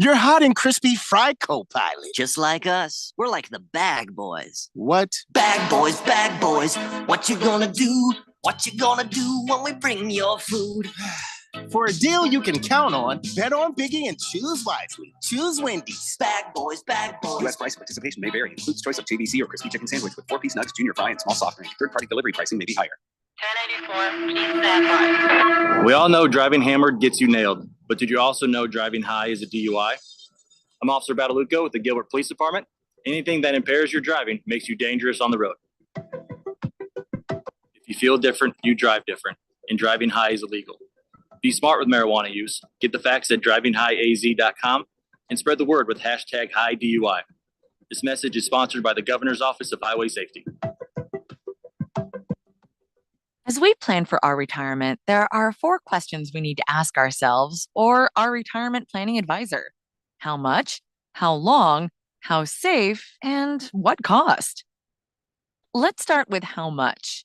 You're hot and crispy fry co-pilot. Just like us. We're like the bag boys. What? Bag boys, bag boys. What you gonna do? What you gonna do when we bring your food? For a deal you can count on, bet on Biggie and choose wisely. Choose Wendy's. Bag boys, bag boys. U.S. price and participation may vary. Includes choice of JBC or crispy chicken sandwich with 4-piece nuggets, junior fry, and small soft drink. Third-party delivery pricing may be higher. 1084, please stand by. We all know driving hammered gets you nailed, but did you also know driving high is a DUI? I'm Officer Badalucco with the Gilbert Police Department. Anything that impairs your driving makes you dangerous on the road. If you feel different, you drive different, and driving high is illegal. Be smart with marijuana use. Get the facts at drivinghighaz.com and spread the word with hashtag HighDUI. This message is sponsored by the Governor's Office of Highway Safety. As we plan for our retirement, there are 4 questions we need to ask ourselves or our retirement planning advisor. How much? How long? How safe? And what cost? Let's start with how much.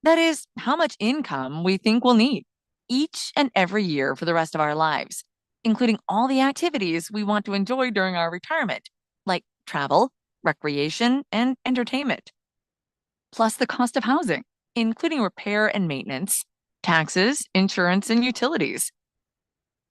That is, how much income we think we'll need each and every year for the rest of our lives, including all the activities we want to enjoy during our retirement, like travel, recreation, and entertainment. Plus the cost of housing, including repair and maintenance, taxes, insurance, and utilities,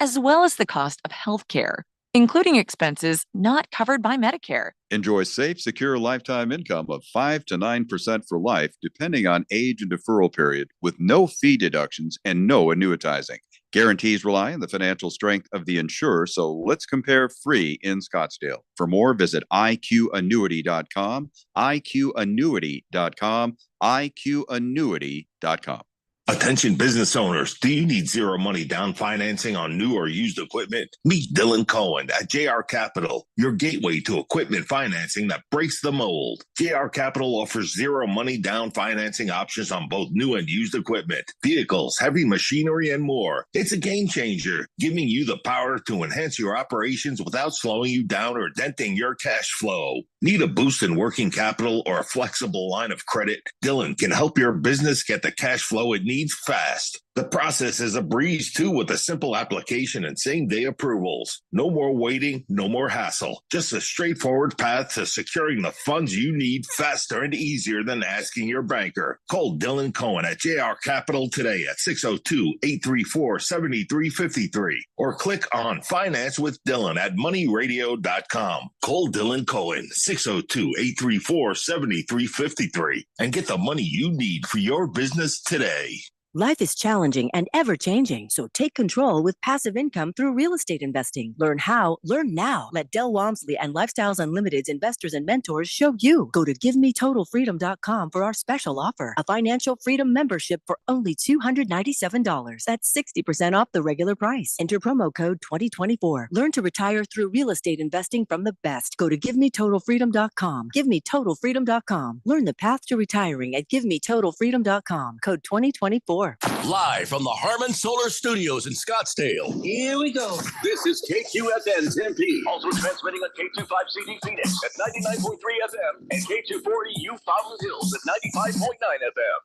as well as the cost of healthcare, including expenses not covered by Medicare. Enjoy safe, secure lifetime income of 5 to 9% for life, depending on age and deferral period, with no fee deductions and no annuitizing. Guarantees rely on the financial strength of the insurer, so let's compare free in Scottsdale. For more, visit iqannuity.com, iqannuity.com, iqannuity.com. Attention business owners, do you need zero money down financing on new or used equipment? Meet Dylan Cohen at JR Capital, your gateway to equipment financing that breaks the mold. JR Capital offers zero money down financing options on both new and used equipment, vehicles, heavy machinery, and more. It's a game changer, giving you the power to enhance your operations without slowing you down or denting your cash flow. Need a boost in working capital or a flexible line of credit? Dylan can help your business get the cash flow it needs fast. The process is a breeze, too, with a simple application and same-day approvals. No more waiting, no more hassle. Just a straightforward path to securing the funds you need faster and easier than asking your banker. Call Dylan Cohen at JR Capital today at 602-834-7353 or click on Finance with Dylan at moneyradio.com. Call Dylan Cohen, 602-834-7353 and get the money you need for your business today. Life is challenging and ever-changing, so take control with passive income through real estate investing. Learn how, learn now. Let Del Walmsley and Lifestyles Unlimited's investors and mentors show you. Go to GiveMeTotalFreedom.com for our special offer, a financial freedom membership for only $297. That's 60% off the regular price. Enter promo code 2024. Learn to retire through real estate investing from the best. Go to GiveMeTotalFreedom.com. GiveMeTotalFreedom.com. Learn the path to retiring at GiveMeTotalFreedom.com. Code 2024. Live from the Harmon Solar Studios in Scottsdale. Here we go. This is KQFN Tempe. Also transmitting on K25CD Phoenix at 99.3 FM and K240 U Fountain Hills at 95.9 FM.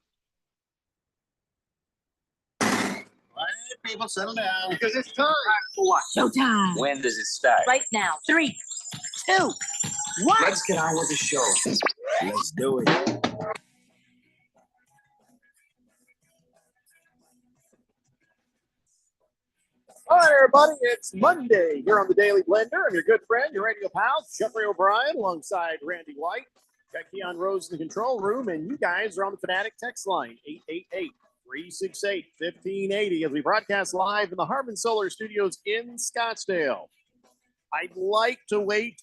All right, people, settle down. Because it's time for what? Showtime. When does it start? Right now. 3, 2, 1. Let's get on with the show. Let's do it. All right, everybody, it's Monday here on the Daily Blender. I'm your good friend, your radio pal, Jeffrey O'Brien, alongside Randy White. Got Keon Rose in the control room, and you guys are on the Fanatic text line, 888-368-1580, as we broadcast live in the Harmon Solar Studios in Scottsdale. I'd like to wait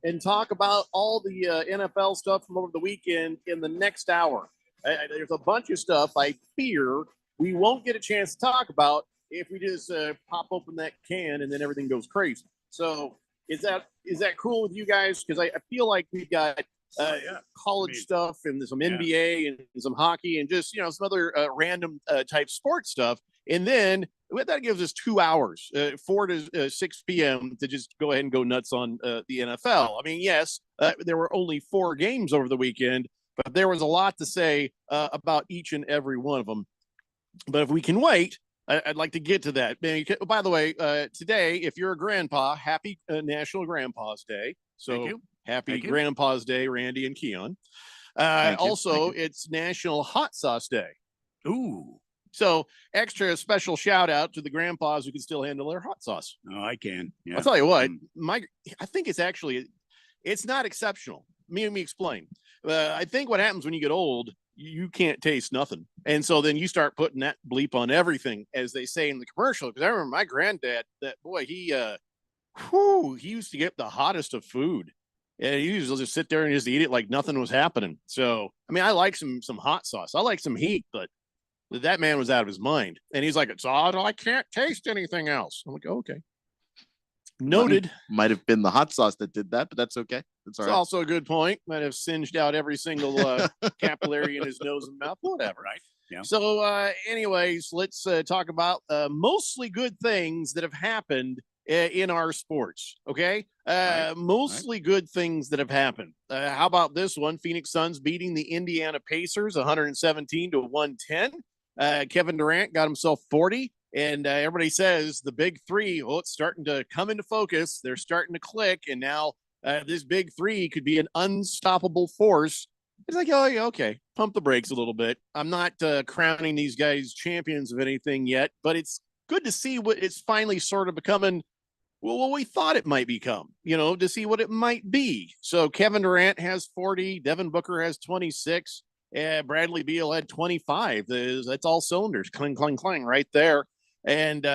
and talk about all the NFL stuff from over the weekend in the next hour. There's a bunch of stuff I fear we won't get a chance to talk about if we just pop open that can and then everything goes crazy. So is that cool with you guys? Because I feel like we've got college stuff and some NBA and some hockey and just, some other random type sports stuff. And then that gives us 2 hours, 4 to 6 p.m. to just go ahead and go nuts on the NFL. I mean, yes, there were only 4 games over the weekend, but there was a lot to say about each and every one of them. But if we can wait, I'd like to get to that. By the way, today, if you're a grandpa, happy National Grandpa's Day. So happy Grandpa's Day, Randy and Keon. Also, it's National Hot Sauce Day. Ooh. So extra special shout out to the grandpas who can still handle their hot sauce. Oh, I can. Yeah. I'll tell you what, I think it's not exceptional. Let me explain. I think what happens when you get old, you can't taste nothing. And so then you start putting that bleep on everything, as they say in the commercial. Because I remember my granddad, that boy, he used to get the hottest of food. And he used to just sit there and just eat it like nothing was happening. So, I mean, I like some hot sauce. I like some heat, but that man was out of his mind. And he's like, it's odd. I can't taste anything else. I'm like, oh, okay. Noted. Might have been the hot sauce that did that, but that's okay. It's all right. Also a good point. Might have singed out every single capillary in his nose and mouth, whatever. Right. Yeah. So, anyways, let's talk about mostly good things that have happened in our sports. Okay. Mostly good things that have happened. How about this one? Phoenix Suns beating the Indiana Pacers 117-110. Kevin Durant got himself 40. And everybody says the big three, it's starting to come into focus. They're starting to click. And now this big three could be an unstoppable force. It's like, oh, yeah, okay, pump the brakes a little bit. I'm not crowning these guys champions of anything yet, but it's good to see what it's finally sort of becoming, what we thought it might become, to see what it might be. So Kevin Durant has 40, Devin Booker has 26, Bradley Beal had 25. That's all cylinders, clang, clang, clang right there. And,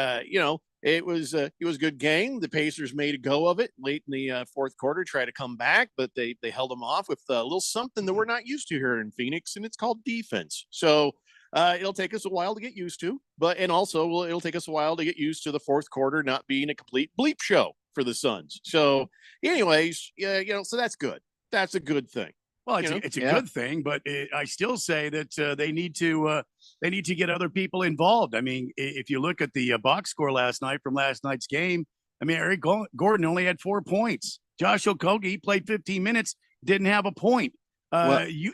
it was a good game. The Pacers made a go of it late in the fourth quarter, try to come back, but they held them off with a little something that we're not used to here in Phoenix, and it's called defense. So it'll take us a while to get used to, and also it'll take us a while to get used to the fourth quarter not being a complete bleep show for the Suns. So anyways, so that's good. That's a good thing. Well, it's a good thing, but I still say that they need to get other people involved. I mean, if you look at the box score last night from last night's game, I mean, Eric Gordon only had 4 points. Josh Okogie played 15 minutes, didn't have a point. Hey!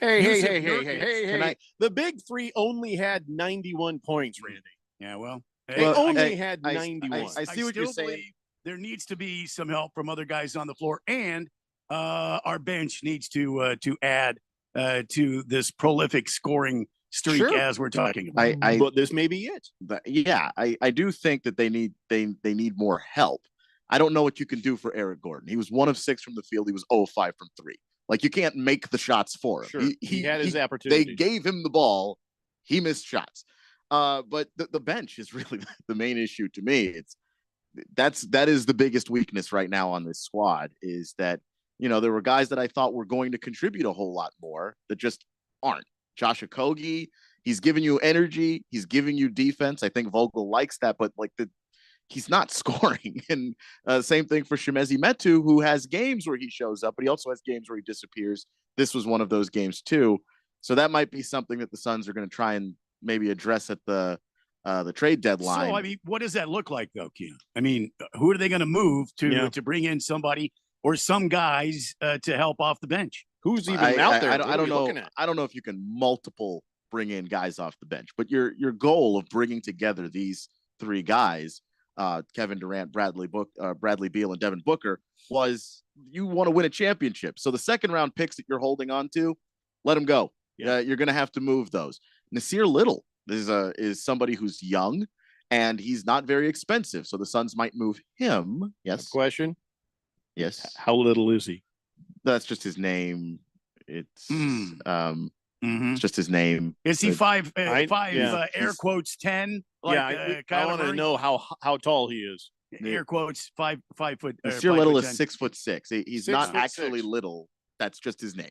The big three only had 91 points, Randy. Yeah, well, they only had 91. I see what you're saying. There needs to be some help from other guys on the floor, and our bench needs to add to this prolific scoring streak as we're talking about. But this may be it. I do think that they need more help. I don't know what you can do for Eric Gordon. He was 1 of 6 from the field. He was 0 of 5 from 3. Like, you can't make the shots for him. Sure. He had his opportunity. They gave him the ball. He missed shots. But the bench is really the main issue to me. That is the biggest weakness right now on this squad, is that, there were guys that I thought were going to contribute a whole lot more that just aren't. Josh Okogie, he's giving you energy. He's giving you defense. I think Vogel likes that, but he's not scoring. And same thing for Chimezie Metu, who has games where he shows up, but he also has games where he disappears. This was one of those games too. So that might be something that the Suns are going to try and maybe address at the trade deadline. So, I mean, what does that look like though, Keon? I mean, who are they going to move to bring in somebody or some guys to help off the bench? Who's even out there? I don't know. I don't know if you can bring in guys off the bench, but your goal of bringing together these 3 guys, Kevin Durant, Bradley Beal, and Devin Booker, was you want to win a championship. So the second round picks that you're holding on to, let them go. Yeah, you're going to have to move those. Nasir Little is somebody who's young and he's not very expensive. So the Suns might move him. Yes. Question. Yes. How little is he? That's just his name. It's it's just his name. Is he five air quotes 10? Like, I want to know how tall he is. Air quotes 5 foot. Nasir Little is 6'6". He's not actually little. That's just his name.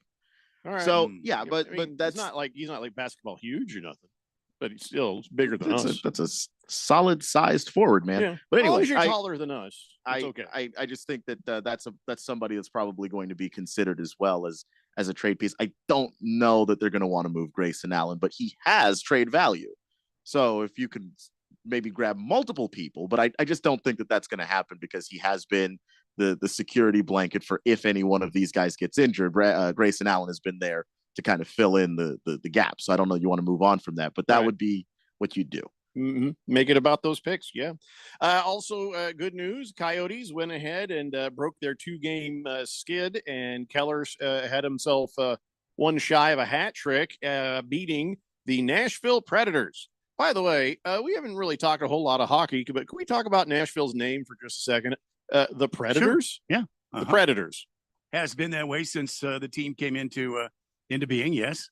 All right. So but that's he's not like basketball huge or nothing, but he's still bigger than us. That's a solid sized forward, man. Yeah. But anyway, as long as you're taller than us, it's okay. I just think that that's somebody that's probably going to be considered as well as a trade piece. I don't know that they're going to want to move Grayson Allen, but he has trade value. So if you could maybe grab multiple people, but I just don't think that that's going to happen because he has been the security blanket for if any one of these guys gets injured. Grayson Allen has been there to kind of fill in the gap. So I don't know you want to move on from that, but that would be what you do. Make it about those picks. Yeah. Also, good news. Coyotes went ahead and broke their 2-game skid, and Keller had himself one shy of a hat trick, beating the Nashville Predators. By the way, we haven't really talked a whole lot of hockey, but can we talk about Nashville's name for just a second? The Predators? Sure. Yeah. The Predators. Has been that way since the team came into being, yes.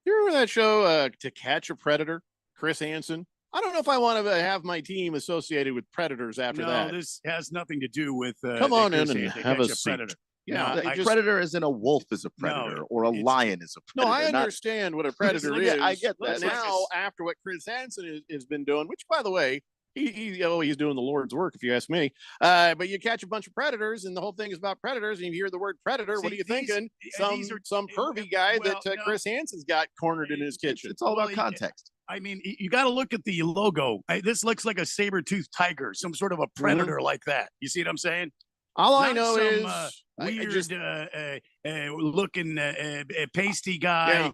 You remember that show, To Catch a Predator? Chris Hansen? I don't know if I want to have my team associated with Predators after that. No, this has nothing to do with Come on in Chris and Hansen, have a Catch seat. Predator. You Yeah, know, I a just- predator isn't a wolf is a predator, or a lion is a No, predator. I not- understand what a predator Yeah, is. I get but that. now, after what Chris Hansen has been doing, which, by the way, he's doing the Lord's work, if you ask me. But you catch a bunch of predators, and the whole thing is about predators. And you hear the word predator, what are you thinking? Some pervy guy that Chris Hansen's got cornered in his kitchen. It's all about context. I mean, you got to look at the logo. This looks like a saber-toothed tiger, some sort of a predator like that. You see what I'm saying? All I Not know some, is weird looking pasty guy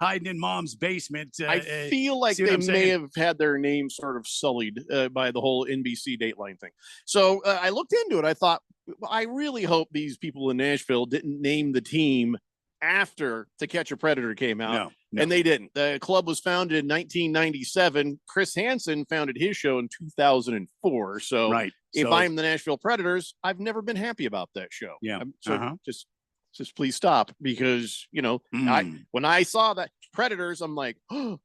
hiding in mom's basement. I feel like see what they I'm may saying? have had their name sort of sullied by the whole NBC Dateline thing. So I looked into it. I thought, I really hope these people in Nashville didn't name the team after To Catch a Predator came out. No. And they didn't. The club was founded in 1997. Chris Hansen founded his show in 2004. So Right. if So- I'm the Nashville Predators, I've never been happy about that show. Yeah. So just please stop, because when I saw that Predators, I'm like, oh,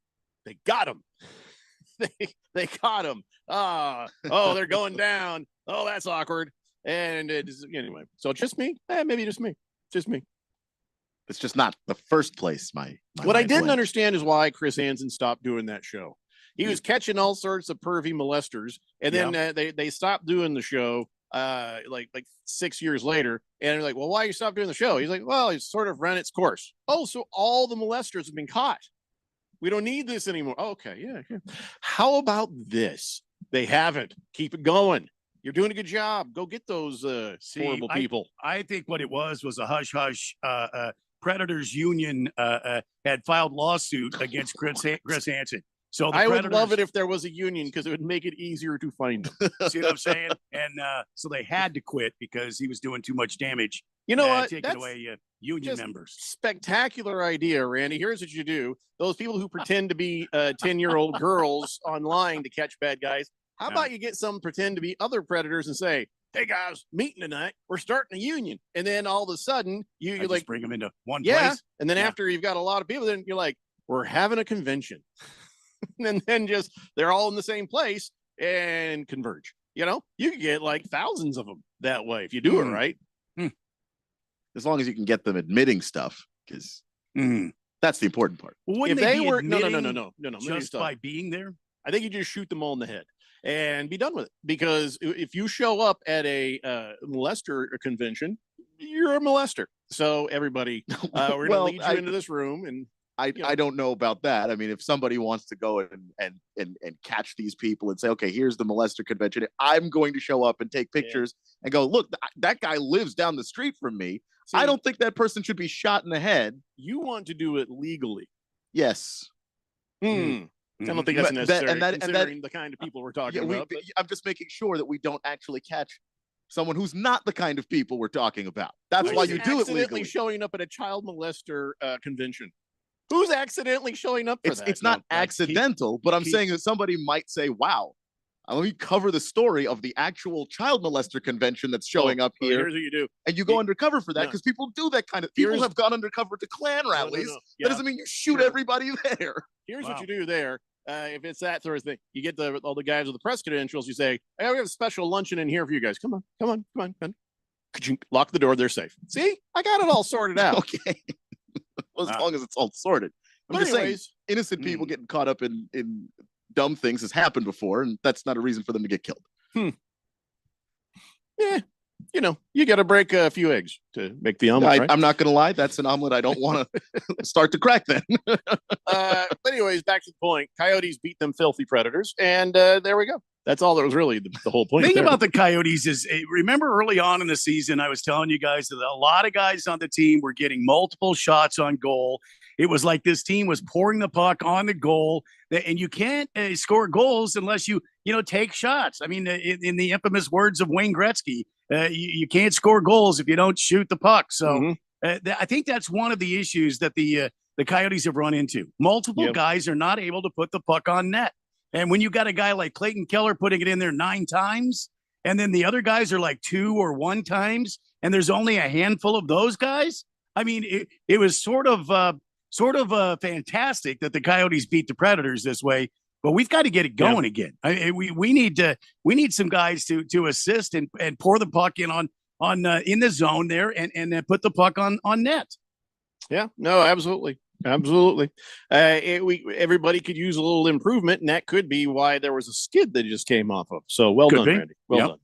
they got him. they got him. Oh, they're going down. Oh, that's awkward. And anyway, so just me. Maybe just me. Just me. It's just not the first place. What I didn't understand is why Chris Hansen stopped doing that show. He was catching all sorts of pervy molesters, and then they stopped doing the show like 6 years later. And they're like, well, why you stop doing the show? He's like, well, it's sort of run its course. Oh, so all the molesters have been caught. We don't need this anymore. Oh, okay, yeah. How about this? They haven't. Keep it going. You're doing a good job. Go get those horrible people. I think what it was a hush hush. Predators Union had filed lawsuit against Chris Hansen. So I would love it if there was a union, because it would make it easier to find them. See what I'm saying? And so they had to quit because he was doing too much damage. You know what? Taking That's away union members. Spectacular idea, Randy. Here's what you do. Those people who pretend to be 10-year-old girls online to catch bad guys, how about you get some pretend to be other predators and say, hey guys, meeting tonight, we're starting a union. And then all of a sudden you're like, bring them into one yeah. place. And then after you've got a lot of people, then you're like, we're having a convention. And then just they're all in the same place and converge. You know, you could get like thousands of them that way if you do it right. As long as you can get them admitting stuff, because that's the important part. Wouldn't If they they be were no, admitting let me just stop. by being there? I think you just shoot them all in the head and be done with it. Because if you show up at a molester convention, you're a molester. So everybody, we're going to lead you into this room, and I don't know about that. I mean, if somebody wants to go and catch these people and say, okay, here's the molester convention, I'm going to show up and take pictures and go, look, that guy lives down the street from me. I don't think that person should be shot in the head. You want to do it legally. Yes. I don't think that's necessary, considering the kind of people we're talking about. I'm just making sure that we don't actually catch someone who's not the kind of people we're talking about. That's why you do it accidentally legally. showing up at a child molester convention. Who's accidentally showing up for that? It's not accidental, but I'm saying that somebody might say, wow, let me cover the story of the actual child molester convention that's showing up here. Here's what you do. And you go undercover for that, because people do that kind of, people have gone undercover to Klan rallies. Yeah. That doesn't mean you shoot everybody there. Here's what you do there. If it's that sort of thing, you get all the guys with the press credentials. You say, hey, we have a special luncheon in here for you guys. Come on. Could you lock the door? They're safe. See, I got it all sorted out. Okay. As long as it's all sorted. I'm But just saying, anyways, innocent people getting caught up in dumb things has happened before, and that's not a reason for them to get killed. Yeah, you got to break a few eggs to make the omelet. Right? I'm not going to lie. That's an omelet I don't want to start to crack then. But anyways, back to the point. Coyotes beat them filthy Predators, and there we go. That's all that was really the whole point. The thing there. about the Coyotes is, remember early on in the season, I was telling you guys that a lot of guys on the team were getting multiple shots on goal. It was like this team was pouring the puck on the goal, and you can't score goals unless you take shots. I mean, in the infamous words of Wayne Gretzky, you can't score goals if you don't shoot the puck. So I think that's one of the issues that the Coyotes have run into. Multiple guys are not able to put the puck on net. And when you got a guy like Clayton Keller putting it in there 9 times, and then the other guys are like 2 or 1 times, and there's only a handful of those guys. I mean, it was sort of fantastic that the Coyotes beat the Predators this way, but we've got to get it going again. We need some guys to assist and pour the puck in on in the zone there and put the puck on net. Yeah, no, absolutely. Absolutely. Everybody could use a little improvement, and that could be why there was a skid that just came off of. So well done, Randy. Well done.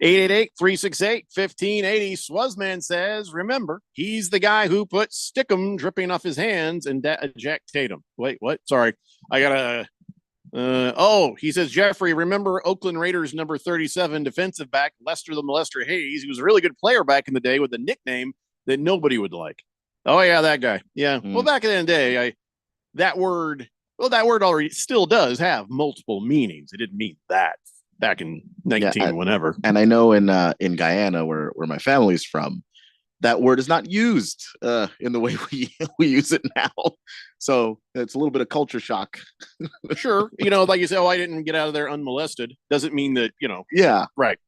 888-368-1580. Swazman says, remember, he's the guy who put Stickum dripping off his hands and Jack Tatum. Wait, what? Sorry. I got to... he says, Jeffrey, remember Oakland Raiders number 37 defensive back, Lester the Molester Hayes? He was a really good player back in the day with a nickname that nobody would like. Oh, yeah, that guy. Yeah. Well, back in the day, that word already still does have multiple meanings. It didn't mean that back in 19 whenever. And I know in Guyana, where my family's from, that word is not used in the way we use it now. So it's a little bit of culture shock. Sure. Like you say, I didn't get out of there unmolested. Doesn't mean that, Yeah. Right.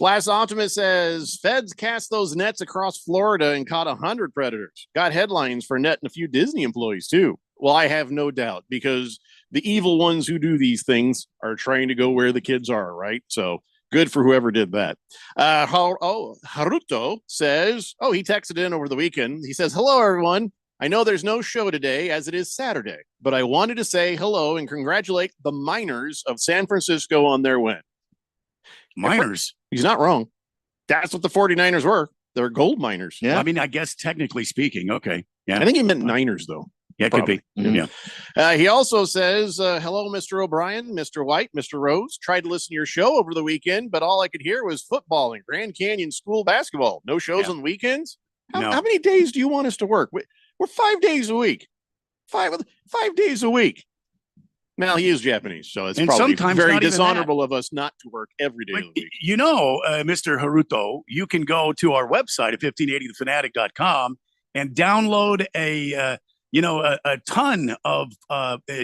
Last Optimist says, Feds cast those nets across Florida and caught 100 predators. Got headlines for netting a few Disney employees, too. Well, I have no doubt, because the evil ones who do these things are trying to go where the kids are, right? So good for whoever did that. Haruto says, he texted in over the weekend. He says, hello, everyone. I know there's no show today as it is Saturday, but I wanted to say hello and congratulate the Miners of San Francisco on their win. Miners? He's not wrong. That's what the 49ers were. They're gold miners. Yeah. I mean, I guess technically speaking. Okay. Yeah. I think he meant Niners, though. Yeah, it could be. Yeah. He also says, hello, Mr. O'Brien, Mr. White, Mr. Rose. Tried to listen to your show over the weekend, but all I could hear was football and Grand Canyon school basketball. No shows on the weekends? How many days do you want us to work? We're 5 days a week. Five days a week. Now, he is Japanese, so it's probably very dishonorable of us not to work every day of the week. Mr. Haruto, you can go to our website at 1580thefanatic.com and download a ton of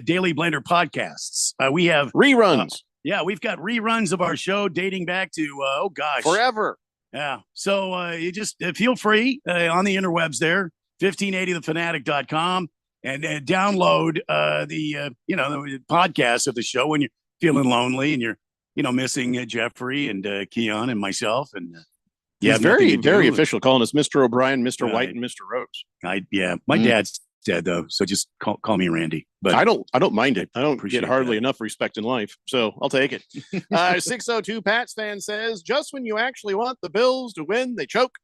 Daily Blender podcasts. We have reruns. We've got reruns of our show dating back to, forever. Yeah. So you just feel free on the interwebs there, 1580thefanatic.com. And download the podcast of the show when you're feeling lonely and you're missing Jeffrey and Keon and myself. And he's very official, calling us Mr. O'Brien, Mr. White, and Mr. Rose. My dad's dead though, so just call me Randy. But I don't mind it. I don't get hardly enough respect in life, so I'll take it. 602 Pats fan says, just when you actually want the Bills to win, they choke.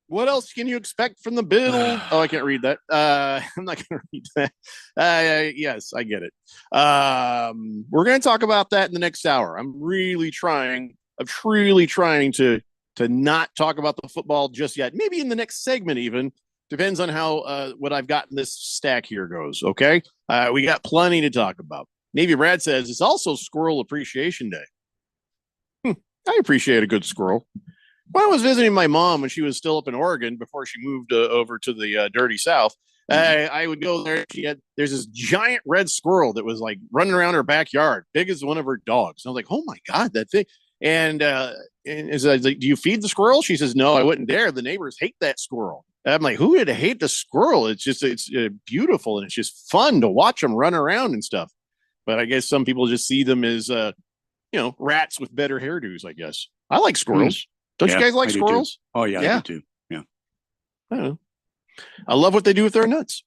What else can you expect from the Bills? I can't read that. I'm not going to read that. Yes, I get it. We're going to talk about that in the next hour. I'm really trying to not talk about the football just yet. Maybe in the next segment even. Depends on how what I've got in this stack here goes, okay? We got plenty to talk about. Navy Brad says it's also Squirrel Appreciation Day. I appreciate a good squirrel. When I was visiting my mom when she was still up in Oregon before she moved over to the dirty South, I would go there. There's this giant red squirrel that was like running around her backyard, big as one of her dogs. And I was like, oh my God, that thing. And I was like, do you feed the squirrel? She says, no, I wouldn't dare. The neighbors hate that squirrel. And I'm like, who would hate the squirrel? It's beautiful. And it's just fun to watch them run around and stuff. But I guess some people just see them as, rats with better hairdos, I guess. I like squirrels. Don't you guys like squirrels? Oh, yeah, I do too. Yeah. I don't know. I love what they do with their nuts.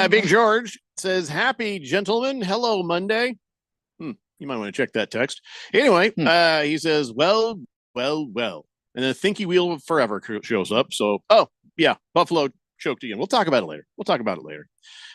Big George says, happy gentlemen. Hello, Monday. You might want to check that text. Anyway, he says, well. And then Thinky Wheel of Forever shows up. So, Buffalo choked again. We'll talk about it later.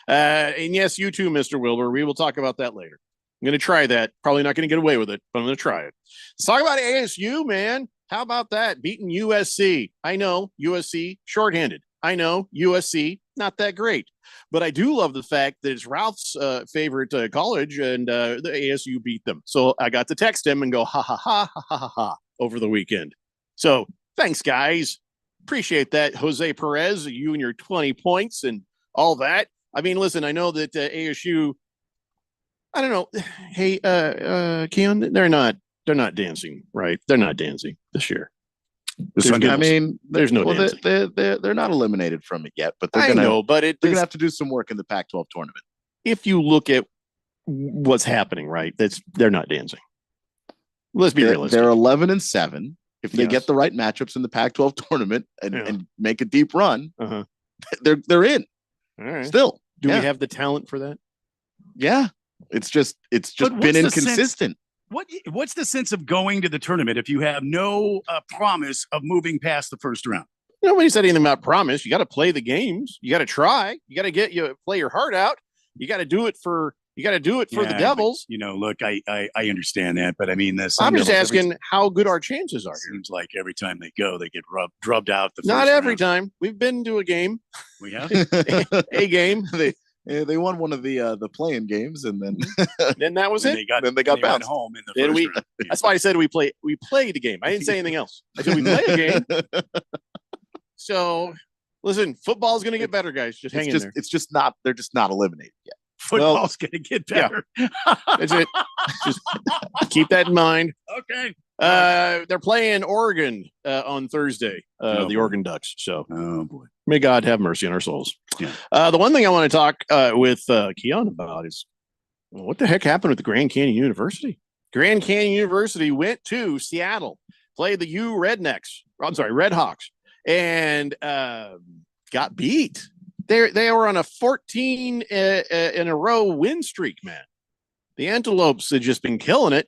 And yes, you too, Mr. Wilbur. We will talk about that later. I'm going to try that. Probably not going to get away with it, but I'm going to try it. Let's talk about ASU, man. How about that? Beating USC. I know, USC shorthanded. I know USC, not that great, but I do love the fact that it's Ralph's favorite college, and the ASU beat them. So I got to text him and go, ha, ha, ha, ha, ha, ha, ha, over the weekend. So thanks, guys. Appreciate that, Jose Perez, you and your 20 points and all that. I mean, listen, I know that ASU, I don't know. Hey, Keon, they're not dancing, right? They're not dancing this year. I mean, there's no dancing. They're not eliminated from it yet, but I know, but they're gonna have to do some work in the Pac-12 tournament. If you look at what's happening, right, they're not dancing. Let's be realistic. They're 11-7. If they Yes. get the right matchups in the Pac-12 tournament and make a deep run, they're in. All right. Still, Do yeah. we have the talent for that? Yeah, it's just But been what's the sense- inconsistent. What's the sense of going to the tournament if you have no promise of moving past the first round? Nobody said anything about promise. You got to play the games. You got to try. You got to play your heart out. You got to do it for the Devils. But, look, I understand that, but I mean, I'm just asking how good our chances are. Seems like every time they go, they get drubbed out. Not every time. We've been to a game. We have a game. They won one of the playing games, and then Then that was it. Then they got went bounced. home in the Then first we. round. That's why I said we played the game. I didn't say anything else. I said we played a game. So, listen, football's going to get better, guys. Just hang in there. It's just not. They're just not eliminated yet. Football's going to get better. That's it. Just keep that in mind. Okay. They're playing Oregon on Thursday. The Oregon Ducks. So, oh boy, may God have mercy on our souls. Yeah. The one thing I want to talk with Keon about is what the heck happened with the Grand Canyon University? Grand Canyon University went to Seattle, played the Redhawks, and got beat. They were on a 14 in a row win streak, man. The Antelopes had just been killing it,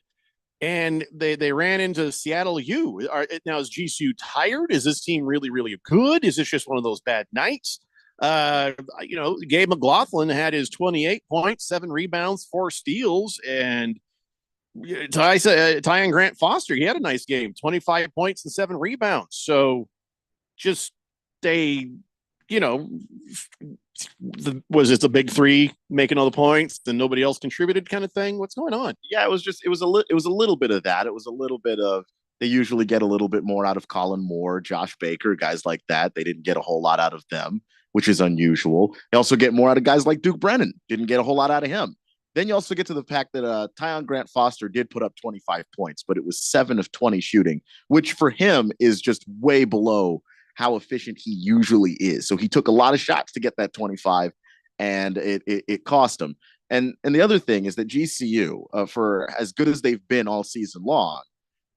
and they ran into Seattle U. Now, is GCU tired? Is this team really, really good? Is this just one of those bad nights? Gabe McLaughlin had his 28 points, 7 rebounds, 4 steals, and Tyon Grant Foster, he had a nice game, 25 points and 7 rebounds. So just was it the big three making all the points, then nobody else contributed kind of thing? What's going on? Yeah, it was a little bit of that. It was a little bit of, they usually get a little bit more out of Colin Moore, Josh Baker, guys like that. They didn't get a whole lot out of them, which is unusual. They also get more out of guys like Duke Brennan. Didn't get a whole lot out of him. Then you also get to the fact that Tyon Grant Foster did put up 25 points, but it was 7 of 20 shooting, which for him is just way below how efficient he usually is. So he took a lot of shots to get that 25, and it cost him. And the other thing is that GCU, for as good as they've been all season long,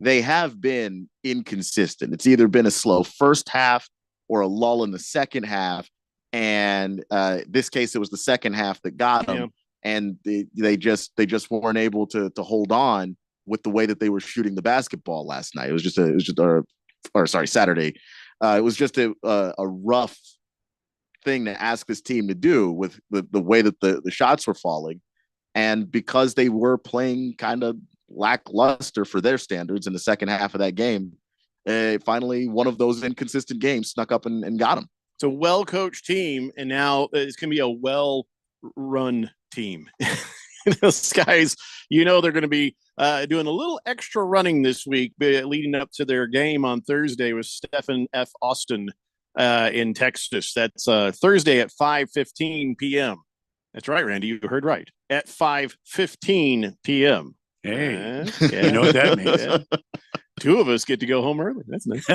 they have been inconsistent. It's either been a slow first half or a lull in the second half. And this case, it was the second half that got them. Yeah. And they just weren't able to hold on with the way that they were shooting the basketball last night. Saturday. It was just a rough thing to ask this team to do with the way that the shots were falling. And because they were playing kind of lackluster for their standards in the second half of that game, finally one of those inconsistent games snuck up and got them. It's a well-coached team, and now it's going to be a well-run team. Those guys, they're going to be doing a little extra running this week, leading up to their game on Thursday with Stephen F. Austin in Texas. That's Thursday at 5:15 p.m. That's right, Randy. You heard right. At 5:15 p.m. Hey, you know what that means. Yeah. 2 of us get to go home early. That's nice.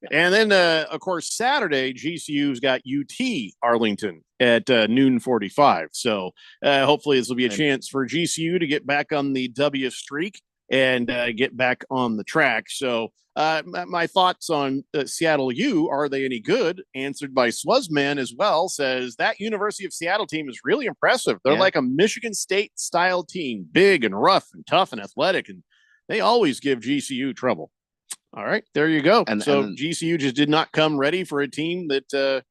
And then, of course, Saturday, GCU's got UT Arlington at noon 45. So hopefully this will be a chance for GCU to get back on the W streak and get back on the track. So my thoughts on Seattle U, are they any good? Answered by Swuzman as well, says that University of Seattle team is really impressive. They're like a Michigan State style team, big and rough and tough and athletic, and they always give GCU trouble. All right, there you go. And GCU just did not come ready for a team that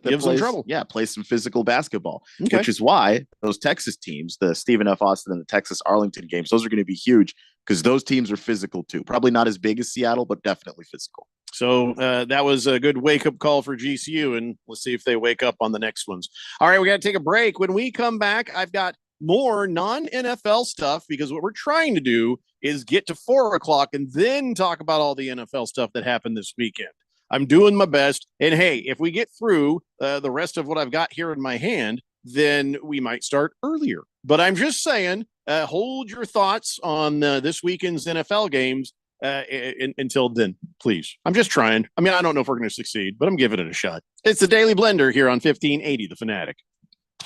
gives them trouble. Yeah, play some physical basketball, which is why those Texas teams, the Stephen F. Austin and the Texas Arlington games, those are going to be huge because those teams are physical too. Probably not as big as Seattle, but definitely physical. So that was a good wake-up call for GCU, and let's see if they wake up on the next ones. All right, we got to take a break. When we come back, I've got more non-NFL stuff because what we're trying to do is get to 4 o'clock and then talk about all the NFL stuff that happened this weekend. I'm doing my best. And hey, if we get through the rest of what I've got here in my hand, then we might start earlier. But I'm just saying, hold your thoughts on this weekend's NFL games until then, please. I'm just trying. I mean, I don't know if we're going to succeed, but I'm giving it a shot. It's the Daily Blender here on 1580 The Fanatic.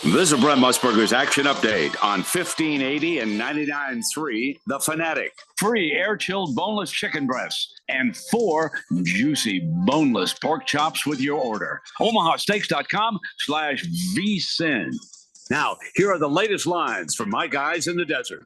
This is Brent Musburger's action update on 1580 and 99.3 The Fanatic. Free air-chilled boneless chicken breasts and 4 juicy boneless pork chops with your order. OmahaSteaks.com/VSIN. Now, here are the latest lines from my guys in the desert.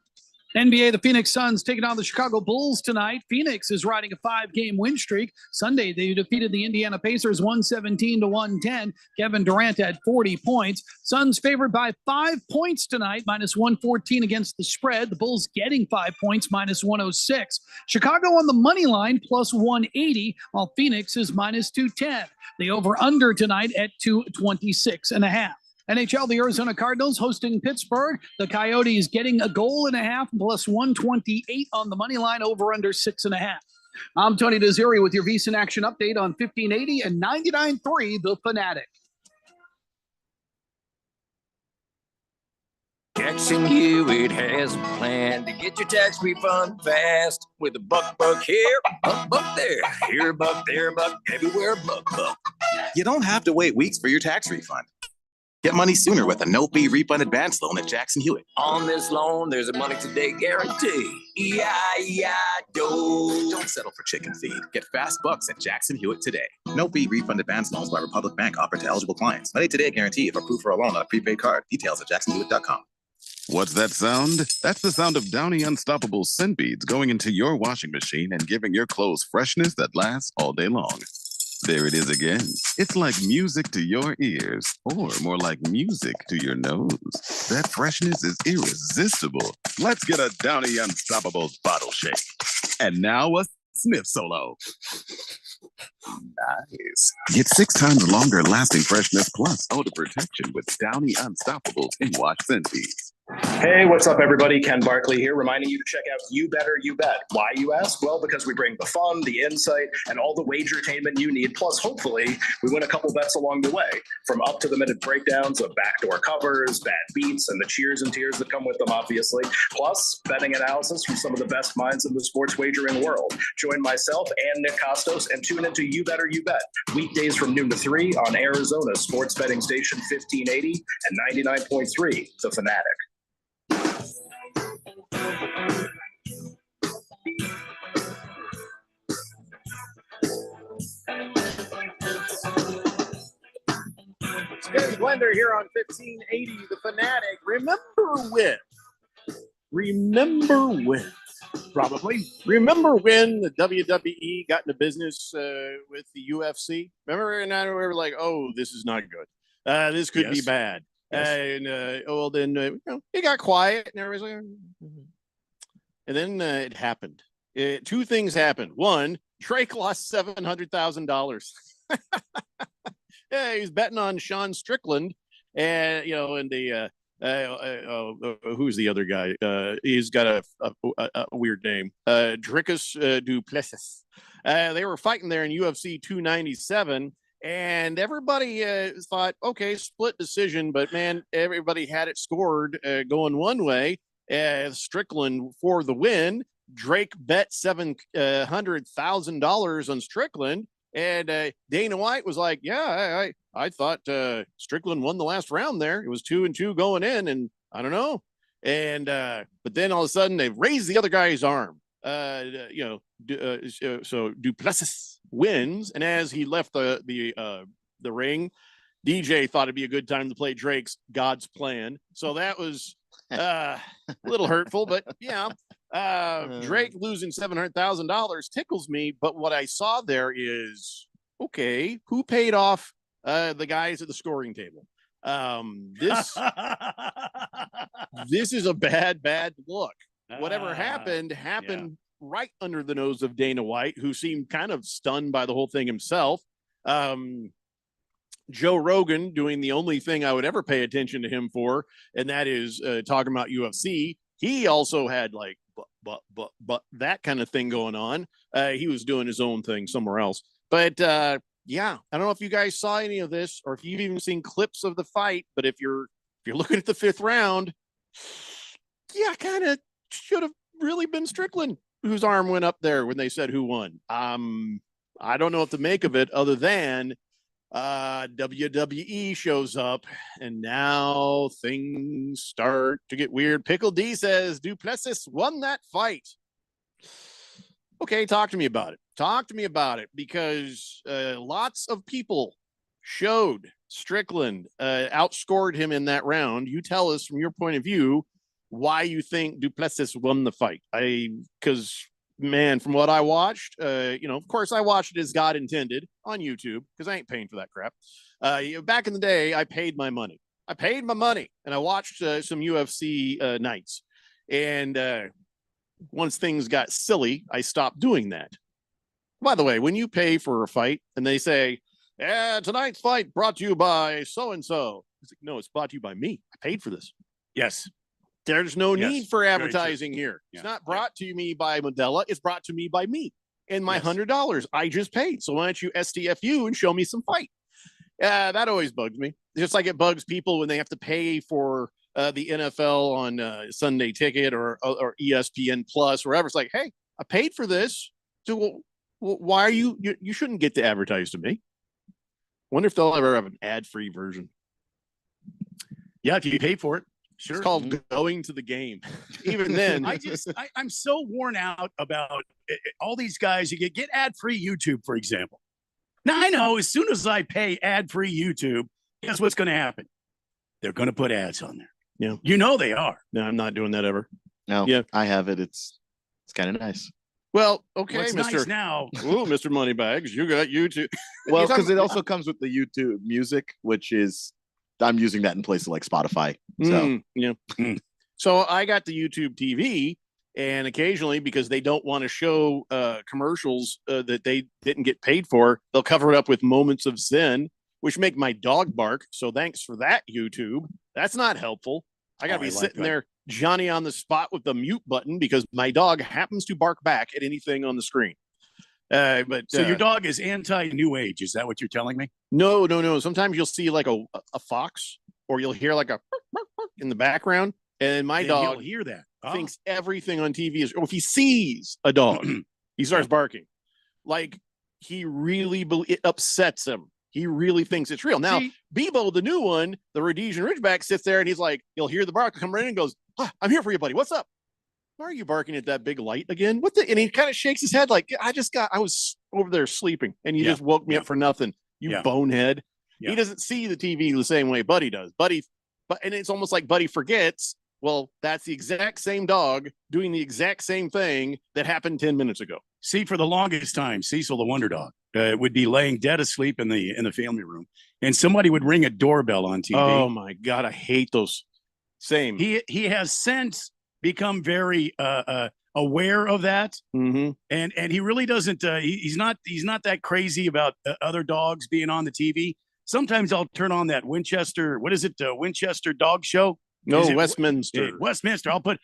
NBA, the Phoenix Suns taking on the Chicago Bulls tonight. Phoenix is riding a 5-game win streak. Sunday, they defeated the Indiana Pacers 117-110. Kevin Durant had 40 points. Suns favored by 5 points tonight, minus 114 against the spread. The Bulls getting 5 points, minus 106. Chicago on the money line, plus 180, while Phoenix is minus 210. The over-under tonight at 226.5. NHL, the Arizona Cardinals hosting Pittsburgh. The Coyotes getting a goal and a half, plus 128 on the money line, over under 6.5. I'm Tony Desiri with your VSiN action update on 1580 and 99.3 The Fanatic. Jackson Hewitt has a plan to get your tax refund fast with a buck here, buck there, here a buck, there a buck, everywhere buck. You don't have to wait weeks for your tax refund. Get money sooner with a no-fee refund advance loan at Jackson Hewitt. On this loan, there's a money today guarantee. Don't settle for chicken feed. Get fast bucks at Jackson Hewitt today. No-fee refund advance loans by Republic Bank offered to eligible clients. Money today guarantee if approved for a loan on a prepaid card. Details at jacksonhewitt.com. What's that sound? That's the sound of Downy Unstoppable scent beads going into your washing machine and giving your clothes freshness that lasts all day long. There it is again. It's like music to your ears, or more like music to your nose. That freshness is irresistible. Let's get a Downy Unstoppable bottle shake. And now a sniff solo. Nice. Get 6 times longer lasting freshness plus odor protection with Downy Unstoppables in wash scent beads. Hey, what's up, everybody? Ken Barkley here, reminding you to check out You Better You Bet. Why, you ask? Well, because we bring the fun, the insight, and all the wagertainment you need. Plus, hopefully, we win a couple bets along the way. From up-to-the-minute breakdowns of backdoor covers, bad beats, and the cheers and tears that come with them, obviously. Plus, betting analysis from some of the best minds in the sports wagering world. Join myself and Nick Costos and tune into You Better You Bet. Weekdays from noon to 3 on Arizona's sports betting station 1580 and 99.3 The Fanatic. Daily Blender here on 1580 The Fanatic. Remember when the WWE got into business with the UFC? Remember, and we were like, oh, this is not good. This could be bad. Then it got quiet and everybody's like, and then it happened. 2 things happened. One, Drake lost $700,000. Yeah, he's betting on Sean Strickland, and who's the other guy? He's got a weird name. Dricus du Plessis. They were fighting there in UFC 297. And everybody thought, okay, split decision, but man, everybody had it scored going one way. Strickland for the win. Drake bet $700,000 on Strickland, and Dana White was like, "Yeah, I thought Strickland won the last round there. It was 2-2 going in, and I don't know." And but then all of a sudden they raised the other guy's arm. So du Plessis wins, and as he left the ring, DJ thought it'd be a good time to play Drake's God's Plan. So that was a little hurtful, but yeah, Drake losing $700,000 tickles me. But what I saw there is, okay, who paid off the guys at the scoring table? This is a bad look. Whatever happened right under the nose of Dana White, who seemed kind of stunned by the whole thing himself. Joe Rogan doing the only thing I would ever pay attention to him for, and that is talking about UFC. He also had like, but that kind of thing going on. He was doing his own thing somewhere else. But yeah, I don't know if you guys saw any of this or if you've even seen clips of the fight. But if you're looking at the 5th round, yeah, kind of should have really been Strickland whose arm went up there when they said who won. I don't know what to make of it other than WWE shows up and now things start to get weird. Pickle D says Duplessis won that fight. Okay, talk to me about it. Because lots of people showed Strickland outscored him in that round. You tell us from your point of view why you think Duplessis won the fight. Because man, from what I watched, of course I watched it as God intended on YouTube because I ain't paying for that crap. Back in the day, I paid my money. And I watched some UFC nights. And once things got silly, I stopped doing that. By the way, when you pay for a fight and they say, tonight's fight brought to you by so-and-so. It's like, no, it's brought to you by me. I paid for this. Yes. There's no Yes. need for Very advertising true. here. Yeah. It's not brought to me by Modella. It's brought to me by me and my $100 I just paid. So why don't you STFU and show me some fight? That always bugs me. Just like it bugs people when they have to pay for the NFL on Sunday Ticket or ESPN Plus, wherever. It's like, hey, I paid for this. So why are you shouldn't get to advertise to me. Wonder if they'll ever have an ad-free version. Yeah, if you pay for it. Sure. It's called going to the game. Even then, I'm so worn out about all these guys. You get ad-free YouTube, for example. Now I know as soon as I pay ad-free YouTube, guess what's going to happen? They're going to put ads on there. Yeah, you know they are. No, I'm not doing that ever. No, yeah, I have it. It's kind of nice. Well, okay, What's Mr. nice now? Ooh, Mr. Moneybags, you got YouTube. Well, because it also comes with the YouTube Music, which is I'm using that in place of like Spotify. So yeah. So I got the YouTube TV, and occasionally, because they don't want to show commercials that they didn't get paid for, they'll cover it up with moments of zen, which make my dog bark. So thanks for that, YouTube. That's not helpful. I got to be sitting there, Johnny on the spot with the mute button because my dog happens to bark back at anything on the screen. But So your dog is anti-new age. Is that what you're telling me? No. Sometimes you'll see like a fox, or you'll hear like a in the background, and my Then dog he'll hear that. thinks everything on TV is. Or if he sees a dog, he starts barking. Like he really it upsets him. He really thinks it's real. Now, Bebo, the new one, the Rhodesian Ridgeback, sits there and he's like, he'll hear the bark come right in and goes, "I'm here for you, buddy. What's up? Why are you barking at that big light again? What the?" And he kind of shakes his head like, I was over there sleeping and you just woke me up for nothing. You bonehead. He doesn't see the TV the same way Buddy does. And it's almost like Buddy forgets. Well, that's the exact same dog doing the exact same thing that happened 10 minutes ago. See, for the longest time, Cecil the Wonder Dog would be laying dead asleep in the family room, and somebody would ring a doorbell on TV. Oh my God, I hate those. Same. He has since become very aware of that, and he really doesn't. He's not that crazy about other dogs being on the TV. Sometimes I'll turn on that Winchester. What is it? Winchester Dog Show. No, Westminster. Westminster. I'll put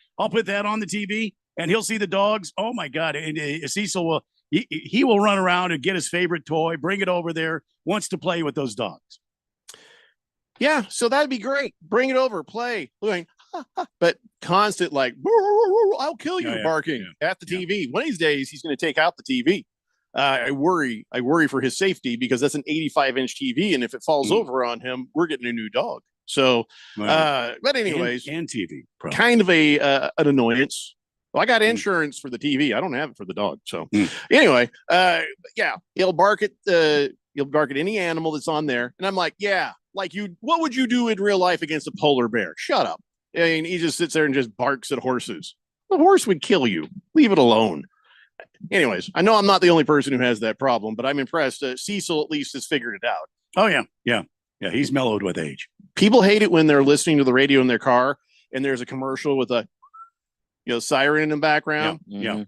that on the TV, and he'll see the dogs. Oh my God! And Cecil will he will run around and get his favorite toy, bring it over there. Wants to play with those dogs. Yeah, so that'd be great. Bring it over, play. But constant like, I'll kill you barking at the TV. One of these days, he's going to take out the TV. I worry for his safety because that's an 85-inch TV, and if it falls over on him, we're getting a new dog. So, but anyways, and TV, probably. Kind of an annoyance. Well, I got insurance for the TV. I don't have it for the dog. So, anyway, yeah, he'll bark at any animal that's on there, and I'm like, yeah, like you. What would you do in real life against a polar bear? Shut up. I mean, he just sits there and just barks at horses. The horse would kill you. Leave it alone. Anyways, I know I'm not the only person who has that problem, but I'm impressed. Cecil at least has figured it out. Oh yeah. He's mellowed with age. People hate it when they're listening to the radio in their car and there's a commercial with a siren in the background. Yeah.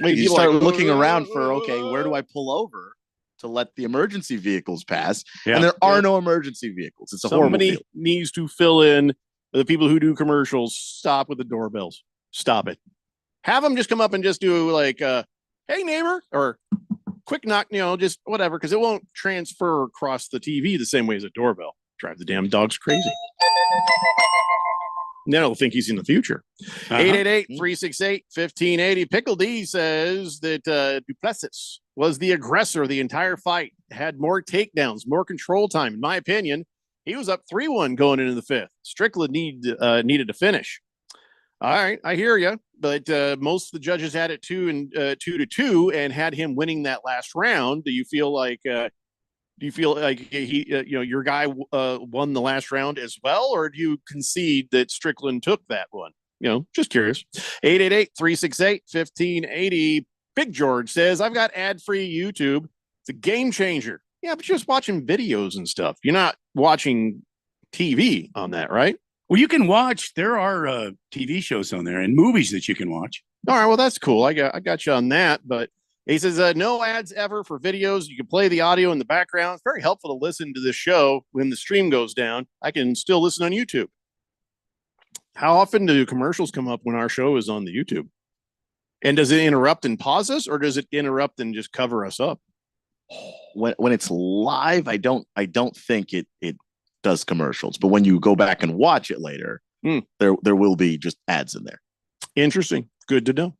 Wait, you People start are like, looking around for, okay, where do I pull over to let the emergency vehicles pass? Yeah. And there are no emergency vehicles. It's a horrible Somebody deal. needs to fill in. The people who do commercials, stop with the doorbells. Stop it. Have them just come up and just do like, hey, neighbor, or quick knock, just whatever, because it won't transfer across the TV the same way as a doorbell. Drive the damn dogs crazy. And then he'll think he's in the future. 888-368-1580. Pickle D says that Duplessis was the aggressor the entire fight, had more takedowns, more control time. In my opinion, he was up 3-1 going into the fifth. Strickland needed to finish. All right, I hear you, but most of the judges had it 2-2 and had him winning that last round. Do you feel like he, your guy won the last round as well, or do you concede that Strickland took that one? Just curious. 888-368-1580. Big George says, I've got ad-free YouTube. It's a game changer. Yeah, but you're just watching videos and stuff. You're not watching TV on that, right? Well, you can watch. There are TV shows on there and movies that you can watch. All right, well, that's cool. I got you on that, but he says, no ads ever for videos. You can play the audio in the background. It's very helpful to listen to this show when the stream goes down. I can still listen on YouTube. How often do commercials come up when our show is on the YouTube? And does it interrupt and pause us, or does it interrupt and just cover us up? When it's live, I don't think it does commercials. But when you go back and watch it later, there will be just ads in there. Interesting. Good to know.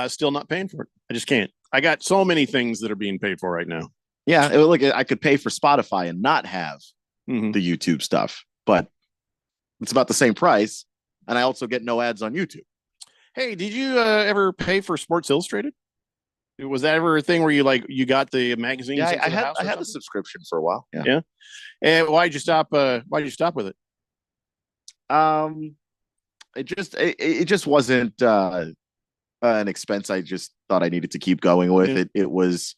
Still not paying for it. I just can't. I got so many things that are being paid for right now. Yeah, look, I could pay for Spotify and not have the YouTube stuff, but it's about the same price, and I also get no ads on YouTube. Hey, did you ever pay for Sports Illustrated? Was that ever a thing where you got the magazine? Yeah, I had a subscription for a while. Yeah. And why'd you stop? Why'd you stop with it? It just wasn't an expense I just thought I needed to keep going with. Yeah. It was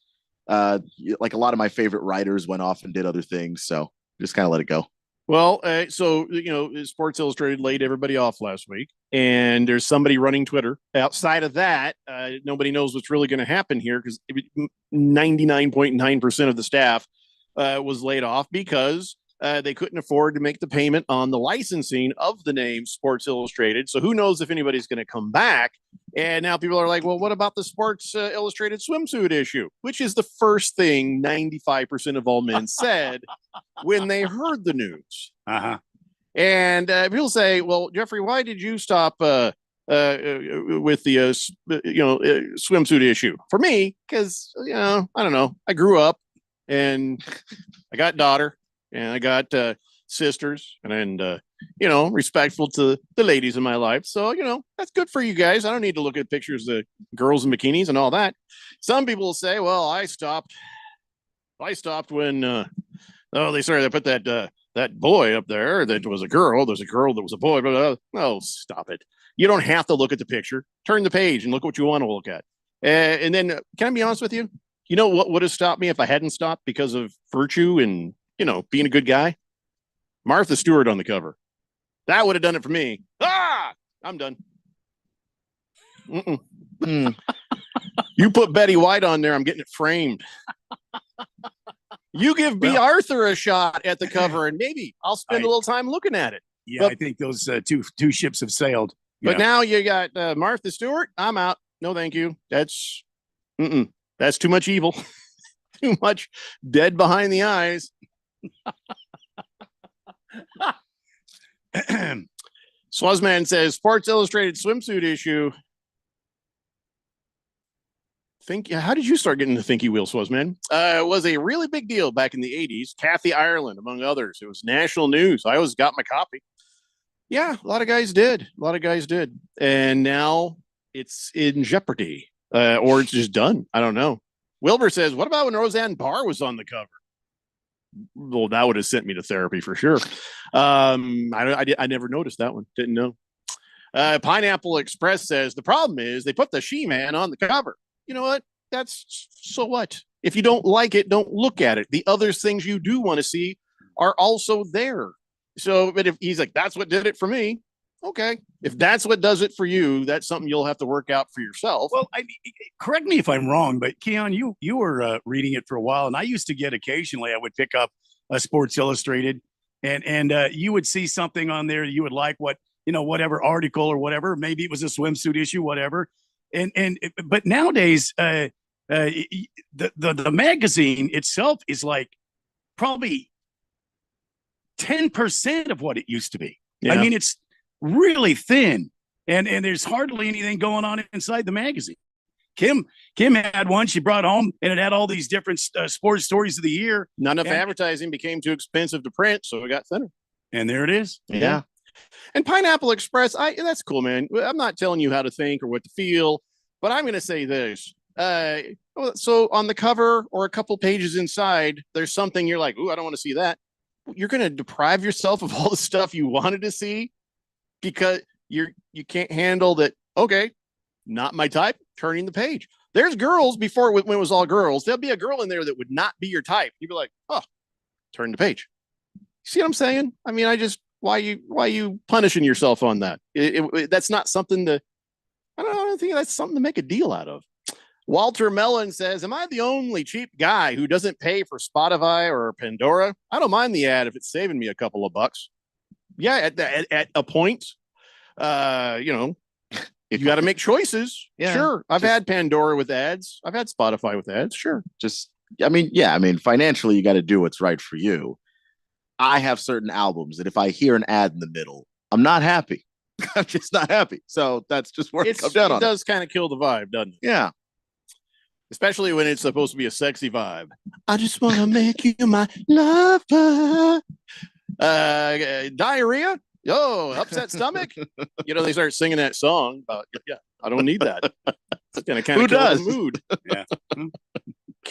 like a lot of my favorite writers went off and did other things, so just kind of let it go. Well, so Sports Illustrated laid everybody off last week, and there's somebody running Twitter. Outside of that, nobody knows what's really going to happen here, because 99.9% of the staff was laid off because they couldn't afford to make the payment on the licensing of the name Sports Illustrated. So who knows if anybody's going to come back? And now people are like, well, what about the Sports Illustrated swimsuit issue? Which is the first thing 95% of all men said when they heard the news. And people say, well, Jeffrey, why did you stop with the swimsuit issue? For me, because I don't know, I grew up and I got daughter and I got sisters, and respectful to the ladies in my life. So that's good for you guys. I don't need to look at pictures of girls in bikinis and all that. Some people will say, well, I stopped when they started to put that boy up there that was a girl. There's a girl that was a boy. But no, stop it. You don't have to look at the picture. Turn the page and look what you want to look at. And then, can I be honest with you? You know what would have stopped me if I hadn't stopped because of virtue and, being a good guy? Martha Stewart on the cover. That would have done it for me. I'm done. You put Betty White on there, I'm getting it framed. You give B. Arthur a shot at the cover, and maybe I'll spend a little time looking at it. Yeah, but I think those two ships have sailed. But now you got Martha Stewart. I'm out. No, thank you. That's too much evil. Too much dead behind the eyes. Swazman says Sports Illustrated swimsuit issue. How did you start getting the Thinky Wheel, Swazman? It was a really big deal back in the 80s. Kathy Ireland, among others. It was national news. I always got my copy. Yeah, a lot of guys did. And now it's in jeopardy. Or it's just done. I don't know. Wilbur says, what about when Roseanne Barr was on the cover? Well, that would have sent me to therapy for sure. I never noticed that one. Didn't know. Pineapple Express says, the problem is they put the She-Man on the cover. You know what? So what? If you don't like it, don't look at it. The other things you do want to see are also there. So, but if he's like, that's what did it for me. Okay. If that's what does it for you, that's something you'll have to work out for yourself. Well, correct me if I'm wrong, but Keon, you were reading it for a while, and I used to get occasionally. I would pick up a Sports Illustrated, and you would see something on there you would like, whatever article or whatever. Maybe it was a swimsuit issue, whatever. But nowadays, the magazine itself is like probably 10% of what it used to be. Yeah. I mean, it's really thin, and there's hardly anything going on inside the magazine. Kim had one she brought home, and it had all these different sports stories of the year. Not enough advertising, became too expensive to print, so it got thinner. And there it is. Yeah. And Pineapple Express, that's cool, man. I'm not telling you how to think or what to feel, but I'm going to say this. So on the cover or a couple pages inside, there's something you're like, ooh, I don't want to see that. You're going to deprive yourself of all the stuff you wanted to see because you can't handle that. Okay, not my type, turning the page. There's girls before when it was all girls. There'll be a girl in there that would not be your type. You'd be like, oh, turn the page. See what I'm saying? I mean, why you punishing yourself on that? That's not something to, I don't think that's something to make a deal out of. Walter Mellon says, am I the only cheap guy who doesn't pay for Spotify or Pandora? I don't mind the ad if it's saving me a couple of bucks. Yeah, at a point, if you got to make choices, sure. I've had Pandora with ads. I've had Spotify with ads. Sure. Financially, you got to do what's right for you. I have certain albums that if I hear an ad in the middle, I'm not happy. I'm just not happy. So that's just where it comes down on. It does kind of kill the vibe, doesn't it? Yeah. Especially when it's supposed to be a sexy vibe. I just want to make you my lover. Diarrhea. Yo, upset stomach. They start singing that song about, I don't need that. It's going to kind of kill the mood. Yeah.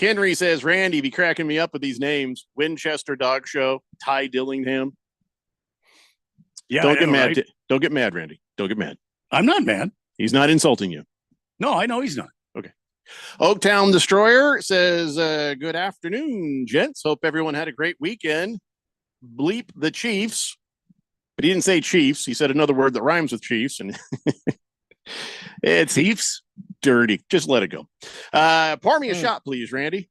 Henry says, Randy, be cracking me up with these names. Winchester Dog Show, Ty Dillingham. Yeah. Don't get mad. Right? Don't get mad, Randy. Don't get mad. I'm not mad. He's not insulting you. No, I know he's not. Okay. Oaktown Destroyer says, good afternoon, gents. Hope everyone had a great weekend. Bleep the Chiefs. But he didn't say Chiefs. He said another word that rhymes with Chiefs. And it's Chiefs. Dirty. Just let it go. Pour me a shot, please, Randy.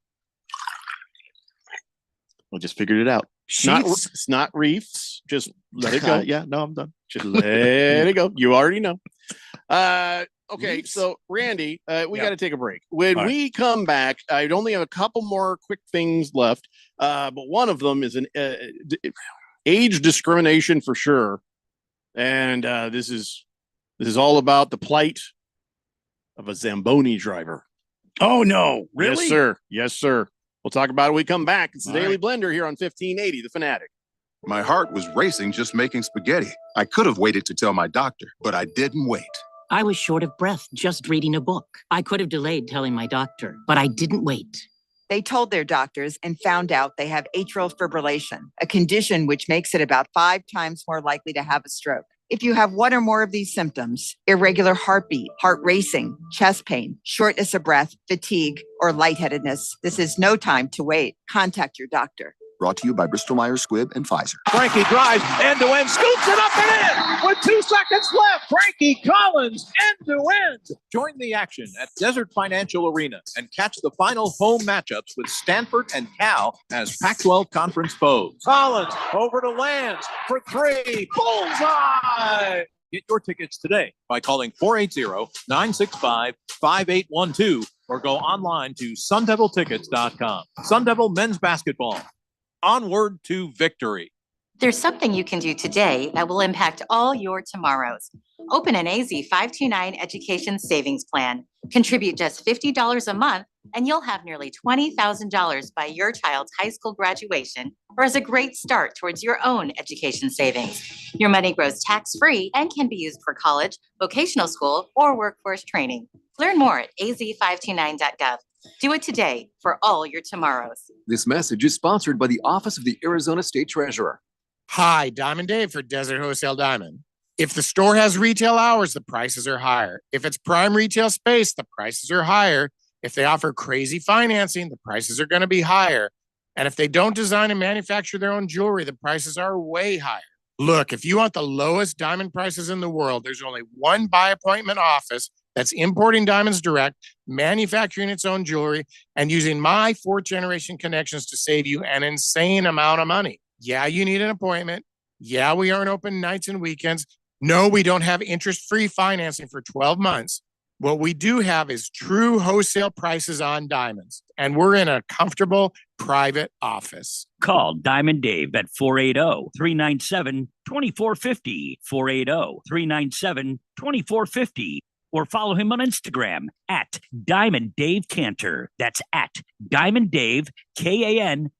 I just figured it out. It's not reefs. Just let it go. Yeah, no, I'm done. Just let it go. You already know. Okay, so Randy, we got to take a break. When we come back, I only have a couple more quick things left, but one of them is an age discrimination for sure, and this is all about the plight of a Zamboni driver. Oh no, really? Yes, sir. Yes, sir. We'll talk about it when we come back. It's the Daily Blender here on 1580, The Fanatic. My heart was racing just making spaghetti. I could have waited to tell my doctor, but I didn't wait. I was short of breath just reading a book. I could have delayed telling my doctor, but I didn't wait. They told their doctors and found out they have atrial fibrillation, a condition which makes it about 5 times more likely to have a stroke. If you have one or more of these symptoms, irregular heartbeat, heart racing, chest pain, shortness of breath, fatigue, or lightheadedness, this is no time to wait. Contact your doctor. Brought to you by Bristol Myers Squibb and Pfizer. Frankie drives end-to-end, scoops it up and in with 2 seconds left. Frankie Collins end-to-end. Join the action at Desert Financial Arena and catch the final home matchups with Stanford and Cal as Pac-12 Conference foes. Collins over to Lance for 3. Bullseye. Get your tickets today by calling 480-965-5812 or go online to sundeviltickets.com. Sun Devil men's basketball. Onward to victory. There's something you can do today that will impact all your tomorrows. Open an AZ 529 education savings plan. Contribute just $50 a month, and you'll have nearly $20,000 by your child's high school graduation, or as a great start towards your own education savings. Your money grows tax-free and can be used for college, vocational school, or workforce training. Learn more at az529.gov. Do it today for all your tomorrows. This message is sponsored by the Office of the Arizona State Treasurer. Hi, Diamond Dave for Desert Wholesale Diamond. If the store has retail hours, the prices are higher. If it's prime retail space, the prices are higher. If they offer crazy financing, the prices are going to be higher. And if they don't design and manufacture their own jewelry, the prices are way higher. Look, if you want the lowest diamond prices in the world, there's only one by appointment office that's importing diamonds direct, manufacturing its own jewelry, and using my 4th generation connections to save you an insane amount of money. Yeah, you need an appointment. Yeah, we aren't open nights and weekends. No, we don't have interest-free financing for 12 months. What we do have is true wholesale prices on diamonds, and we're in a comfortable private office. Call Diamond Dave at 480-397-2450, 480-397-2450, or follow him on Instagram at Diamond Dave Cantor. That's at Diamond Dave, Kantor.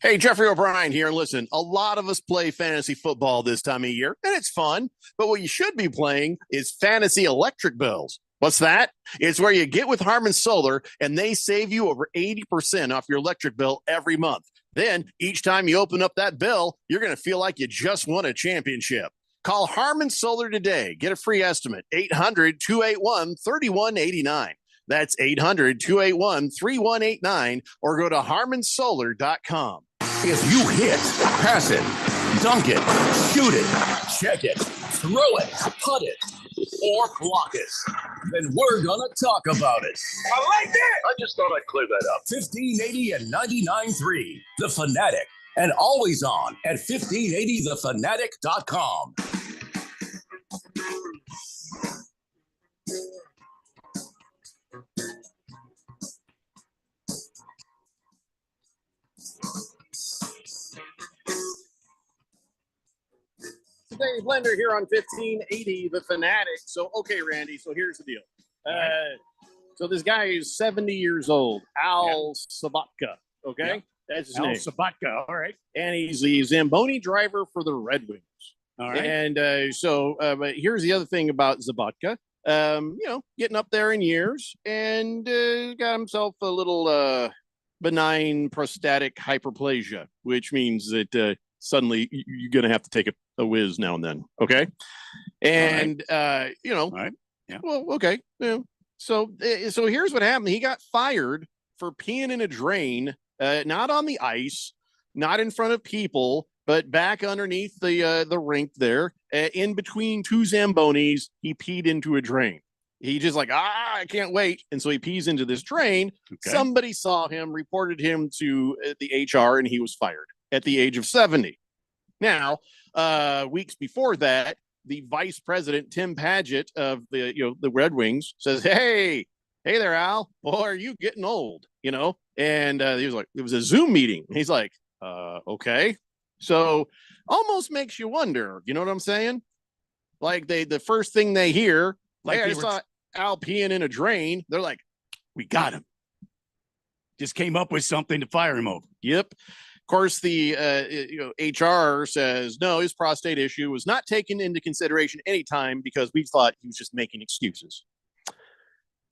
Hey, Jeffrey O'Brien here. Listen, a lot of us play fantasy football this time of year, and it's fun. But what you should be playing is fantasy electric bills. What's that? It's where you get with Harman Solar, and they save you over 80% off your electric bill every month. Then, each time you open up that bill, you're going to feel like you just won a championship. Call Harman Solar today. Get a free estimate. 800-281-3189. That's 800-281-3189, or go to harmansolar.com. If you hit, pass it, dunk it, shoot it, check it, throw it, putt it, or block it, then we're going to talk about it. I like that. I just thought I'd clear that up. 1580 and 99.3, The Fanatic, and always on at 1580thefanatic.com. Dave Blender here on 1580 The Fanatic. So, okay, Randy, so here's the deal. So this guy is 70 years old, Al Sobotka, okay? Yeah. That's his Al name. Sobotka, all right. And he's the Zamboni driver for the Red Wings. All right. And but here's the other thing about Sobotka. Getting up there in years and got himself a little benign prostatic hyperplasia, which means that suddenly you're going to have to take a whiz now and then. Okay. And, All right. Yeah. Well, okay. Yeah. So here's what happened. He got fired for peeing in a drain, not on the ice, not in front of people, but back underneath the rink there, in between two Zambonis, he peed into a drain. He just like, I can't wait. And so he pees into this drain. Okay. Somebody saw him, reported him to the HR, and he was fired at the age of 70. Now, weeks before that, the vice president, Tim Paget of the Red Wings, says, hey there, Al. Boy, are you getting old, And he was like, it was a Zoom meeting. He's like, okay. So almost makes you wonder, you know what I'm saying? Like the first thing they hear, like I saw Al peeing in a drain. They're like, we got him. Just came up with something to fire him over. Yep. Of course, the HR says, no, his prostate issue was not taken into consideration anytime because we thought he was just making excuses.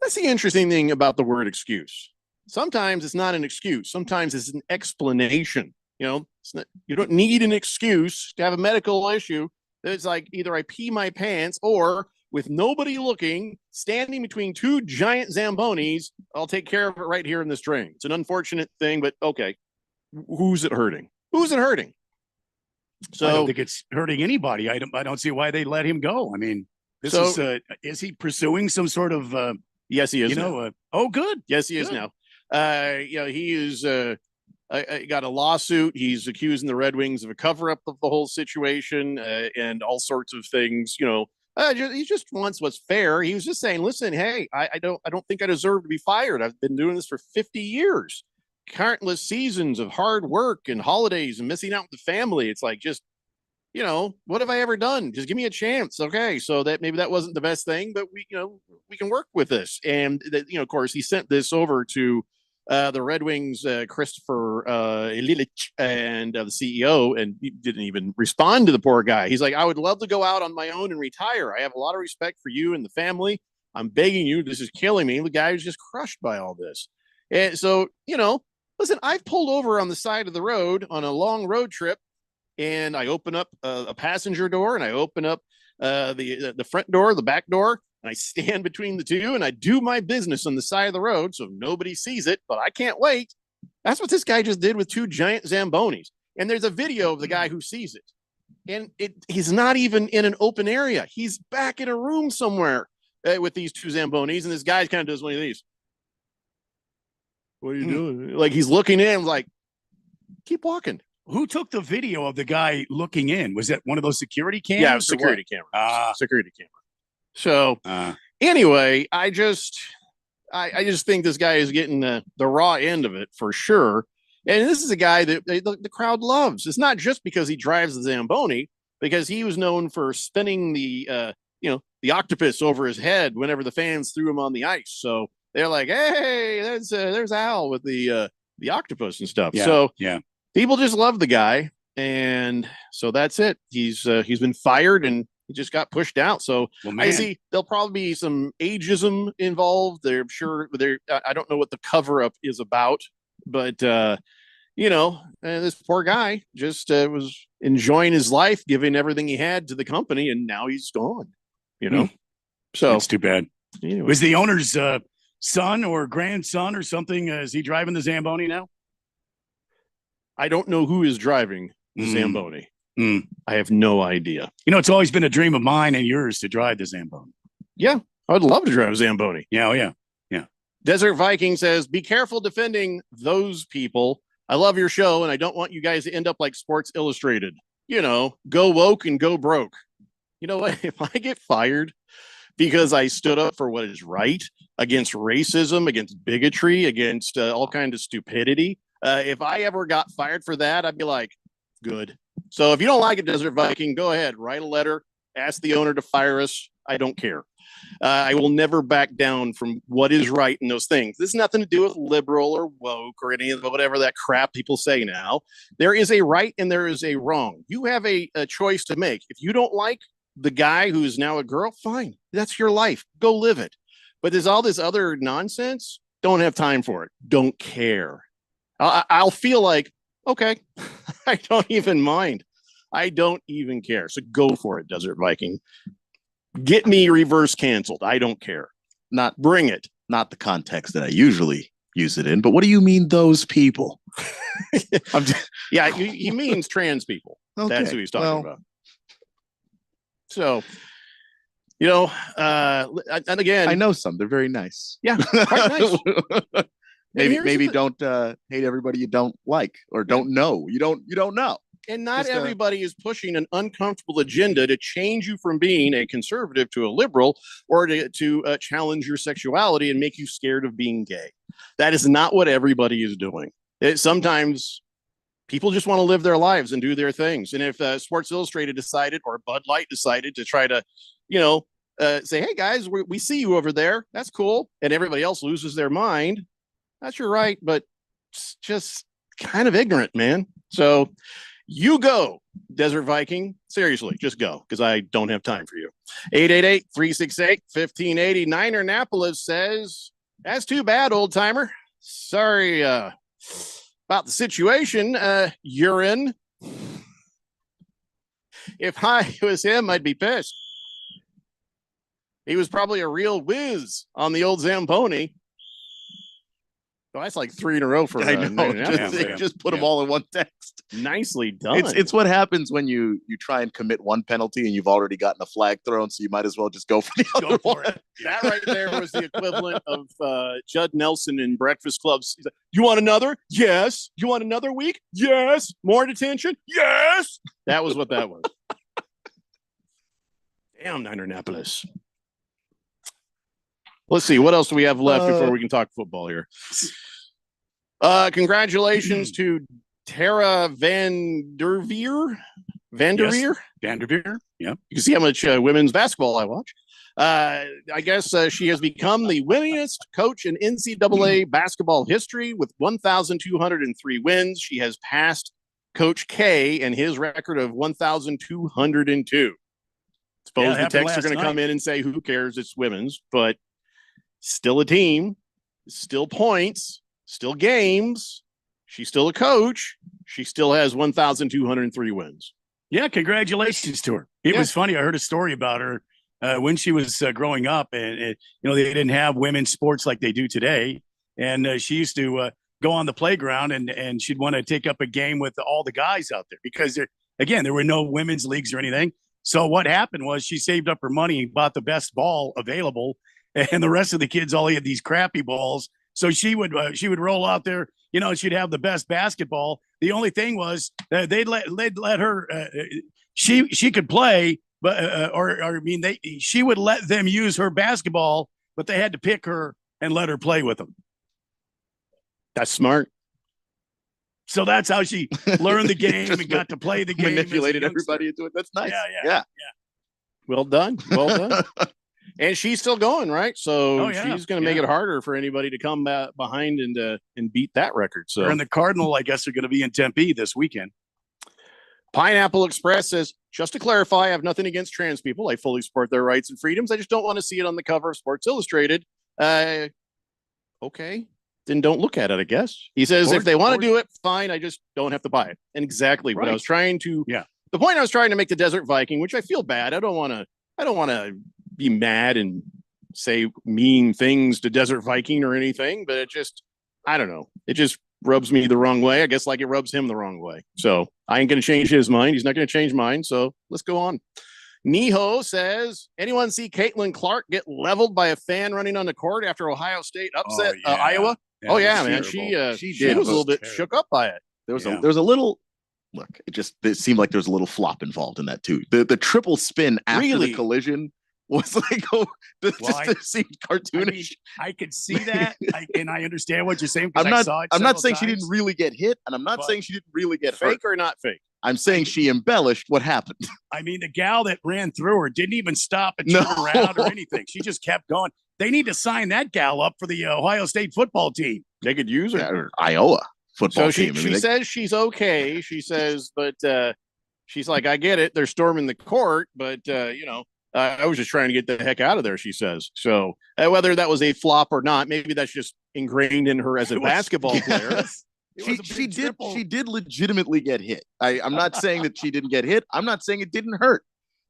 That's the interesting thing about the word excuse. Sometimes it's not an excuse. Sometimes it's an explanation. You don't need an excuse to have a medical issue. It's like either I pee my pants or with nobody looking, standing between two giant Zambonis, I'll take care of it right here in this drain. It's an unfortunate thing, but okay. Who's it hurting? Who's it hurting? So I don't think it's hurting anybody. I don't see why they let him go. I mean, is he pursuing some sort of yes, he is. Oh, good. Yes, he is now. He is got a lawsuit. He's accusing the Red Wings of a cover-up of the whole situation and all sorts of things. He just wants what's fair. He was just saying, listen, hey, I don't think I deserve to be fired. I've been doing this for 50 years. Countless seasons of hard work and holidays and missing out with the family. It's like, just, what have I ever done? Just give me a chance. Okay. So that maybe that wasn't the best thing, but we can work with this. And of course he sent this over to the Red Wings, Christopher Ililich, and the CEO, and he didn't even respond to the poor guy. He's like, I would love to go out on my own and retire. I have a lot of respect for you and the family. I'm begging you. This is killing me. The guy was just crushed by all this. And so, listen, I've pulled over on the side of the road on a long road trip, and I open up a passenger door, and I open up the front door, the back door, and I stand between the two, and I do my business on the side of the road so nobody sees it, but I can't wait. That's what this guy just did with two giant Zambonis. And there's a video of the guy who sees it. And he's not even in an open area. He's back in a room somewhere with these two Zambonis. And this guy kind of does one of these. What are you doing? Like he's looking in, like, keep walking. Who took the video of the guy looking in? Was that one of those security cams? Yeah, security camera. Security camera. So anyway, I just think this guy is getting the raw end of it for sure. And this is a guy that the crowd loves. It's not just because he drives the Zamboni, because he was known for spinning the octopus over his head whenever the fans threw him on the ice. So they're like, hey, there's Al with the octopus and stuff. Yeah, so yeah. People just love the guy, and so that's it. He's been fired, and he just got pushed out. So I see there'll probably be some ageism involved. They're sure I don't know what the cover up is about, but this poor guy just was enjoying his life, giving everything he had to the company, and now he's gone. So it's too bad. Anyway. Was the owner's son or grandson or something? Is he driving the Zamboni now? I don't know who is driving the Zamboni. I have no idea. It's always been a dream of mine and yours to drive the Zamboni. Yeah, I would love to drive a Zamboni. Yeah. Desert Viking says, be careful defending those people. I love your show, and I don't want you guys to end up like Sports Illustrated. Go woke and go broke. You know what? If I get fired because I stood up for what is right against racism, against bigotry, against all kinds of stupidity, if I ever got fired for that, I'd be like, good. So if you don't like it, Desert Viking, go ahead, write a letter, ask the owner to fire us. I don't care. I will never back down from what is right in those things. This has nothing to do with liberal or woke or any of whatever that crap people say now. There is a right and there is a wrong. You have a choice to make. If you don't like the guy who's now a girl, fine. That's your life. Go live it. But there's all this other nonsense. Don't have time for it. Don't care. I'll feel like, okay, I don't even mind. I don't even care. So go for it, Desert Viking. Get me reverse canceled. I don't care. Bring it. Not the context that I usually use it in, but what do you mean those people? He means trans people. Okay, that's who he's talking about. So, and again, I know some. They're very nice. Yeah, quite nice. maybe don't hate everybody you don't like or don't know. You don't know. And not everybody is pushing an uncomfortable agenda to change you from being a conservative to a liberal, or to challenge your sexuality and make you scared of being gay. That is not what everybody is doing. Sometimes people just want to live their lives and do their things. And if Sports Illustrated decided, or Bud Light decided to try to, say, hey guys, we see you over there. That's cool. And everybody else loses their mind. That's your right, but it's just kind of ignorant, man. So you go, Desert Viking. Seriously, just go, because I don't have time for you. 888-368-1580. Niner Napolis says, that's too bad, old timer. Sorry about the situation you're in. If I was him, I'd be pissed. He was probably a real whiz on the old Zamboni. Oh, that's like 3 in a row for I know. Just put them all in one text. Nicely done. It's what happens when you try and commit one penalty and you've already gotten a flag thrown, so you might as well just go for the other one. That right there was the equivalent of Judd Nelson in Breakfast Clubs. Like, you want another? Yes. You want another week? Yes. More detention? Yes. That was what that was. Damn, Niner Napolis. Let's see. What else do we have left before we can talk football here? Congratulations to Tara Vanderveer. Vanderveer? Vanderveer. Yeah. You can see how much women's basketball I watch. I guess she has become the winningest coach in NCAA basketball history with 1,203 wins. She has passed Coach K and his record of 1,202. Suppose the texts are going to come in and say, who cares? It's women's, but still a team, still points, still games. She's still a coach. She still has 1,203 wins. Yeah, congratulations to her. It was funny. I heard a story about her when she was growing up, and they didn't have women's sports like they do today. And she used to go on the playground and she'd want to take up a game with all the guys out there because there were no women's leagues or anything. So what happened was she saved up her money and bought the best ball available, and the rest of the kids all had these crappy balls. So she would roll out there, she'd have the best basketball. The only thing was they'd let her she could play, but she would let them use her basketball, but they had to pick her and let her play with them. That's smart. So that's how she learned the game and got to play the game. Manipulated everybody into it. That's nice. Yeah. Well done. And she's still going, right? So she's going to make it harder for anybody to come behind and beat that record. So, and the Cardinal, I guess, are going to be in Tempe this weekend. Pineapple Express says, just to clarify, I have nothing against trans people. I fully support their rights and freedoms. I just don't want to see it on the cover of Sports Illustrated. Okay. Then don't look at it, I guess. He says, if they want to do it, fine. I just don't have to buy it. And exactly what I was trying to. Yeah. The point I was trying to make the Desert Viking, which I feel bad. I don't want to be mad and say mean things to Desert Viking or anything, but I don't know. It just rubs me the wrong way. I guess like it rubs him the wrong way. So I ain't going to change his mind. He's not going to change mine. So let's go on. Niho says, anyone see Caitlin Clark get leveled by a fan running on the court after Ohio State upset Iowa? Yeah, man. She was a little bit shook up by it. There was a little look. It seemed like there was a little flop involved in that too. The triple spin after the collision was like it seemed cartoonish. I could see that, and I understand what you're saying. I'm not saying she didn't really get hit, and I'm not saying she didn't really get fake hurt. or not fake. I'm saying she embellished what happened. I mean, the gal that ran through her didn't even stop and turn around or anything. She just kept going. They need to sign that gal up for the Ohio State football team. They could use her. Or Iowa football team. She says she's okay. She says, but she's like, I get it. They're storming the court, but I was just trying to get the heck out of there, she says. So whether that was a flop or not, maybe that's just ingrained in her as a basketball player. She did legitimately get hit. I'm not saying that she didn't get hit. I'm not saying it didn't hurt.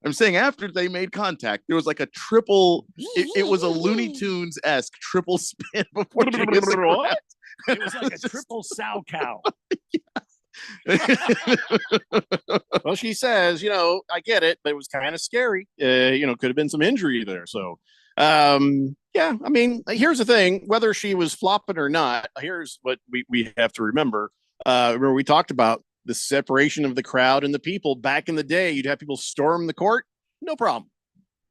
I'm saying after they made contact, there was like a triple. It was a Looney Tunes-esque triple spin before she hit the ground. It was like a triple sow cow. Well, she says, I get it, but it was kind of scary. Could have been some injury there. So, I mean, here's the thing: whether she was flopping or not, here's what we have to remember. Remember, we talked about the separation of the crowd and the people. Back in the day, you'd have people storm the court, no problem.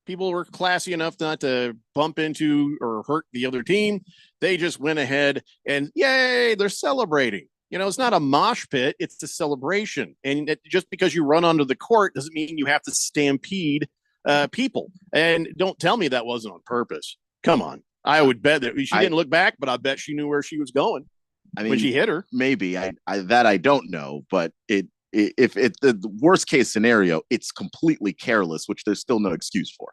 People were classy enough not to bump into or hurt the other team. They just went ahead and yay, they're celebrating. It's not a mosh pit, it's a celebration. And just because you run onto the court doesn't mean you have to stampede people. And don't tell me that wasn't on purpose. Come on. I would bet that she didn't look back, but I bet she knew where she was going. I mean, when she hit her. Maybe I don't know, but if the worst case scenario, it's completely careless, which there's still no excuse for.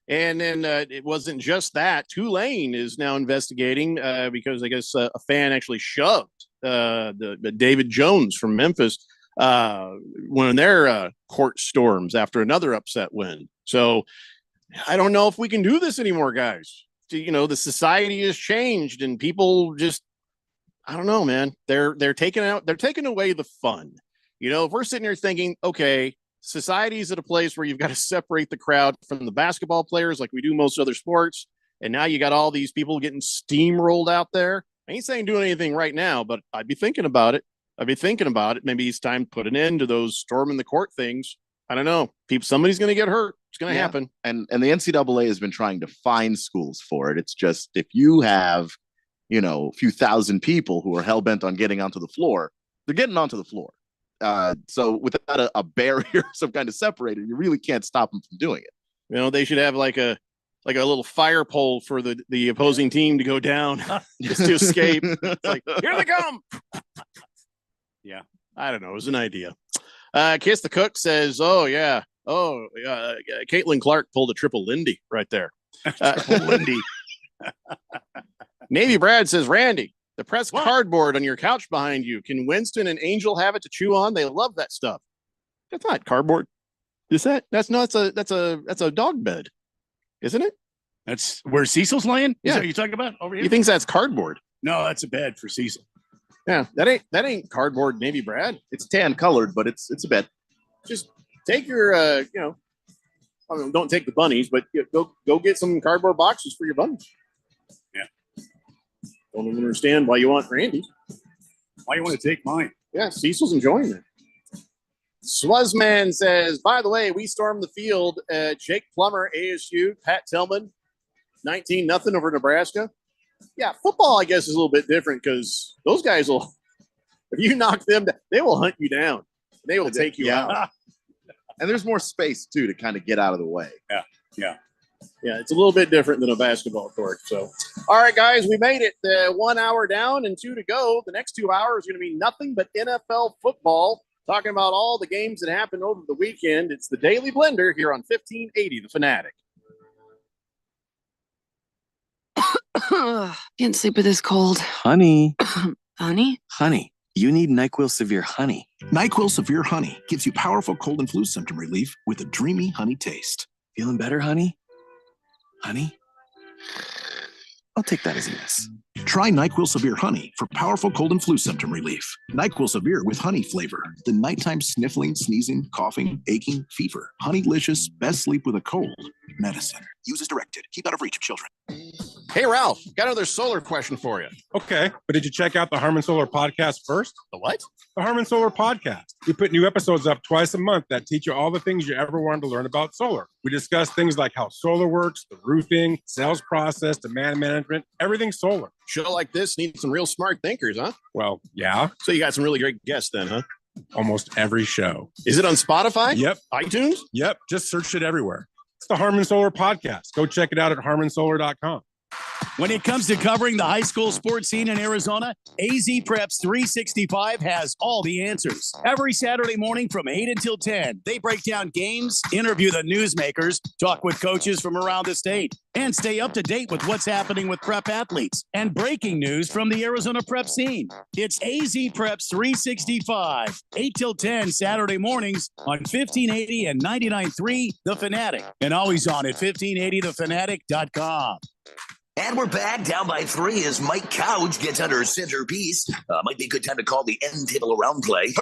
And then it wasn't just that. Tulane is now investigating because I guess a fan actually shoved the David Jones from Memphis one of their court storms after another upset win. So I don't know if we can do this anymore, guys. The society has changed and people just, I don't know, man. They're taking away the fun. If we're sitting here thinking, okay, society's at a place where you've got to separate the crowd from the basketball players like we do most other sports. And now you got all these people getting steamrolled out there. I ain't saying doing anything right now, but I'd be thinking about it. Maybe it's time to put an end to those storming the court things. I don't know. Somebody's going to get hurt. It's going to happen. And the NCAA has been trying to fine schools for it. It's just, if you have, a few thousand people who are hell bent on getting onto the floor, they're getting onto the floor. So without a barrier, some kind of separator, you really can't stop them from doing it. They should have like a little fire pole for the opposing team to go down just to escape. It's like, here they come. Yeah, I don't know. It was an idea. Kiss the Cook says, Caitlin Clark pulled a triple Lindy right there. Triple Lindy. Navy Brad says, Randy, the press cardboard on your couch behind you. Can Winston and Angel have it to chew on? They love that stuff. That's not cardboard. Is that? That's a dog bed, isn't it? That's where Cecil's laying? Yeah. Is that what you're talking about over here? He thinks that's cardboard. No, that's a bed for Cecil. Yeah, that ain't cardboard navy, Brad. It's tan colored, but it's a bet. Just take your I mean, don't take the bunnies, but go get some cardboard boxes for your bunnies. Yeah. Don't even understand why you want Randy's. Why you want to take mine? Yeah, Cecil's enjoying it. Swuzman says, by the way, we stormed the field. Jake Plummer, ASU, Pat Tillman, 19-0 over Nebraska. Yeah, football, I guess, is a little bit different because those guys will, if you knock them down, they will hunt you down. They will take you out. And there's more space, too, to kind of get out of the way. Yeah. Yeah, it's a little bit different than a basketball court. So, all right, guys, we made it 1 hour down and 2 to go. The next 2 hours are going to be nothing but NFL football, talking about all the games that happened over the weekend. It's the Daily Blender here on 1580 The Fanatic. Can't sleep with this cold. Honey. Honey? Honey, you need NyQuil Severe Honey. NyQuil Severe Honey gives you powerful cold and flu symptom relief with a dreamy honey taste. Feeling better, honey? Honey? I'll take that as a yes. Try NyQuil Severe Honey for powerful cold and flu symptom relief. NyQuil Severe with honey flavor. The nighttime sniffling, sneezing, coughing, aching, fever. Honeylicious, best sleep with a cold. Medicine. Use as directed. Keep out of reach of children. Hey, Ralph, got another solar question for you. Okay, but did you check out the Harmon Solar podcast first? The what? The Harmon Solar podcast. We put new episodes up twice a month that teach you all the things you ever wanted to learn about solar. We discuss things like how solar works, the roofing, sales process, demand management, everything solar. Show like this needs some real smart thinkers, huh? Well, yeah. So you got some really great guests then, huh? Almost every show. Is it on Spotify? Yep. iTunes? Yep. Just search it everywhere. It's the Harmon Solar podcast. Go check it out at harmonsolar.com. When it comes to covering the high school sports scene in Arizona, AZ Preps 365 has all the answers. Every Saturday morning from 8 until 10, they break down games, interview the newsmakers, talk with coaches from around the state, and stay up to date with what's happening with prep athletes and breaking news from the Arizona prep scene. It's AZ Preps 365, 8 till 10 Saturday mornings on 1580 and 99.3 The Fanatic, and always on at 1580thefanatic.com. And we're back down by 3 as Mike Couch gets under centerpiece. Might be a good time to call the end table around play.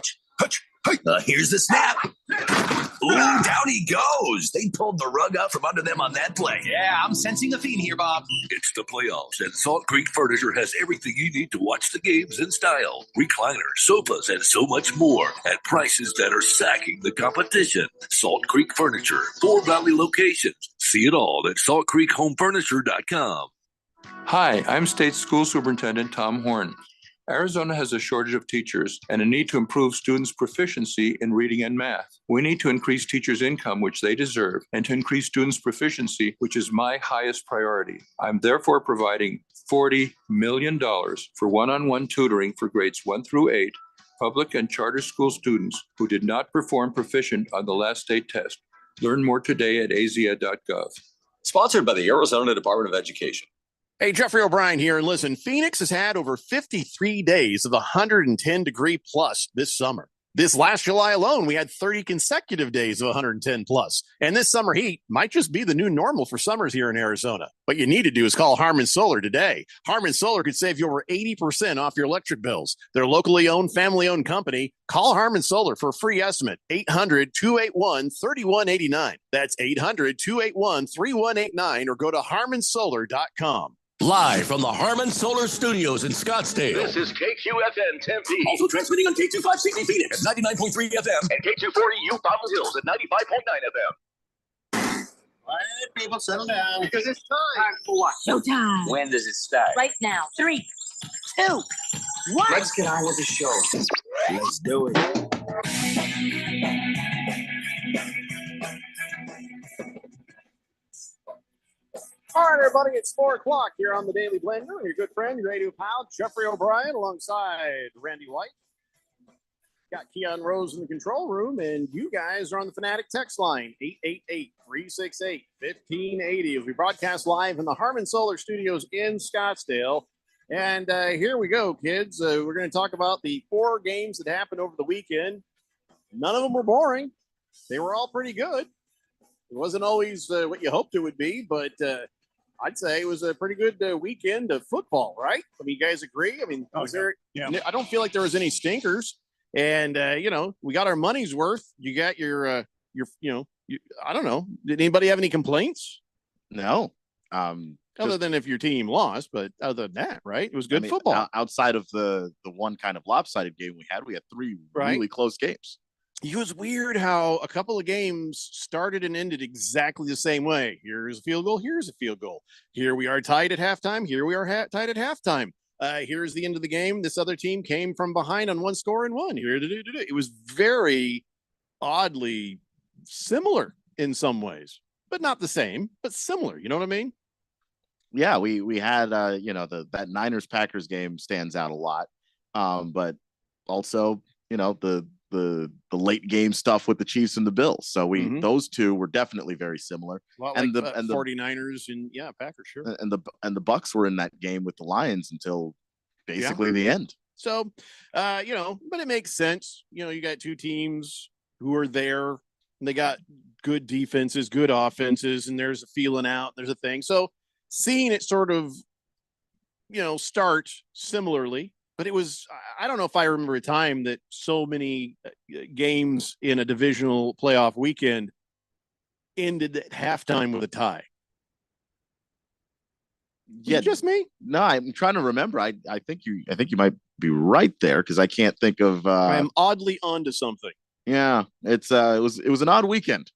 Here's the snap. Ooh, down he goes. They pulled the rug out from under them on that play. Yeah, I'm sensing a theme here, Bob. It's the playoffs, and Salt Creek Furniture has everything you need to watch the games in style. Recliners, sofas, and so much more at prices that are sacking the competition. Salt Creek Furniture, 4 Valley locations. See it all at saltcreekhomefurniture.com. Hi, I'm State School Superintendent Tom Horn. Arizona has a shortage of teachers and a need to improve students' proficiency in reading and math. We need to increase teachers' income, which they deserve, and to increase students' proficiency, which is my highest priority. I'm therefore providing $40 million for one-on-one tutoring for grades 1 through 8, public and charter school students who did not perform proficient on the last state test. Learn more today at azia.gov. Sponsored by the Arizona Department of Education. Hey, Jeffrey O'Brien here. And listen, Phoenix has had over 53 days of 110 degree plus this summer. This last July alone, we had 30 consecutive days of 110 plus. And this summer heat might just be the new normal for summers here in Arizona. What you need to do is call Harmon Solar today. Harmon Solar could save you over 80% off your electric bills. They're a locally owned, family-owned company. Call Harmon Solar for a free estimate. 800-281-3189. That's 800-281-3189 or go to harmonsolar.com. Live from the Harmon Solar Studios in Scottsdale. This is KQFN Tempe. Also transmitting on K256 Phoenix at 99.3 FM. And K240U Fountain Hills at 95.9 FM. All right, people, settle down. Because it's time for what? Showtime. When does it start? Right now. 3, 2, 1. Let's get on with the show. Let's do it. All right, everybody, it's 4 o'clock here on the Daily Blender. Your good friend, your radio pal, Jeffrey O'Brien, alongside Randy White. Got Keon Rose in the control room, and you guys are on the Fanatic text line, 888-368-1580, as we broadcast live in the Harmon Solar Studios in Scottsdale. And here we go, kids. We're going to talk about the 4 games that happened over the weekend. None of them were boring. They were all pretty good. It wasn't always what you hoped it would be, but I'd say it was a pretty good weekend of football, right? I mean, you guys agree? I mean, was there? Yeah. I don't feel like there was any stinkers, and we got our money's worth. You got your I don't know. Did anybody have any complaints? No. Other than if your team lost, but other than that, right? It was good football. Outside of the one kind of lopsided game we had 3 really close games. It was weird how a couple of games started and ended exactly the same way. Here's a field goal. Here's a field goal. Here we are tied at halftime. Here we are tied at halftime. Here's the end of the game. This other team came from behind on one score and won. It was very oddly similar in some ways, but not the same, but similar. You know what I mean? Yeah, we had that Niners Packers game stands out a lot, but also the late game stuff with the Chiefs and the Bills. So those two were definitely very similar. And the 49ers and Packers, sure. And the Bucks were in that game with the Lions until basically the end. So, but it makes sense. You got two teams who are there and they got good defenses, good offenses, and there's a feeling out, there's a thing. So seeing it sort of, start similarly, but it was, I don't know if I remember a time that so many games in a divisional playoff weekend ended at halftime with a tie. Yeah, just me? No, I'm trying to remember. I think you might be right there because I can't think of. I'm oddly onto something. Yeah, it was an odd weekend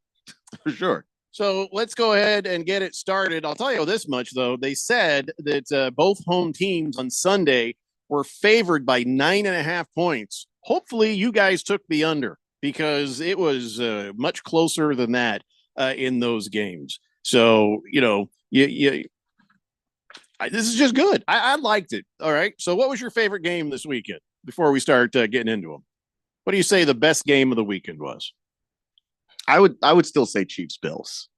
for sure. So let's go ahead and get it started. I'll tell you this much though: they said that both home teams on Sunday were favored by 9.5 points. Hopefully, you guys took the under because it was much closer than that in those games. So this is just good. I liked it. All right. So what was your favorite game this weekend before we start getting into them? What do you say the best game of the weekend was? I would still say Chiefs Bills.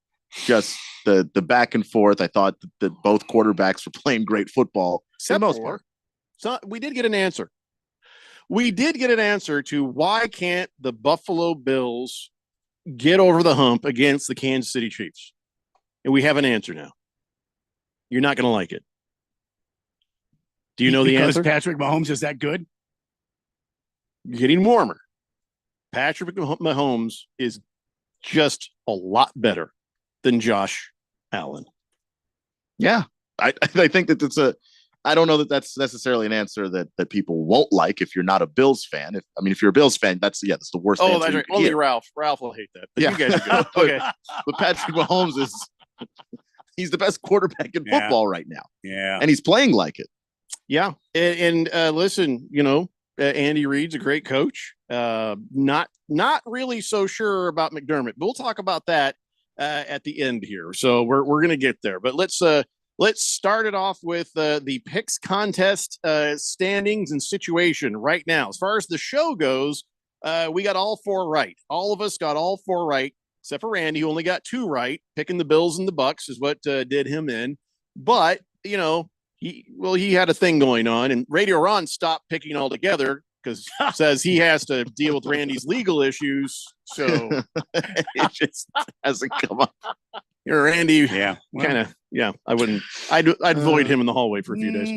Just the back and forth. I thought that both quarterbacks were playing great football for the most part. So we did get an answer. We did get an answer to why can't the Buffalo Bills get over the hump against the Kansas City Chiefs? And we have an answer now. You're not going to like it. Do you know the answer? Because Patrick Mahomes is that good? Getting warmer. Patrick Mahomes is just a lot better than Josh Allen. Yeah, I think that it's I don't know that that's necessarily an answer that people won't like if you're not a Bills fan. If you're a Bills fan, that's the worst. Oh, answer that's right. Only Ralph. Ralph will hate that. But yeah, you guys are good. Okay. But Patrick Mahomes he's the best quarterback in football right now. Yeah, and he's playing like it. Yeah, and listen, Andy Reid's a great coach. Not really so sure about McDermott, but we'll talk about that at the end here. So we're going to get there, but let's start it off with the picks contest standings and situation right now. As far as the show goes, we got all 4 right. All of us got all 4 right, except for Randy, who only got 2 right. Picking the Bills and the Bucks is what did him in. But he had a thing going on, and Radio Ron stopped picking altogether because says he has to deal with Randy's legal issues. So it just hasn't come up. Randy, yeah, I'd avoid him in the hallway for a few days.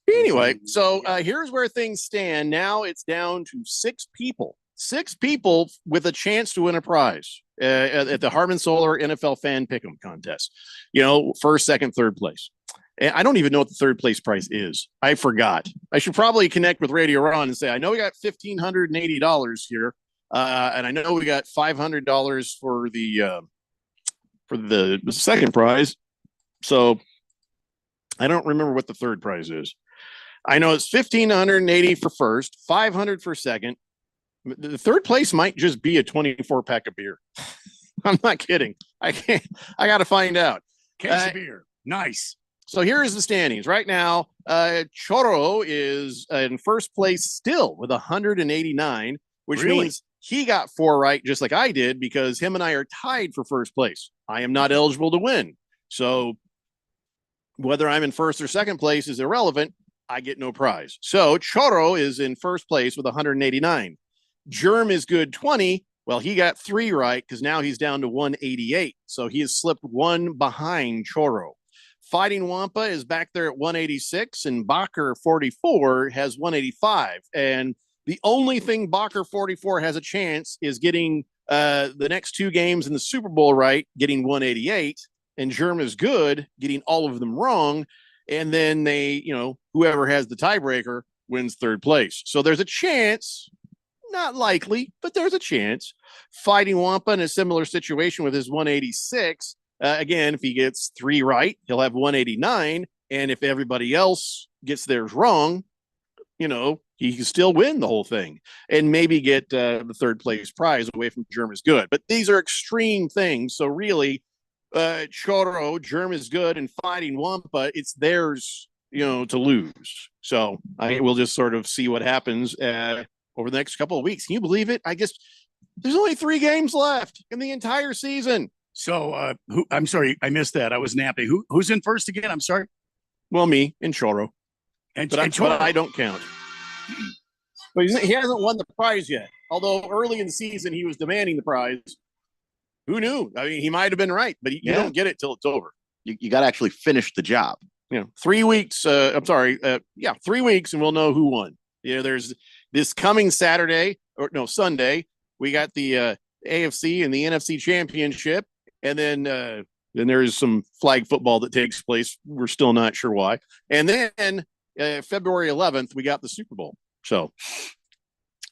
Anyway, so here's where things stand. Now it's down to 6 people. 6 people with a chance to win a prize at the Harman Solar NFL Fan Pick'em contest. First, second, third place. And I don't even know what the third place prize is. I forgot. I should probably connect with Radio Ron and say, I know we got $1,580 here. And I know we got $500 for the second prize. So I don't remember what the third prize is. I know it's $1,580 for first, $500 for second. The third place might just be a 24-pack of beer. I'm not kidding. I got to find out. Case of beer. Nice. So here is the standings right now. Choro is in first place still with 189, which means he got 4 right, just like I did, because him and I are tied for first place. I am not eligible to win. So whether I'm in first or second place is irrelevant. I get no prize. So Choro is in first place with 189. Germ is good 20. Well, he got 3 right because now he's down to 188. So he has slipped 1 behind Choro. Fighting Wampa is back there at 186, and Bacher 44 has 185. And the only thing Bacher 44 has a chance is getting the next two games in the Super Bowl right, getting 188, and Germ is good, getting all of them wrong. And then whoever has the tiebreaker wins third place. So there's a chance, not likely, but there's a chance. Fighting Wampa in a similar situation with his 186. Again, if he gets 3 right, he'll have 189. And if everybody else gets theirs wrong, he can still win the whole thing and maybe get the third place prize away from Germ is good. But these are extreme things. So really, Choro, Germ is good, and Fighting Wampa, it's theirs, to lose. So we'll just sort of see what happens over the next couple of weeks. Can you believe it? I guess there's only 3 games left in the entire season. So, I'm sorry, I missed that. I was napping. Who's in first again? I'm sorry. Well, me and Choro. But I don't count. But he hasn't won the prize yet. Although early in the season he was demanding the prize. Who knew? I mean, he might have been right, but you don't get it till it's over. You got to actually finish the job. 3 weeks. 3 weeks, and we'll know who won. There's this coming Sunday. We got the AFC and the NFC championship, and then there's some flag football that takes place. We're still not sure why. And then February 11th, we got the Super Bowl. So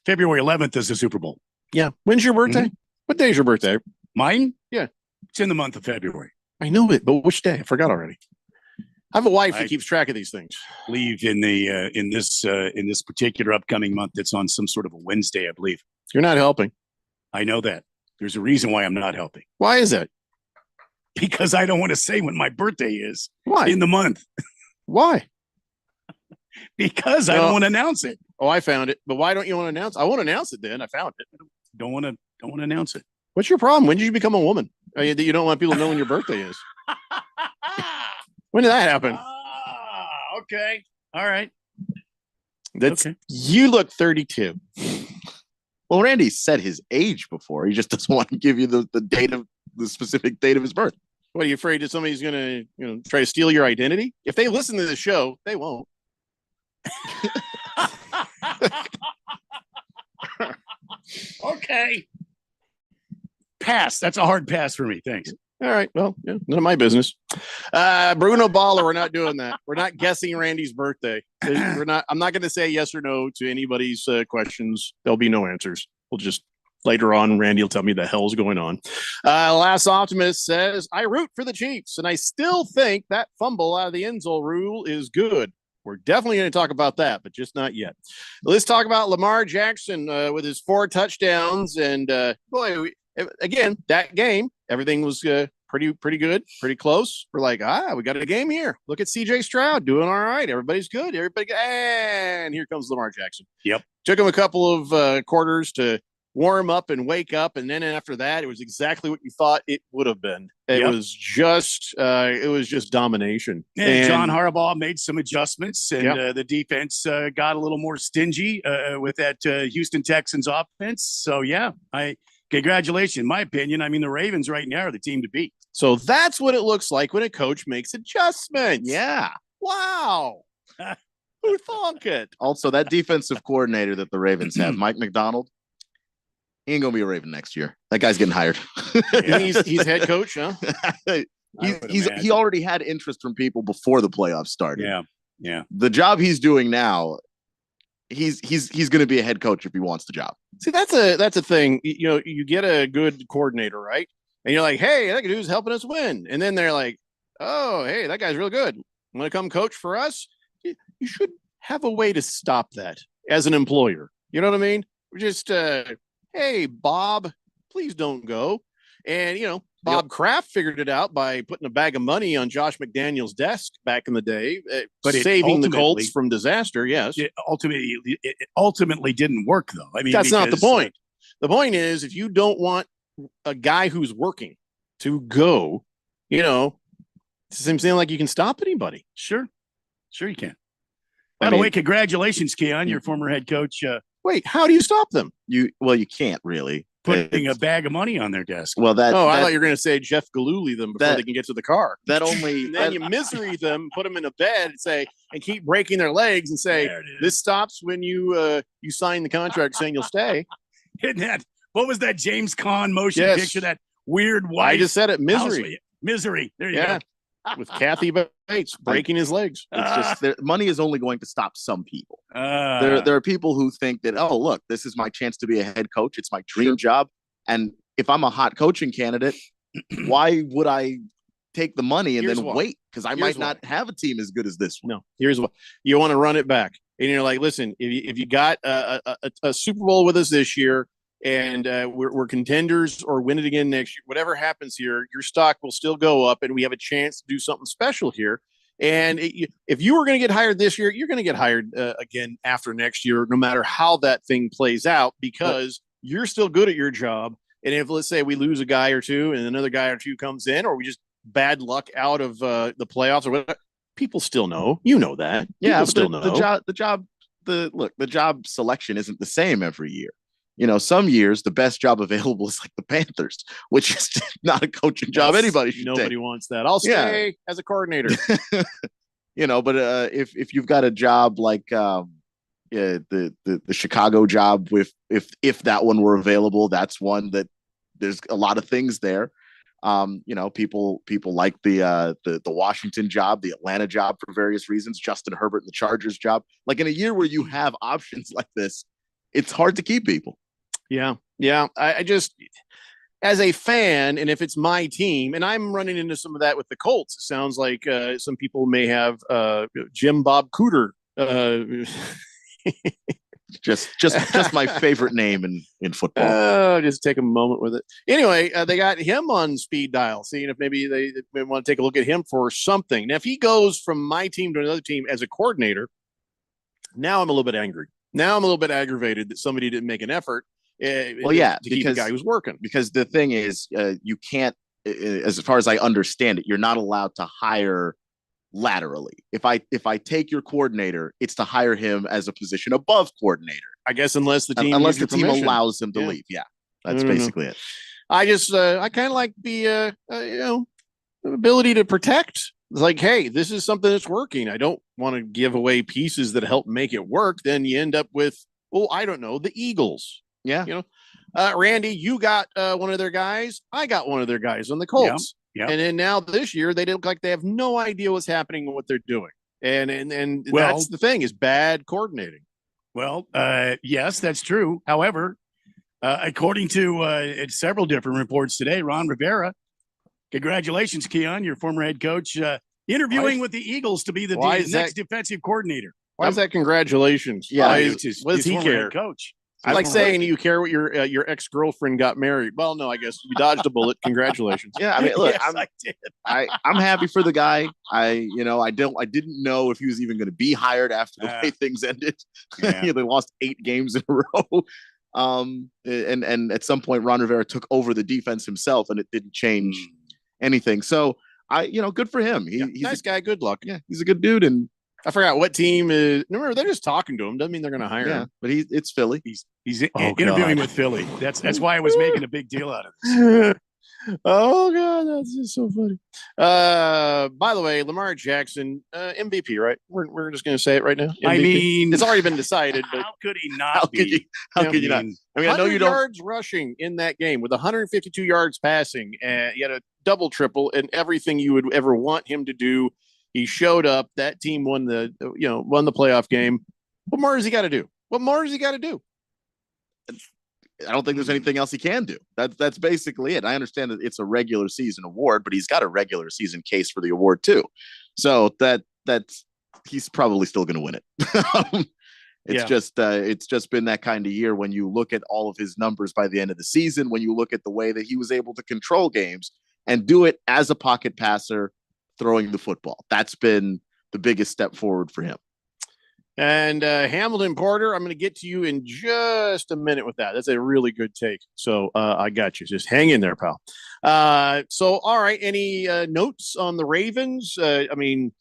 February 11th is the Super Bowl. Yeah. When's your birthday? Mm-hmm. What day is your birthday? Mine? Yeah. It's in the month of February. I know it, but which day? I forgot already. I have a wife who keeps track of these things. I believe in this particular upcoming month, it's on some sort of a Wednesday, I believe. You're not helping. I know that. There's a reason why I'm not helping. Why is that? Because I don't want to say when my birthday is. Why? In the month. Why? Because I don't want to announce it. Oh, I found it. But why don't you want to announce it? I won't announce it then. I found it. Don't want to announce it. What's your problem? When did you become a woman? That you don't want people to know when your birthday is. When did that happen? Okay. All right. You look 32. Well, Randy said his age before. He just doesn't want to give you the specific date of his birth. What, are you afraid that somebody's going to try to steal your identity? If they listen to the show, they won't. Okay. Pass. That's a hard pass for me. Thanks. All right. Well, none of my business. Bruno Baller, we're not doing that. We're not guessing Randy's birthday. I'm not going to say yes or no to anybody's questions. There'll be no answers. We'll just later on, Randy will tell me the hell's going on. Last Optimist says, I root for the Chiefs, and I still think that fumble out of the end zone rule is good. We're definitely going to talk about that, but just not yet. Let's talk about Lamar Jackson with his 4 touchdowns. And again, that game, everything was pretty good, pretty close. We're like, we got a game here. Look at CJ Stroud doing all right. Everybody's good. And here comes Lamar Jackson. Yep. Took him a couple of quarters to warm up and wake up. And then after that, it was exactly what you thought it would have been. It was just domination. And John Harbaugh made some adjustments, and the defense got a little more stingy with that Houston Texans offense. So, congratulations. In my opinion, I mean, the Ravens right now are the team to beat. So that's what it looks like when a coach makes adjustments. Yeah. Wow. Who thought it? Also, that defensive coordinator that the Ravens have, Mike McDonald, he ain't gonna be a Raven next year. That guy's getting hired. He's head coach, huh? He already had interest from people before the playoffs started. Yeah. The job he's doing now, he's going to be a head coach if he wants the job. See, that's a thing. You get a good coordinator, right? And you're like, hey, that dude's helping us win. And then they're like, oh, hey, that guy's real good. Want to come coach for us? You should have a way to stop that as an employer. You know what I mean? We're just hey, Bob, please don't go. And, Bob Kraft figured it out by putting a bag of money on Josh McDaniels' desk back in the day, but saving the Colts from disaster. Yes. It ultimately didn't work, though. I mean, that's not the point. The point is, if you don't want a guy who's working to go, it seems like you can stop anybody. Sure you can. By the way, congratulations, Keon, your former head coach. Wait, how do you stop them? You can't really. putting a bag of money on their desk. Well, I thought you were going to say Jeff Galooly them before they can get to the car. That only and then you misery them, put them in a bed, and keep breaking their legs and say this stops when you sign the contract saying you'll stay. Isn't that what was that James Caan motion picture? That weird white. I just said it. Misery. Misery. There you go. With Kathy Bates breaking his legs. It's just money is only going to stop some people. There are people who think that, oh, look, this is my chance to be a head coach. It's my dream job. And if I'm a hot coaching candidate, why would I take the money and then wait? Because I might not have a team as good as this one. No, here's what you want to run it back. And you're like, listen, if you got a Super Bowl with us this year, and we're contenders or win it again next year, whatever happens here, your stock will still go up, and we have a chance to do something special here. And if you were going to get hired this year, you're going to get hired again after next year, no matter how that thing plays out, because you're still good at your job. And if, let's say, we lose a guy or two and another guy or two comes in, or we just bad luck out of the playoffs or whatever, people still know. You know that. Yeah, people still know. The job selection isn't the same every year. You know, some years the best job available is like the Panthers, which is not a coaching job anybody should Nobody take. wants that. I'll stay as a coordinator. But if you've got a job like the Chicago job, if that one were available, that's one that there's a lot of things there. People like the Washington job, the Atlanta job for various reasons, Justin Herbert and the Chargers job. Like in a year where you have options like this, it's hard to keep people. Yeah. I just, as a fan, and if it's my team, and I'm running into some of that with the Colts, it sounds like some people may have Jim Bob Cooter. Just my favorite name in football. Just take a moment with it. Anyway, they got him on speed dial, seeing if maybe they want to take a look at him for something. Now, if he goes from my team to another team as a coordinator, now I'm a little bit angry. Now I'm a little bit aggravated that somebody didn't make an effort. To keep the guy who's working. Because the thing is, you can't, as far as I understand it, you're not allowed to hire laterally. If I take your coordinator, it's to hire him as a position above coordinator. I guess unless the team allows him to leave. Yeah, that's basically it. I just I kind of like the ability to protect. It's like, hey, this is something that's working. I don't want to give away pieces that help make it work. Then you end up with, I don't know, the Eagles. Yeah. Randy, you got one of their guys. I got one of their guys on the Colts. Yeah. And then now this year, they look like they have no idea what's happening and what they're doing. And that's the thing, is bad coordinating. Well, yes, that's true. However, according to several different reports today, Ron Rivera, congratulations, Keon, your former head coach, interviewing with the Eagles to be the next defensive coordinator. Why is that congratulations? Yeah. What does he care? Coach. It's like saying you care what your ex-girlfriend got married. Well, no, I guess you dodged a bullet. Congratulations. Yeah, I mean, look, Yes, I did. I'm happy for the guy. I didn't know if he was even going to be hired after the way things ended. Yeah. They lost 8 games in a row. And at some point, Ron Rivera took over the defense himself, and it didn't change anything. So good for him. He's nice guy. Good luck. Yeah, he's a good dude. And I forgot what team is. Remember, they're just talking to him. Doesn't mean they're going to hire him. But it's Philly. He's interviewing with Philly. That's why I was making a big deal out of this. Oh God, that's just so funny. By the way, Lamar Jackson, MVP, right? We're just going to say it right now. MVP. I mean, it's already been decided. But how could he not be? How could you not? I mean, I know you don't. Yards rushing in that game with 152 yards passing, and he had a double triple and everything you would ever want him to do. He showed up. That team won the playoff game. What more does he got to do? I don't think there's anything else he can do. That's basically it. I understand that it's a regular season award, but he's got a regular season case for the award too. So that's he's probably still going to win it. It's just been that kind of year when you look at all of his numbers by the end of the season, when you look at the way that he was able to control games and do it as a pocket passer, throwing the football. That's been the biggest step forward for him. And Hamilton Porter, I'm going to get to you in just a minute with that. That's a really good take. So I got you. Just hang in there, pal. All right. Any notes on the Ravens? The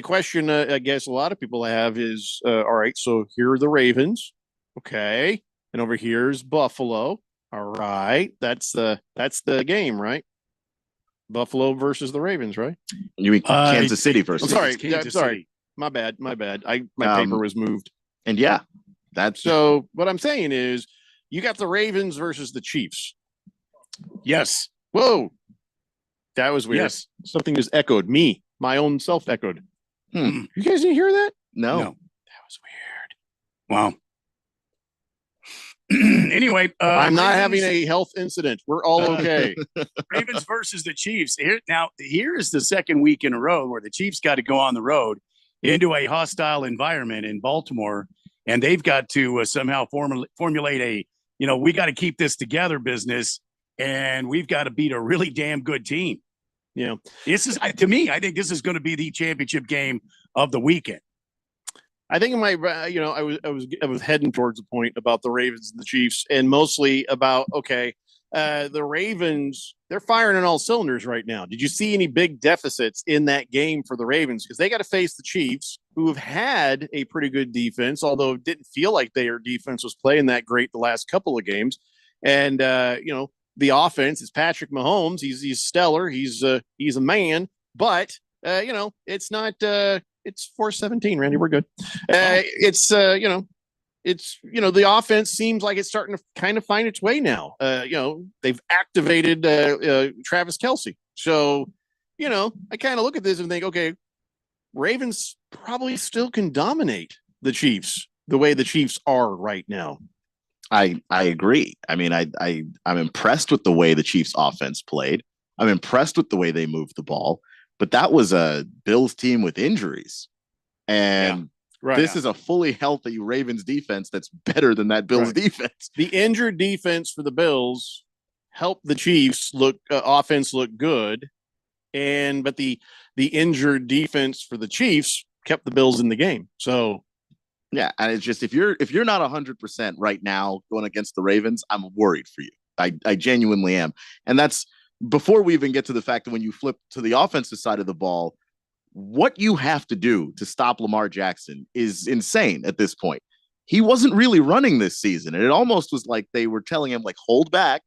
question I guess a lot of people have is, all right, so here are the Ravens. Okay. And over here's Buffalo. All All right. That's the game, right? Buffalo versus the Ravens, right? You mean Kansas City versus? I'm sorry. It's Kansas Sorry. City. My bad. My paper was moved. And yeah, that's so what I'm saying is you got the Ravens versus the Chiefs. Yes. Whoa. That was weird. Yes. Something just echoed me. My own self echoed. You guys didn't hear that? No. That was weird. Wow. Anyway, I'm not Ravens- having a health incident. We're all okay. Ravens versus the Chiefs. Here is the second week in a row where the Chiefs got to go on the road into a hostile environment in Baltimore, and they've got to somehow formulate we got to keep this together business, and we've got to beat a really damn good team. Yeah, this is to me. I think this is going to be the championship game of the weekend. I think I was heading towards the point about the Ravens and the Chiefs, and mostly about the Ravens, they're firing on all cylinders right now. Did you see any big deficits in that game for the Ravens? Because they got to face the Chiefs, who have had a pretty good defense, although it didn't feel like their defense was playing that great the last couple of games. And the offense is Patrick Mahomes. He's stellar. He's a man, but it's not. It's 4-17, Randy. We're good. It's the offense seems like it's starting to kind of find its way now. They've activated Travis Kelce. So, I kind of look at this and think, okay, Ravens probably still can dominate the Chiefs the way the Chiefs are right now. I agree. I mean, I'm impressed with the way the Chiefs offense played. I'm impressed with the way they moved the ball. But that was a Bills team with injuries. And this is a fully healthy Ravens defense that's better than that Bills defense. The injured defense for the Bills helped the Chiefs offense look good. But the injured defense for the Chiefs kept the Bills in the game. So yeah, and it's just if you're not 100% right now going against the Ravens, I'm worried for you. I genuinely am. And that's before we even get to the fact that when you flip to the offensive side of the ball, what you have to do to stop Lamar Jackson is insane at this point. He wasn't really running this season. And it almost was like they were telling him, like, hold back.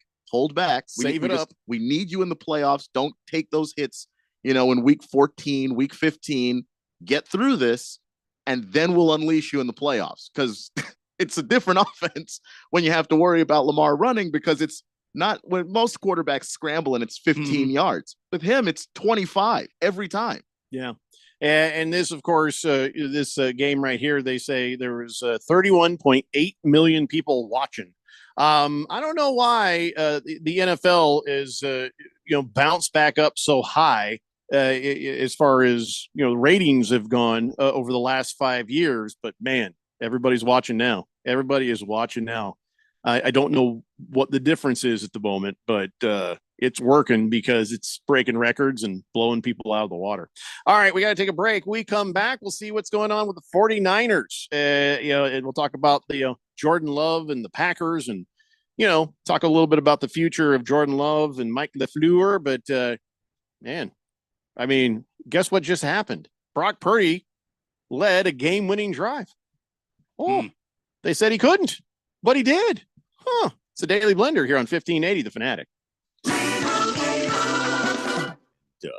Save it up. We need you in the playoffs. Don't take those hits, in week 14, week 15. Get through this, and then we'll unleash you in the playoffs. Because it's a different offense when you have to worry about Lamar running, because it's not when most quarterbacks scramble and it's 15 yards. With him, it's 25 every time. Yeah. And this, of course, this game right here, they say there was 31.8 million people watching. I don't know why the NFL is, bounced back up so high as far as, ratings have gone over the last 5 years. But, man, everybody's watching now. Everybody is watching now. I don't know what the difference is at the moment, but it's working because it's breaking records and blowing people out of the water. All right, we got to take a break. We come back, we'll see what's going on with the 49ers. And we'll talk about the Jordan Love and the Packers, and talk a little bit about the future of Jordan Love and Mike LaFleur. But man, I mean, guess what just happened? Brock Purdy led a game-winning drive. They said he couldn't, but he did. It's a Daily Blender here on 1580 The Fanatic. Doug.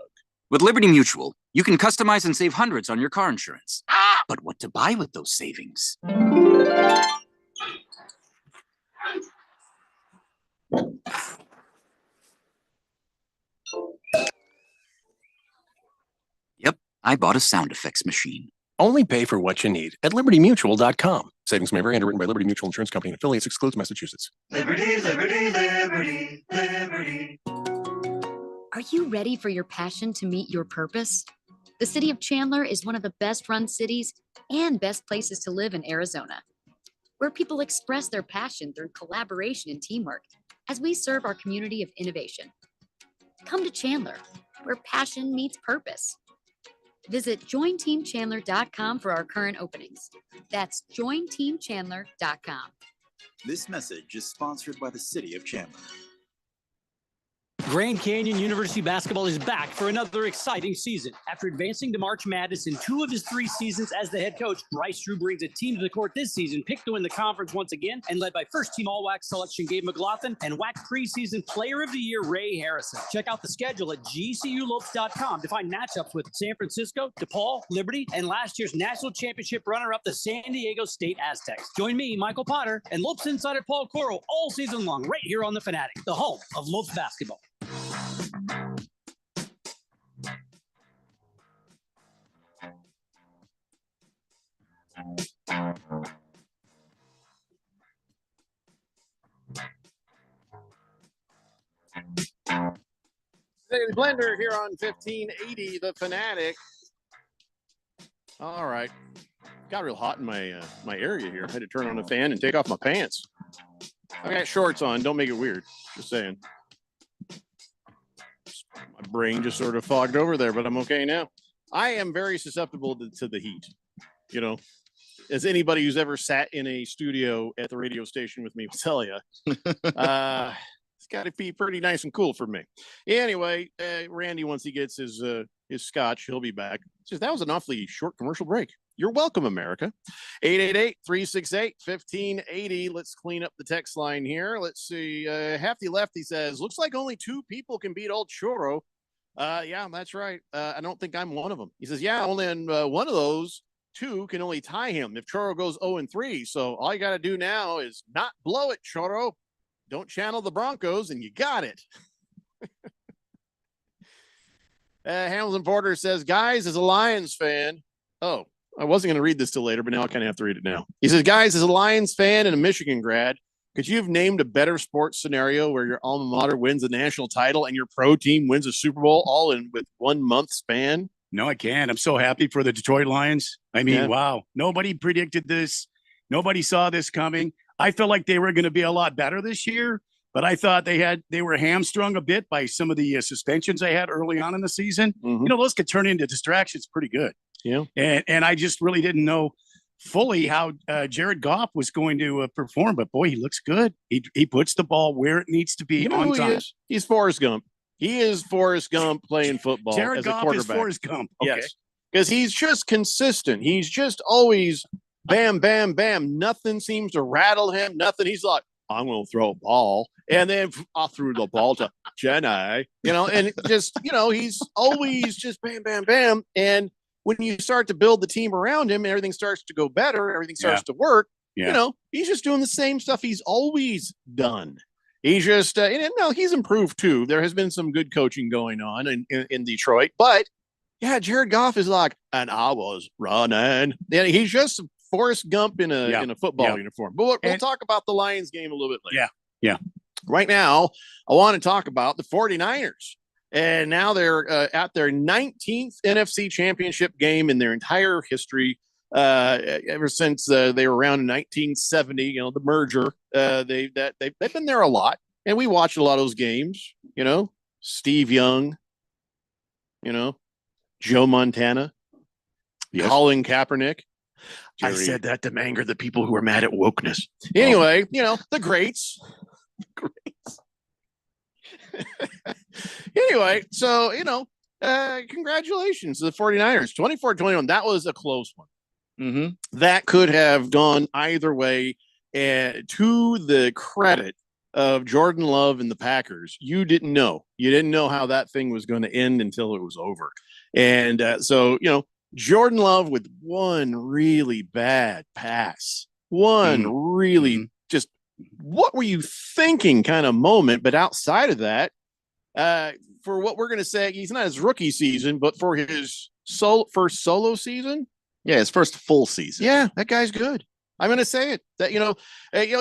With Liberty Mutual, you can customize and save hundreds on your car insurance. But what to buy with those savings? Yep, I bought a sound effects machine. Only pay for what you need at libertymutual.com. Savings may vary. Underwritten by Liberty Mutual Insurance Company and affiliates. Excludes Massachusetts. Liberty, liberty, liberty, liberty. Are you ready for your passion to meet your purpose? The city of Chandler is one of the best-run cities and best places to live in Arizona, where people express their passion through collaboration and teamwork as we serve our community of innovation. Come to Chandler, where passion meets purpose. Visit jointeamchandler.com for our current openings. That's jointeamchandler.com. This message is sponsored by the City of Chandler. Grand Canyon University basketball is back for another exciting season. After advancing to March Madness in 2 of his 3 seasons as the head coach, Bryce Drew brings a team to the court this season, picked to win the conference once again, and led by first-team All-WAC selection Gabe McLaughlin and WAC preseason Player of the Year Ray Harrison. Check out the schedule at gculopes.com to find matchups with San Francisco, DePaul, Liberty, and last year's national championship runner-up, the San Diego State Aztecs. Join me, Michael Potter, and Lopes insider Paul Coro all season long right here on The Fanatic, the home of Lopes basketball. Daily Blender here on 1580 The Fanatic. All right. Got real hot in my my area here. I had to turn on the fan and take off my pants. I got shorts on. Don't make it weird. Just saying. My brain just sort of fogged over there, but I'm okay now. I am very susceptible to the heat. You know, as anybody who's ever sat in a studio at the radio station with me will tell you, it's got to be pretty nice and cool for me. Anyway, Randy, once he gets his scotch, he'll be back. Just that was an awfully short commercial break. You're welcome, America. 888-368-1580. Let's clean up the text line here. Let's see. Hefty Lefty says, looks like only 2 people can beat Old Choro. Yeah, that's right. I don't think I'm one of them. He says, yeah, only one of those 2 can only tie him if Choro goes 0-3. So all you got to do now is not blow it, Choro. Don't channel the Broncos, and you got it. Hamilton Porter says, guys, as a Lions fan. Oh, I wasn't going to read this till later, but now I kind of have to read it now. He says, guys, as a Lions fan and a Michigan grad, could you have named a better sports scenario where your alma mater wins a national title and your pro team wins a Super Bowl all in with 1 month span? No, I can't. I'm so happy for the Detroit Lions. I mean, wow. Nobody predicted this. Nobody saw this coming. I felt like they were going to be a lot better this year, but I thought they were hamstrung a bit by some of the suspensions they had early on in the season. Mm-hmm. You know, those could turn into distractions pretty good. Yeah. And I just really didn't know fully how Jared Goff was going to perform, but boy, he looks good. He puts the ball where it needs to be You know on who time. he is? He's Forrest Gump. He is Forrest Gump playing football Jared as a Goff quarterback. is Forrest Gump. Okay. Yes, because he's just consistent. He's just always bam, bam, bam. Nothing seems to rattle him. Nothing. He's like, I'm going to throw a ball. And then I threw the ball to Jenny, you know, and just, you know, he's always just bam, bam, bam. And when you start to build the team around him, everything starts to go better. Everything starts to work. Yeah. You know, he's just doing the same stuff he's always done. He's just, and no, he's improved too. There has been some good coaching going on in Detroit, but yeah, Jared Goff is like, and I was running. Yeah, he's just Forrest Gump in a football uniform. But we'll talk about the Lions game a little bit later. Yeah. Right now, I want to talk about the 49ers. And now they're at their 19th NFC championship game in their entire history. Ever since they were around in 1970, you know, the merger, they've been there a lot, and we watched a lot of those games. You know, Steve Young, you know, Joe Montana, Colin Kaepernick. I said that to anger the people who are mad at wokeness. Anyway, you know, the greats. Anyway, so, you know, congratulations to the 49ers. 24-21. That was a close one. That could have gone either way. To the credit of Jordan Love and the Packers, you didn't know. You didn't know how that thing was going to end until it was over. And so, you know, Jordan Love with one really bad pass, one really just what were you thinking kind of moment. But outside of that, for what we're going to say, he's not his rookie season, but for his first solo season. Yeah, his first full season. Yeah, that guy's good. I'm going to say it. That, you know,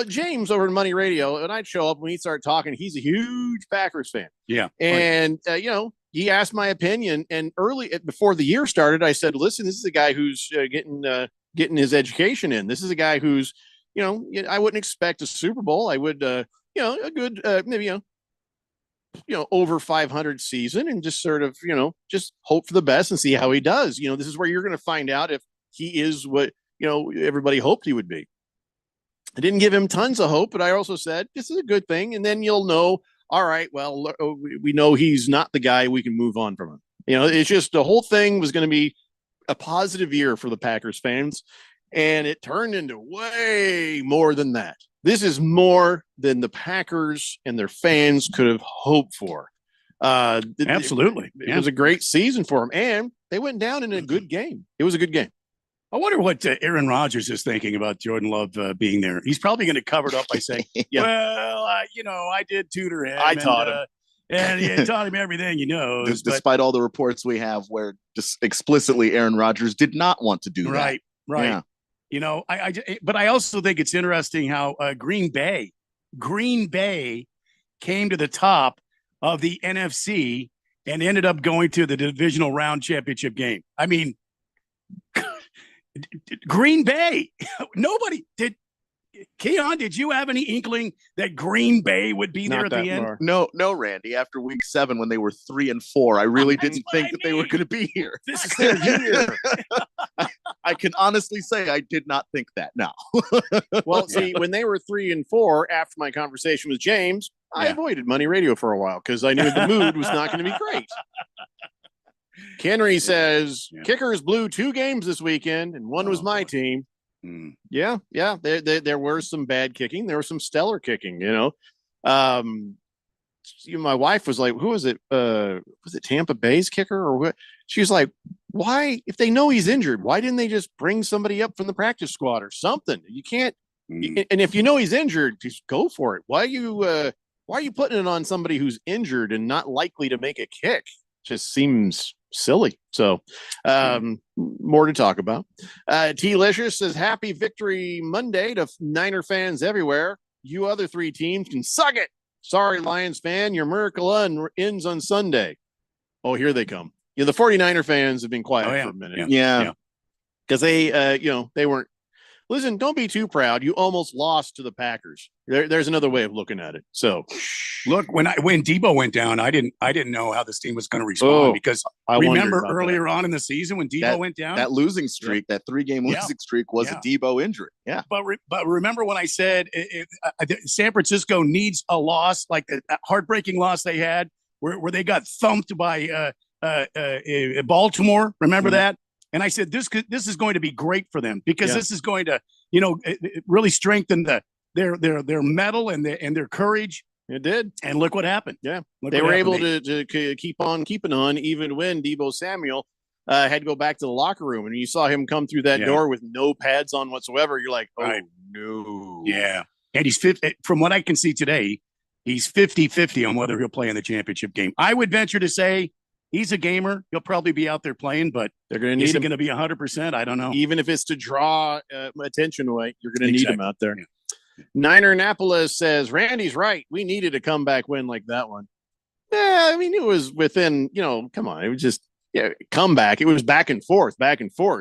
James over in Money Radio, and I'd show up when he'd start talking. He's a huge Packers fan. Yeah. And, you know, he asked my opinion. And before the year started, I said, listen, this is a guy who's getting his education in. This is a guy who's, you know, I wouldn't expect a Super Bowl. I would, you know, a good, maybe, you know, over 500 season, and just sort of, you know, just hope for the best and see how he does. You know, this is where you're going to find out if he is what, you know, everybody hoped he would be. I didn't give him tons of hope, but I also said, this is a good thing. And then you'll know all right, well, we know he's not the guy. We can move on from him. It's just the whole thing was going to be a positive year for the Packers fans, and it turned into way more than that. This is more than the Packers and their fans could have hoped for. Absolutely. It was a great season for them, and they went down in a good game. It was a good game. I wonder what Aaron Rodgers is thinking about Jordan Love being there. He's probably going to cover it up by saying, well, I did tutor him. I taught him. And he taught him everything he knows. Despite all the reports we have where just explicitly Aaron Rodgers did not want to do that. Right. Yeah. But I also think it's interesting how Green Bay came to the top of the NFC and ended up going to the divisional round championship game. I mean, Green Bay, nobody did. Keon, did you have any inkling that Green Bay would be there at the end? No, Randy. After week 7, when they were 3-4, I really didn't think that they were going to be here. This is their year. I can honestly say I did not think that. Now, well, see, when they were 3-4, after my conversation with James, I avoided Money Radio for a while because I knew the mood was not going to be great. Henry says Kickers blew 2 games this weekend, and one was my team. Yeah. There were some bad kicking. There was some stellar kicking. My wife was like, "Who was it? Was it Tampa Bay's kicker or what?" She's like, "Why? If they know he's injured, why didn't they just bring somebody up from the practice squad or something? You can't. And if you know he's injured, just go for it. Why are you putting it on somebody who's injured and not likely to make a kick? Just seems silly." So more to talk about. T-Licious says, happy victory Monday to Niner fans everywhere. You other 3 teams can suck it. Sorry, Lions fan, your miracle ends on Sunday. Oh, here they come. The 49er fans have been quiet for a minute. Yeah. Because they weren't. Listen, don't be too proud. You almost lost to the Packers. There's another way of looking at it. So, look, when Debo went down, I didn't know how this team was going to respond because I remember earlier on in the season when Debo went down, that losing streak, that 3-game losing streak was a Debo injury. Yeah, but remember when I said San Francisco needs a loss like the heartbreaking loss they had where they got thumped by Baltimore. Remember that? And I said, this is going to be great for them because this is going to, really strengthen their mettle and their courage. It did. And look what happened. Yeah. They were able to keep on keeping on even when Deebo Samuel had to go back to the locker room. And you saw him come through that door with no pads on whatsoever. You're like, oh, no. Yeah. And he's from what I can see today, he's 50-50 on whether he'll play in the championship game. I would venture to say, he's a gamer. He'll probably be out there playing, but they're going to need him. Is he going to be 100%? I don't know. Even if it's to draw attention away, you're going to need him out there. Yeah. Niner Annapolis says, Randy's right. We needed a comeback win like that one. Yeah, I mean, it was within, come on. It was just comeback. It was back and forth.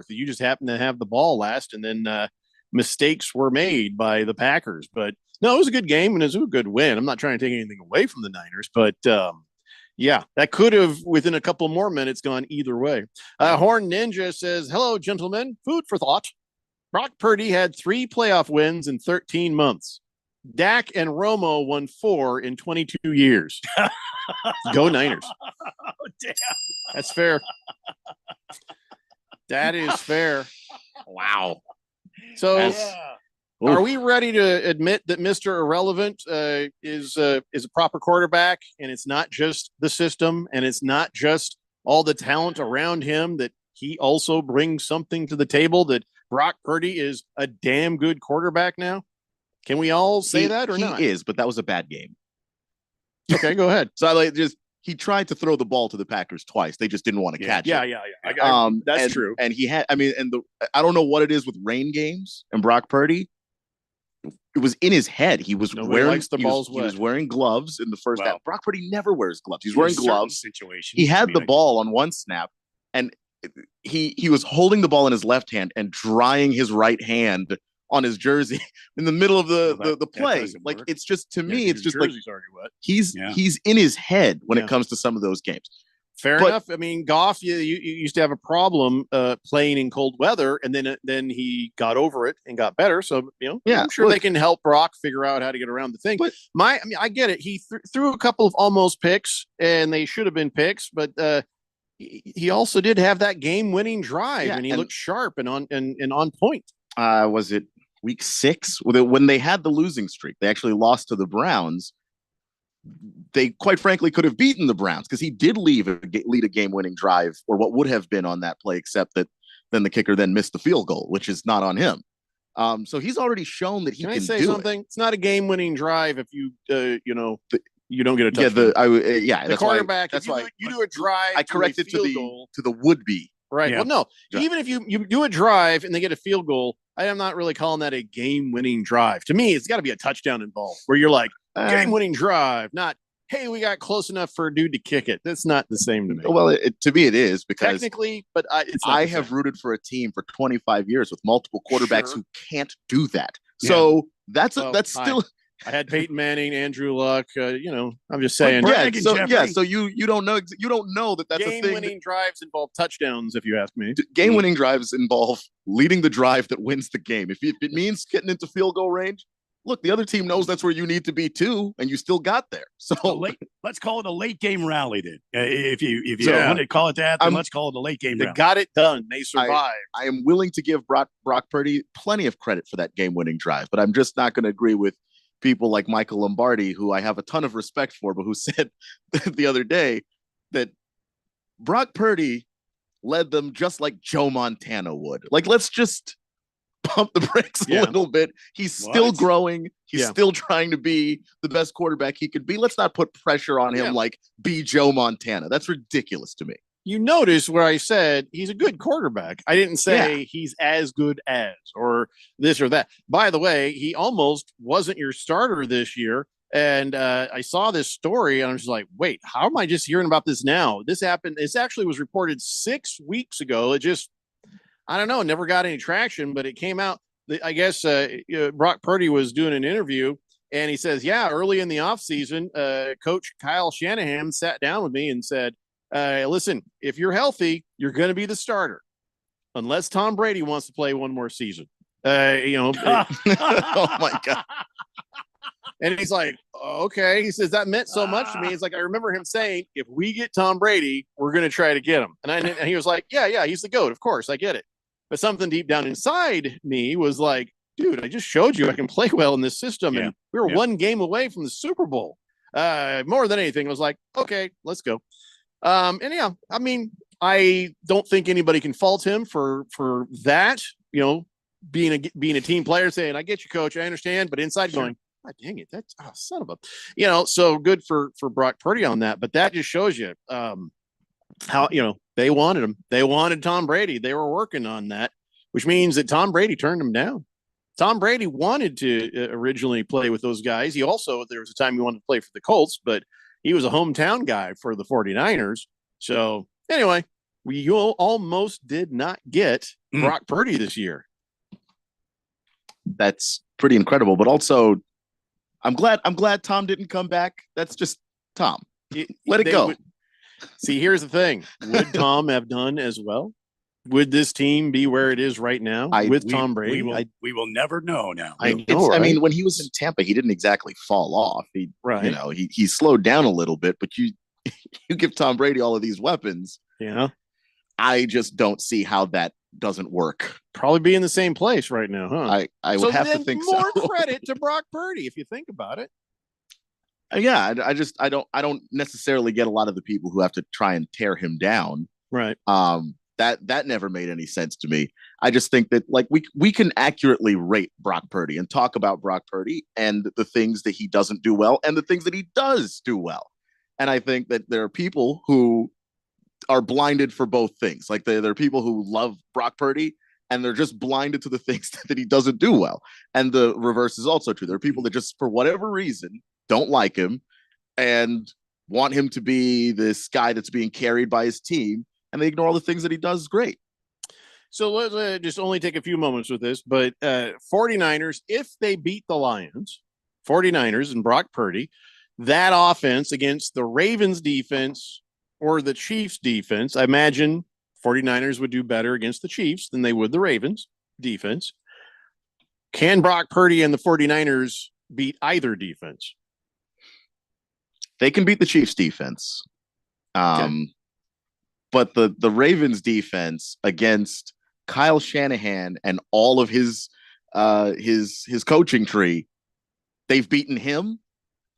You just happened to have the ball last, and then mistakes were made by the Packers. But no, it was a good game, and it was a good win. I'm not trying to take anything away from the Niners, but yeah, that could have, within a couple more minutes, gone either way. Horn Ninja says, hello, gentlemen. Food for thought. Brock Purdy had 3 playoff wins in 13 months. Dak and Romo won 4 in 22 years. Go Niners. Oh, damn. That's fair. That is fair. Wow. So are we ready to admit that Mr. Irrelevant is a proper quarterback, and it's not just the system, and it's not just all the talent around him, that he also brings something to the table, that Brock Purdy is a damn good quarterback now? Can we all say that or not? He is, but that was a bad game. Okay, go ahead. So he tried to throw the ball to the Packers twice. They just didn't want to catch it. Yeah. That's true. And he had, I don't know what it is with rain games and Brock Purdy. It was in his head. He was wearing gloves in the first half. Brock Purdy never wears gloves. He's wearing gloves. He had the ball on one snap, and he was holding the ball in his left hand and drying his right hand on his jersey in the middle of the play. Like, it's just, to me, it's just like he's in his head when it comes to some of those games. Fair enough. I mean, Goff, you used to have a problem playing in cold weather, and then he got over it and got better. So Yeah, I'm sure look- they can help Brock figure out how to get around the thing. But I get it. He threw a couple of almost picks, and they should have been picks. But he also did have that game-winning drive, Yeah, and he and- looked sharp and on point. Was it week 6 when they had the losing streak? They actually lost to the Browns. They quite frankly could have beaten the Browns because he did lead a game-winning drive, or what would have been on that play, except that then the kicker then missed the field goal, which is not on him. So he's already shown that he Can can I say do something? It's not a game-winning drive if you you don't get a it. touchdown. Yeah, The that's why- quarterback. That's if why you do a drive. I corrected to field the goal, to the would-be. right. Yeah. Well, no. Yeah. Even if you do a drive and they get a field goal, I am not really calling that a game-winning drive. To me, it's got to be a touchdown involved, where you're like game-winning drive, not hey, we got close enough for a dude to kick it. That's not the same to me. Well, to me it is because Technically, but it's not I the have same. rooted for a team for 25 years with multiple quarterbacks Sure. who can't do that. Yeah. So that's Well, that's still I had Peyton Manning, Andrew Luck. I'm just saying. So you don't know that that's a thing. Game-winning drives involve touchdowns, if you ask me. Game-winning drives involve leading the drive that wins the game. If it means getting into field goal range, look, the other team knows that's where you need to be too, and you still got there. So Let's call it a late game rally then. If you Yeah. want to call it that, then I'm- let's call it a late game They rally. got it done. They survived. I am willing to give Brock Purdy plenty of credit for that game-winning drive, but I'm just not going to agree with people like Michael Lombardi, who I have a ton of respect for, but who said the other day that Brock Purdy led them just like Joe Montana would. Like, let's just pump the brakes a little bit. He's still What? growing. He's Yeah. still trying to be the best quarterback he could be. Let's not put pressure on him Yeah. like be Joe Montana. That's ridiculous to me. You notice where I said he's a good quarterback. I didn't say he's as good as or this or that. By the way, he almost wasn't your starter this year. And I saw this story and I was like, wait, how am I just hearing about this now? This happened. This actually was reported 6 weeks ago. It just, I don't know, never got any traction, but it came out. I guess Brock Purdy was doing an interview and he says, yeah, early in the offseason, Coach Kyle Shanahan sat down with me and said, listen, if you're healthy, you're going to be the starter unless Tom Brady wants to play one more season. Oh my God. And he's like, okay. He says, that meant so much to me. It's like, I remember him saying, if we get Tom Brady, we're going to try to get him. And he was like, yeah, he's the GOAT. Of course, I get it. But something deep down inside me was like, dude, I just showed you I can play well in this system. And we were one game away from the Super Bowl. More than anything, I was like, okay, let's go. And yeah, I mean, I don't think anybody can fault him for that, being a team player saying, I get you, coach, I understand, but inside going, God dang it, that's son of a, so good for Brock Purdy on that. But that just shows you how, they wanted him. They wanted Tom Brady. They were working on that, which means that Tom Brady turned him down. Tom Brady wanted to originally play with those guys. There was a time he wanted to play for the Colts, but he was a hometown guy for the 49ers. So anyway, we almost did not get Brock Purdy this year. That's pretty incredible. But also, I'm glad Tom didn't come back. That's just Tom. Let it go. See, here's the thing. Would Tom have done as well? Would this team be where it is right now with Tom Brady? We will never know now. I mean, when he was in Tampa, he didn't exactly fall off. He slowed down a little bit, but you give Tom Brady all of these weapons. Yeah. I just don't see how that doesn't work. Probably be in the same place right now, huh? I would have to think more so. credit to Brock Purdy if you think about it. Yeah, I don't necessarily get a lot of the people who have to try and tear him down. Right. That never made any sense to me. I just think that we can accurately rate Brock Purdy and talk about Brock Purdy and the things that he doesn't do well and the things that he does do well. And I think that there are people who are blinded for both things. Like there are people who love Brock Purdy and they're just blinded to the things that he doesn't do well. And the reverse is also true. There are people that just, for whatever reason, don't like him and want him to be this guy that's being carried by his team, and they ignore all the things that he does great. So let's just only take a few moments with this, but 49ers, if they beat the Lions, 49ers and Brock Purdy, that offense against the Ravens defense or the Chiefs defense. I imagine 49ers would do better against the Chiefs than they would the Ravens defense. Can Brock Purdy and the 49ers beat either defense? They can beat the Chiefs defense. But the Ravens defense against Kyle Shanahan and all of his coaching tree, they've beaten him.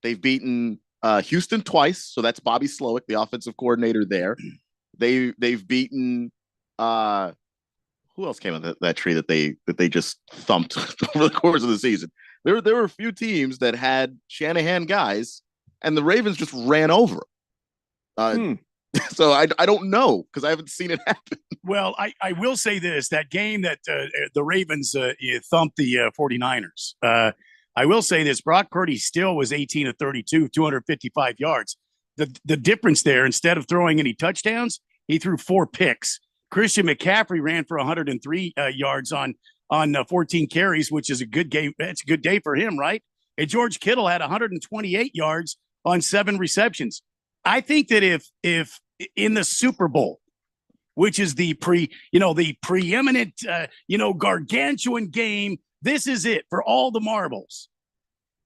They've beaten Houston twice, so that's Bobby Slowick, the offensive coordinator there. They've beaten who else came on that tree that they just thumped over the course of the season. There were a few teams that had Shanahan guys, and the Ravens just ran over them. So I don't know because I haven't seen it happen. Well, I will say this, that game that the Ravens thumped the 49ers. I will say this, Brock Purdy still was 18 of 32, 255 yards. The difference there, instead of throwing any touchdowns, he threw 4 picks. Christian McCaffrey ran for 103 yards on 14 carries, which is a good game. That's a good day for him, right? And George Kittle had 128 yards on 7 receptions. I think that if in the Super Bowl, which is the preeminent, gargantuan game, this is it for all the marbles.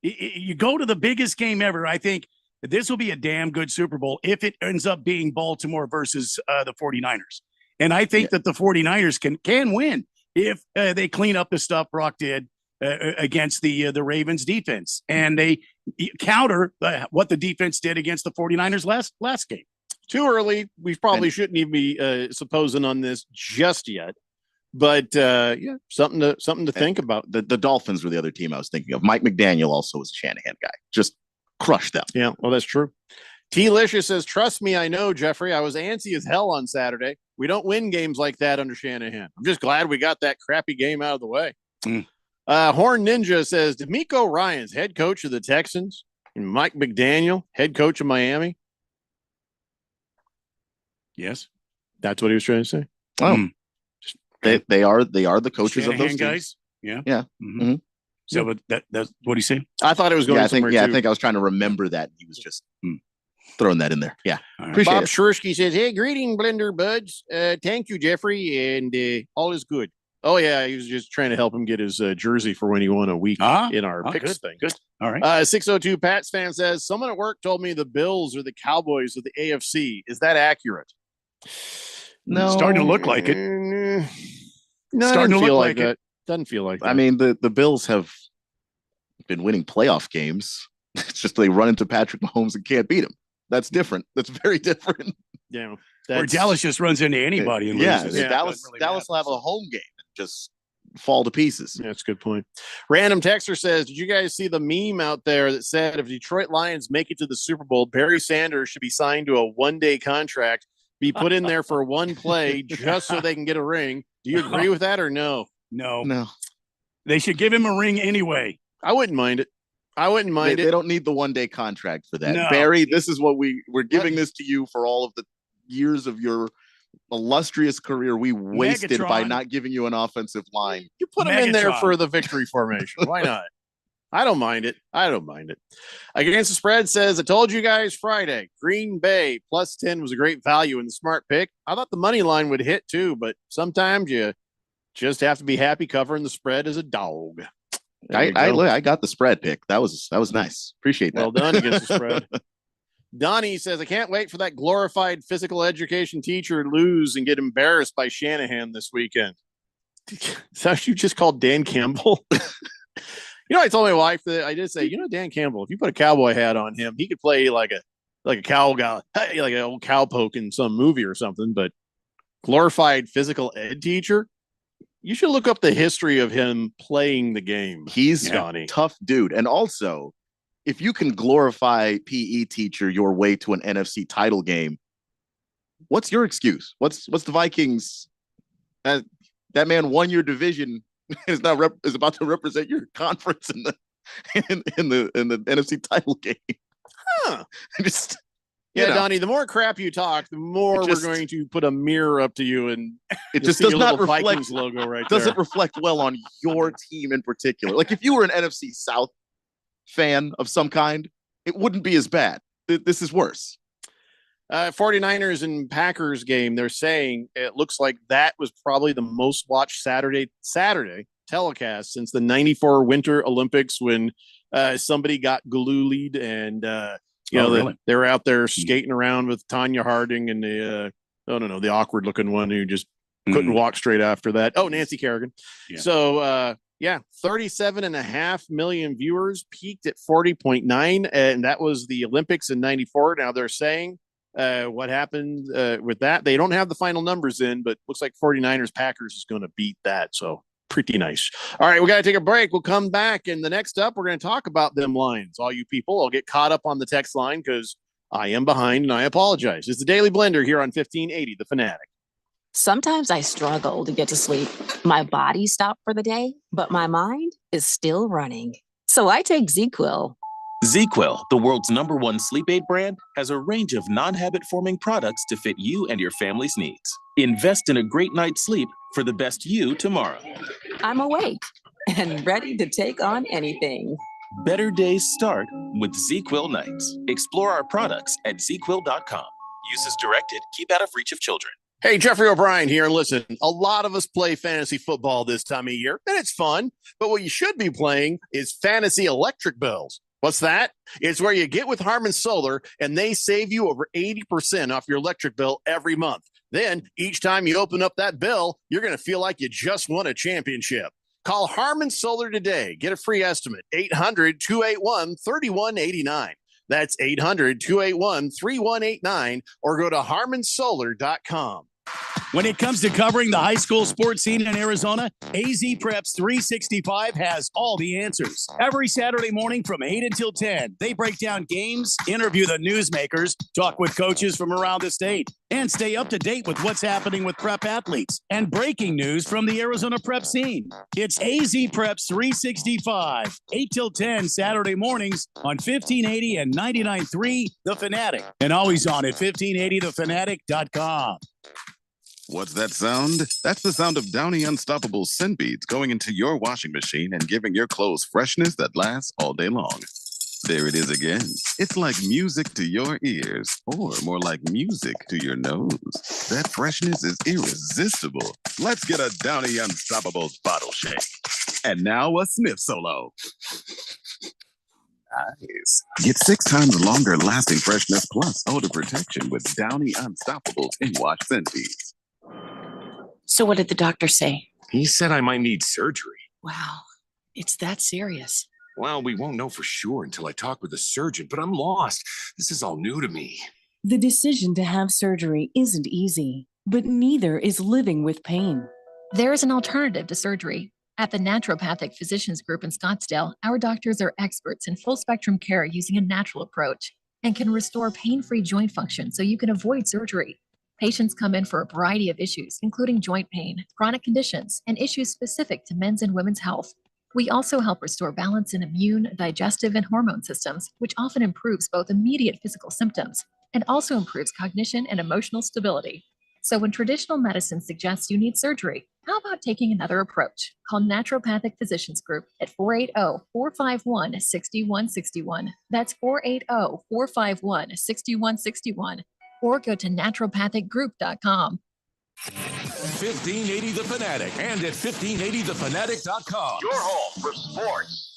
You go to the biggest game ever. I think this will be a damn good Super Bowl if it ends up being Baltimore versus the 49ers. And I think that the 49ers can win if they clean up the stuff Brock did against the Ravens defense, and they counter what the defense did against the 49ers last game. Too early. We probably shouldn't even be supposing on this just yet. But something to think about. The Dolphins were the other team I was thinking of. Mike McDaniel also was a Shanahan guy. Just crushed them. Yeah, well, that's true. T-Licious says, trust me, I know, Jeffrey. I was antsy as hell on Saturday. We don't win games like that under Shanahan. I'm just glad we got that crappy game out of the way. Horn Ninja says, DeMeco Ryans head coach of the Texans and Mike McDaniel head coach of Miami. Yes, that's what he was trying to say. Oh, they are the coaches Shanahan of those teams. guys. Yeah. Mm-hmm. So that's what he said. I thought it was going somewhere too. I think I was trying to remember that. He was just throwing that in there. Yeah. Appreciate Bob Shrursky says, hey, greeting, Blender Buds. Thank you, Jeffrey, and all is good. Oh, yeah, he was just trying to help him get his jersey for when he won a week in our picks thing. Good. All right. 602 Pats fan says, someone at work told me the Bills are the Cowboys of the AFC. Is that accurate? No. It's starting to look like it. No, starting to look like that. Doesn't feel like that. I mean, the Bills have been winning playoff games. It's just they run into Patrick Mahomes and can't beat him. That's different. That's very different. Yeah. Or Dallas just runs into anybody and loses. Dallas will have a home game and just fall to pieces. Yeah, that's a good point. Random Texter says, did you guys see the meme out there that said if Detroit Lions make it to the Super Bowl, Barry Sanders should be signed to a one-day contract, be put in there for one play just so they can get a ring? Do you agree with that or no? No. They should give him a ring anyway. I wouldn't mind it. They don't need the one-day contract for that. No. Barry, this is what we're giving this to you for all of the years of your illustrious career we wasted by not giving you an offensive line. You put him in there for the victory formation. Why not? I don't mind it. Against the spread says, I told you guys Friday, Green Bay plus 10 was a great value in the smart pick. I thought the money line would hit too, but sometimes you just have to be happy covering the spread as a dog. I got the spread pick. That was nice. Appreciate that. Well done against the spread. Donnie says, I can't wait for that glorified physical education teacher to lose and get embarrassed by Shanahan this weekend. Is that what you just called Dan Campbell? I told my wife that I did say, Dan Campbell, if you put a cowboy hat on him, he could play like a cow guy, like an old cowpoke in some movie or something. But glorified physical ed teacher, you should look up the history of him playing the game. He's a tough dude. And also, if you can glorify PE teacher your way to an NFC title game, what's your excuse? What's the Vikings? That man won your division is about to represent your conference in the NFC title game. Just Donnie, the more crap you talk, the more we're going to put a mirror up to you, and it just does not reflect Vikings logo right doesn't there. reflect well on your team in particular. Like if you were an NFC South fan of some kind, it wouldn't be as bad. This is worse. 49ers and Packers game, they're saying it looks like that was probably the most watched Saturday telecast since the 94 Winter Olympics when somebody got glulied and they were out there skating around with Tanya Harding and the awkward looking one who just couldn't walk straight after that. Oh, Nancy Kerrigan. Yeah. So 37.5 million viewers, peaked at 40.9, and that was the Olympics in 94. Now they're saying what happened with that. They don't have the final numbers in, but looks like 49ers Packers is going to beat that. So pretty nice. All right, we got to take a break. We'll come back, and the next up, we're going to talk about them lines. All you people, I'll get caught up on the text line because I am behind, and I apologize. It's the Daily Blender here on 1580 The Fanatic. Sometimes I struggle to get to sleep. My body stopped for the day, but my mind is still running. So I take ZzzQuil. ZzzQuil, the world's #1 sleep aid brand, has a range of non-habit-forming products to fit you and your family's needs. Invest in a great night's sleep for the best you tomorrow. I'm awake and ready to take on anything. Better days start with ZzzQuil nights. Explore our products at ZzzQuil.com. Use as directed. Keep out of reach of children. Hey, Jeffrey O'Brien here. And listen, a lot of us play fantasy football this time of year, and it's fun. But what you should be playing is fantasy electric bills. What's that? It's where you get with Harman Solar, and they save you over 80% off your electric bill every month. Then, each time you open up that bill, you're going to feel like you just won a championship. Call Harman Solar today. Get a free estimate. 800-281-3189. That's 800-281-3189, or go to harmansolar.com. When it comes to covering the high school sports scene in Arizona, AZ Preps 365 has all the answers. Every Saturday morning from 8 until 10, they break down games, interview the newsmakers, talk with coaches from around the state, and stay up to date with what's happening with prep athletes and breaking news from the Arizona prep scene. It's AZ Preps 365, 8 till 10 Saturday mornings on 1580 and 99.3 The Fanatic, and always on at 1580thefanatic.com. What's that sound? That's the sound of Downy Unstoppable scent beads going into your washing machine and giving your clothes freshness that lasts all day long. There it is again. It's like music to your ears, or more like music to your nose. That freshness is irresistible. Let's get a Downy Unstoppables bottle shake. And now a sniff solo. Nice. Get 6 times longer lasting freshness plus odor protection with Downy Unstoppables in-wash scent beads. So what did the doctor say? He said I might need surgery. Wow, it's that serious. Well, we won't know for sure until I talk with the surgeon, but I'm lost. This is all new to me. The decision to have surgery isn't easy, but neither is living with pain. There is an alternative to surgery. At the Naturopathic Physicians Group in Scottsdale, our doctors are experts in full spectrum care using a natural approach and can restore pain-free joint function so you can avoid surgery. Patients come in for a variety of issues, including joint pain, chronic conditions, and issues specific to men's and women's health. We also help restore balance in immune, digestive, and hormone systems, which often improves both immediate physical symptoms and also improves cognition and emotional stability. So when traditional medicine suggests you need surgery, how about taking another approach? Call Naturopathic Physicians Group at 480-451-6161. That's 480-451-6161. Or go to naturopathicgroup.com. 1580 The Fanatic and at 1580thefanatic.com. Your home for sports.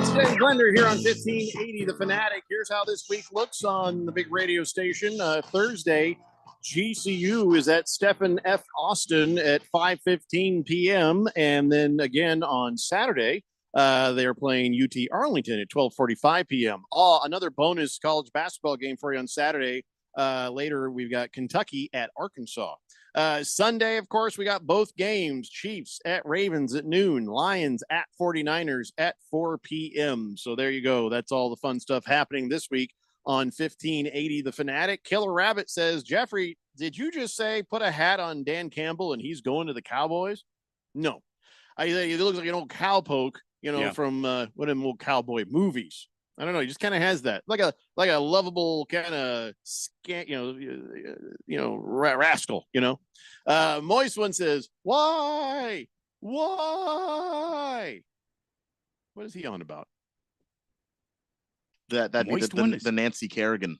Today's Blender here on 1580 The Fanatic. Here's how this week looks on the big radio station. Thursday, GCU is at Stephen F. Austin at 5:15 p.m. And then again on Saturday, they are playing UT Arlington at 12:45 p.m. Another bonus college basketball game for you on Saturday. Later, we've got Kentucky at Arkansas. Sunday, of course, we got both games. Chiefs at Ravens at noon. Lions at 49ers at 4 p.m. So there you go. That's all the fun stuff happening this week on 1580 The Fanatic. Killer Rabbit says, Jeffrey, did you just say put a hat on Dan Campbell and he's going to the Cowboys? No. It looks like an old cowpoke, from one of them old cowboy movies. I don't know. He just kind of has that, like a lovable kind of rascal. Moist one says, "Why? What is he on about?" That'd be the Nancy Kerrigan.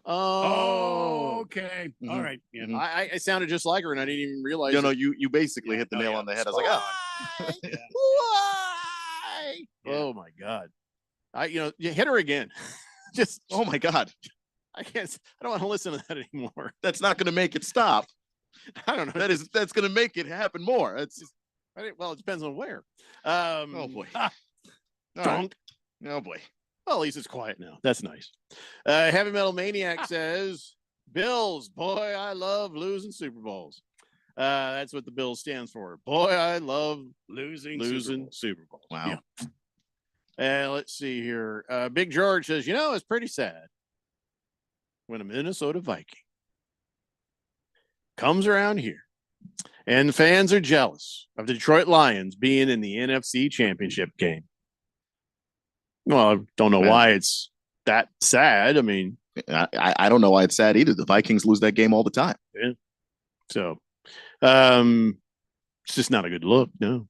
Oh, okay. Mhm. All right. Yeah. Mhm. I sounded just like her, and I didn't even realize. No, you basically hit the nail on the head. I was like, Why? Oh my god! You hit her again. Just oh my god! I can't. I don't want to listen to that anymore. That's not going to make it stop. I don't know. That's going to make it happen more. It's just, well, it depends on where. oh boy. Dunk. Oh boy. Well, at least it's quiet now. That's nice. Heavy Metal Maniac says, "Bills, boy, I love losing Super Bowls." That's what the Bills stands for. Boy, I love losing Super Bowls. Wow. Yeah. Let's see here. Big George says, it's pretty sad when a Minnesota Viking comes around here and fans are jealous of the Detroit Lions being in the NFC Championship game. Well, I don't know why it's that sad. I mean, I don't know why it's sad either. The Vikings lose that game all the time. Yeah. So, it's just not a good look. No.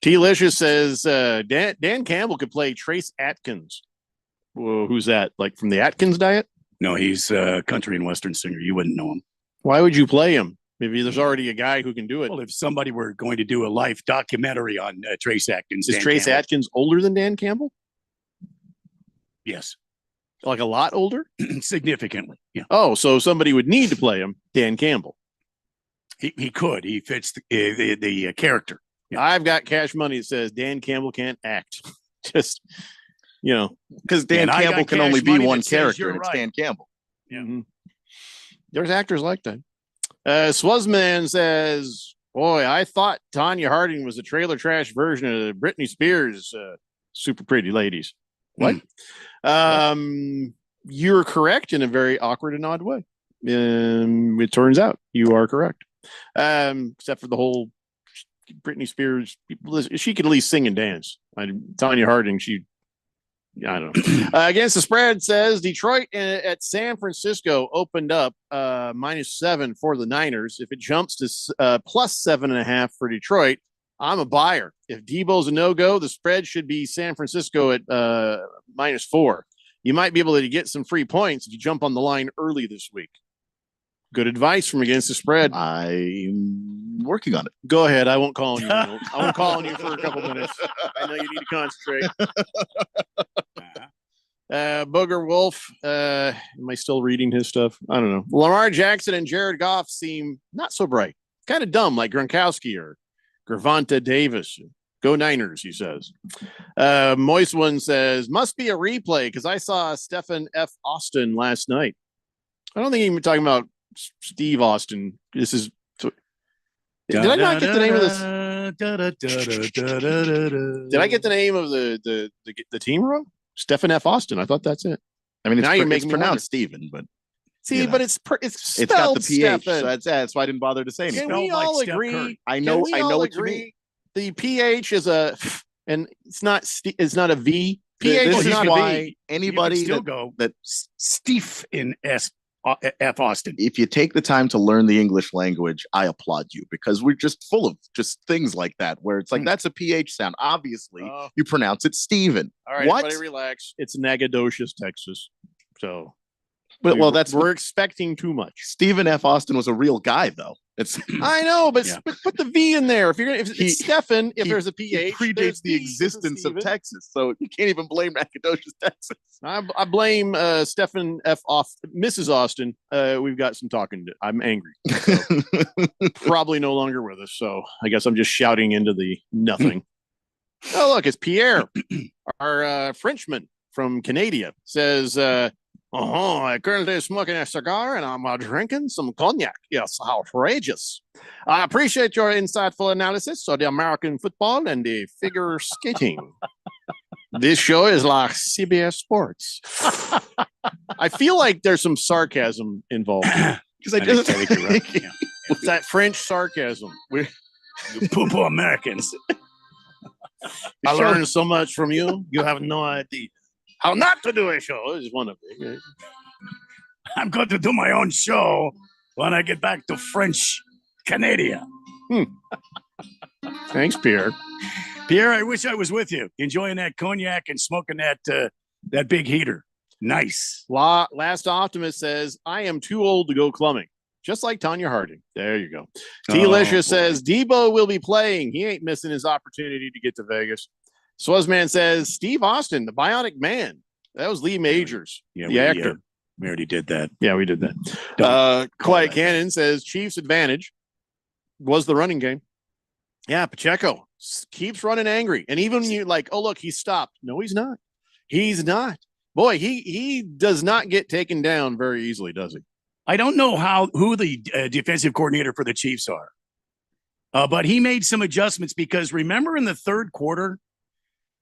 T-Licious says Dan Campbell could play Trace Atkins. Whoa, who's that? Like from the Atkins diet? No, he's a country and western singer. You wouldn't know him. Why would you play him? Maybe there's already a guy who can do it. Well, if somebody were going to do a life documentary on Trace Atkins, Is Trace Atkins older than Dan Campbell? Yes. Like a lot older? Significantly. Yeah. Oh, so somebody would need to play him, Dan Campbell. He could. He fits the character. Yeah. I've got cash money that says Dan Campbell can't act. Just, because Dan Campbell can only be one character, and it's Dan Campbell. Yeah. Mm-hmm. There's actors like that. Swazman says, "Boy, I thought Tanya Harding was a trailer trash version of Britney Spears' Super Pretty Ladies." What? You're correct in a very awkward and odd way. It turns out you are correct. Except for the whole Britney Spears, she could at least sing and dance. Tanya Harding, I don't know. Against the spread says Detroit at San Francisco opened up -7 for the Niners. If it jumps to +7.5 for Detroit, I'm a buyer. If Debo's a no-go, the spread should be San Francisco at -4. You might be able to get some free points if you jump on the line early this week. Good advice from Against the Spread. I'm working on it. Go ahead. I won't call on you. I won't call on you for a couple minutes. I know you need to concentrate. Booger Wolf. Am I still reading his stuff? I don't know. Lamar Jackson and Jared Goff seem not so bright. Kind of dumb, like Gronkowski or Gervonta Davis. Go Niners, he says. Moist One says, must be a replay because I saw Stephen F. Austin last night. I don't think he was talking about Steve Austin. This is. Did I not get the name of this? Did I get the name of the team wrong? Stephen F. Austin. I thought that's it. I mean, now it's pronounced Stephen, but but it's got the PH, Stephen. so that's why I didn't bother to say anything. Can we all agree? I know what you mean. The PH is and it's not a V. PH This is is not a why V. anybody still go Steve in F. Austin. If you take the time to learn the English language, I applaud you because we're just full of just things like that where it's like that's a PH sound. Obviously, you pronounce it Stephen. All right, what? everybody relax. It's Nacogdoches, Texas. So, but we're expecting too much. Stephen F. Austin was a real guy, though. I know, but put the V in there. If it's Stephen, if there's a PH, he predates the existence of Texas, so you can't even blame Nacogdoches, Texas. I blame Stephen F. Mrs. Austin. We've got some talking to. I'm angry. So, probably no longer with us, so I guess I'm just shouting into the nothing. Oh, look, it's Pierre, our Frenchman from Canada, says. I'm currently smoking a cigar and I'm drinking some cognac. Yes, outrageous. I appreciate your insightful analysis of the American football and the figure skating. This show is like CBS Sports. I feel like there's some sarcasm involved because I think you're right. Yeah. It's that French sarcasm. We're poo-poo Americans. I learned so much from you. You have no idea. How not to do a show is one of them. I'm going to do my own show when I get back to French Canada. Thanks, Pierre. Pierre, I wish I was with you, enjoying that cognac and smoking that big heater. Nice. Last Optimist says, I am too old to go clumbing. Just like Tanya Harding. There you go. T-Licious says, Debo will be playing. He ain't missing his opportunity to get to Vegas. Swazman says, Steve Austin, the Bionic Man. That was Lee Majors, the actor. We already did that. Yeah, we did that. Quiet Cannon says, Chiefs advantage was the running game. Yeah, Pacheco keeps running angry. And even when you like, oh, look, he stopped. No, he's not. He's not. Boy, he does not get taken down very easily, does he? I don't know who the defensive coordinator for the Chiefs are, but he made some adjustments because remember in the third quarter,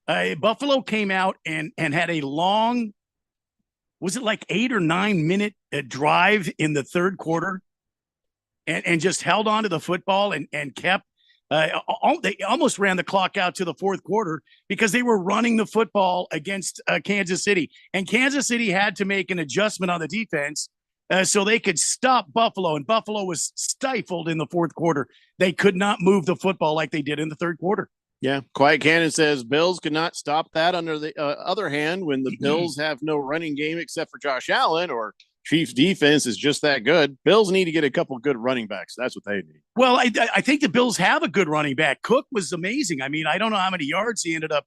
Buffalo came out and had a long, was it like 8 or 9 minute drive in the third quarter and just held on to the football and kept they almost ran the clock out to the fourth quarter because they were running the football against Kansas City. And Kansas City had to make an adjustment on the defense so they could stop Buffalo. And Buffalo was stifled in the fourth quarter. They could not move the football like they did in the third quarter. Yeah. Quiet Cannon says Bills could not stop that. Under the other hand, when the Bills have no running game except for Josh Allen or Chiefs defense is just that good, Bills need to get a couple of good running backs. That's what they need. Well, I think the Bills have a good running back. Cook was amazing. I mean, I don't know how many yards he ended up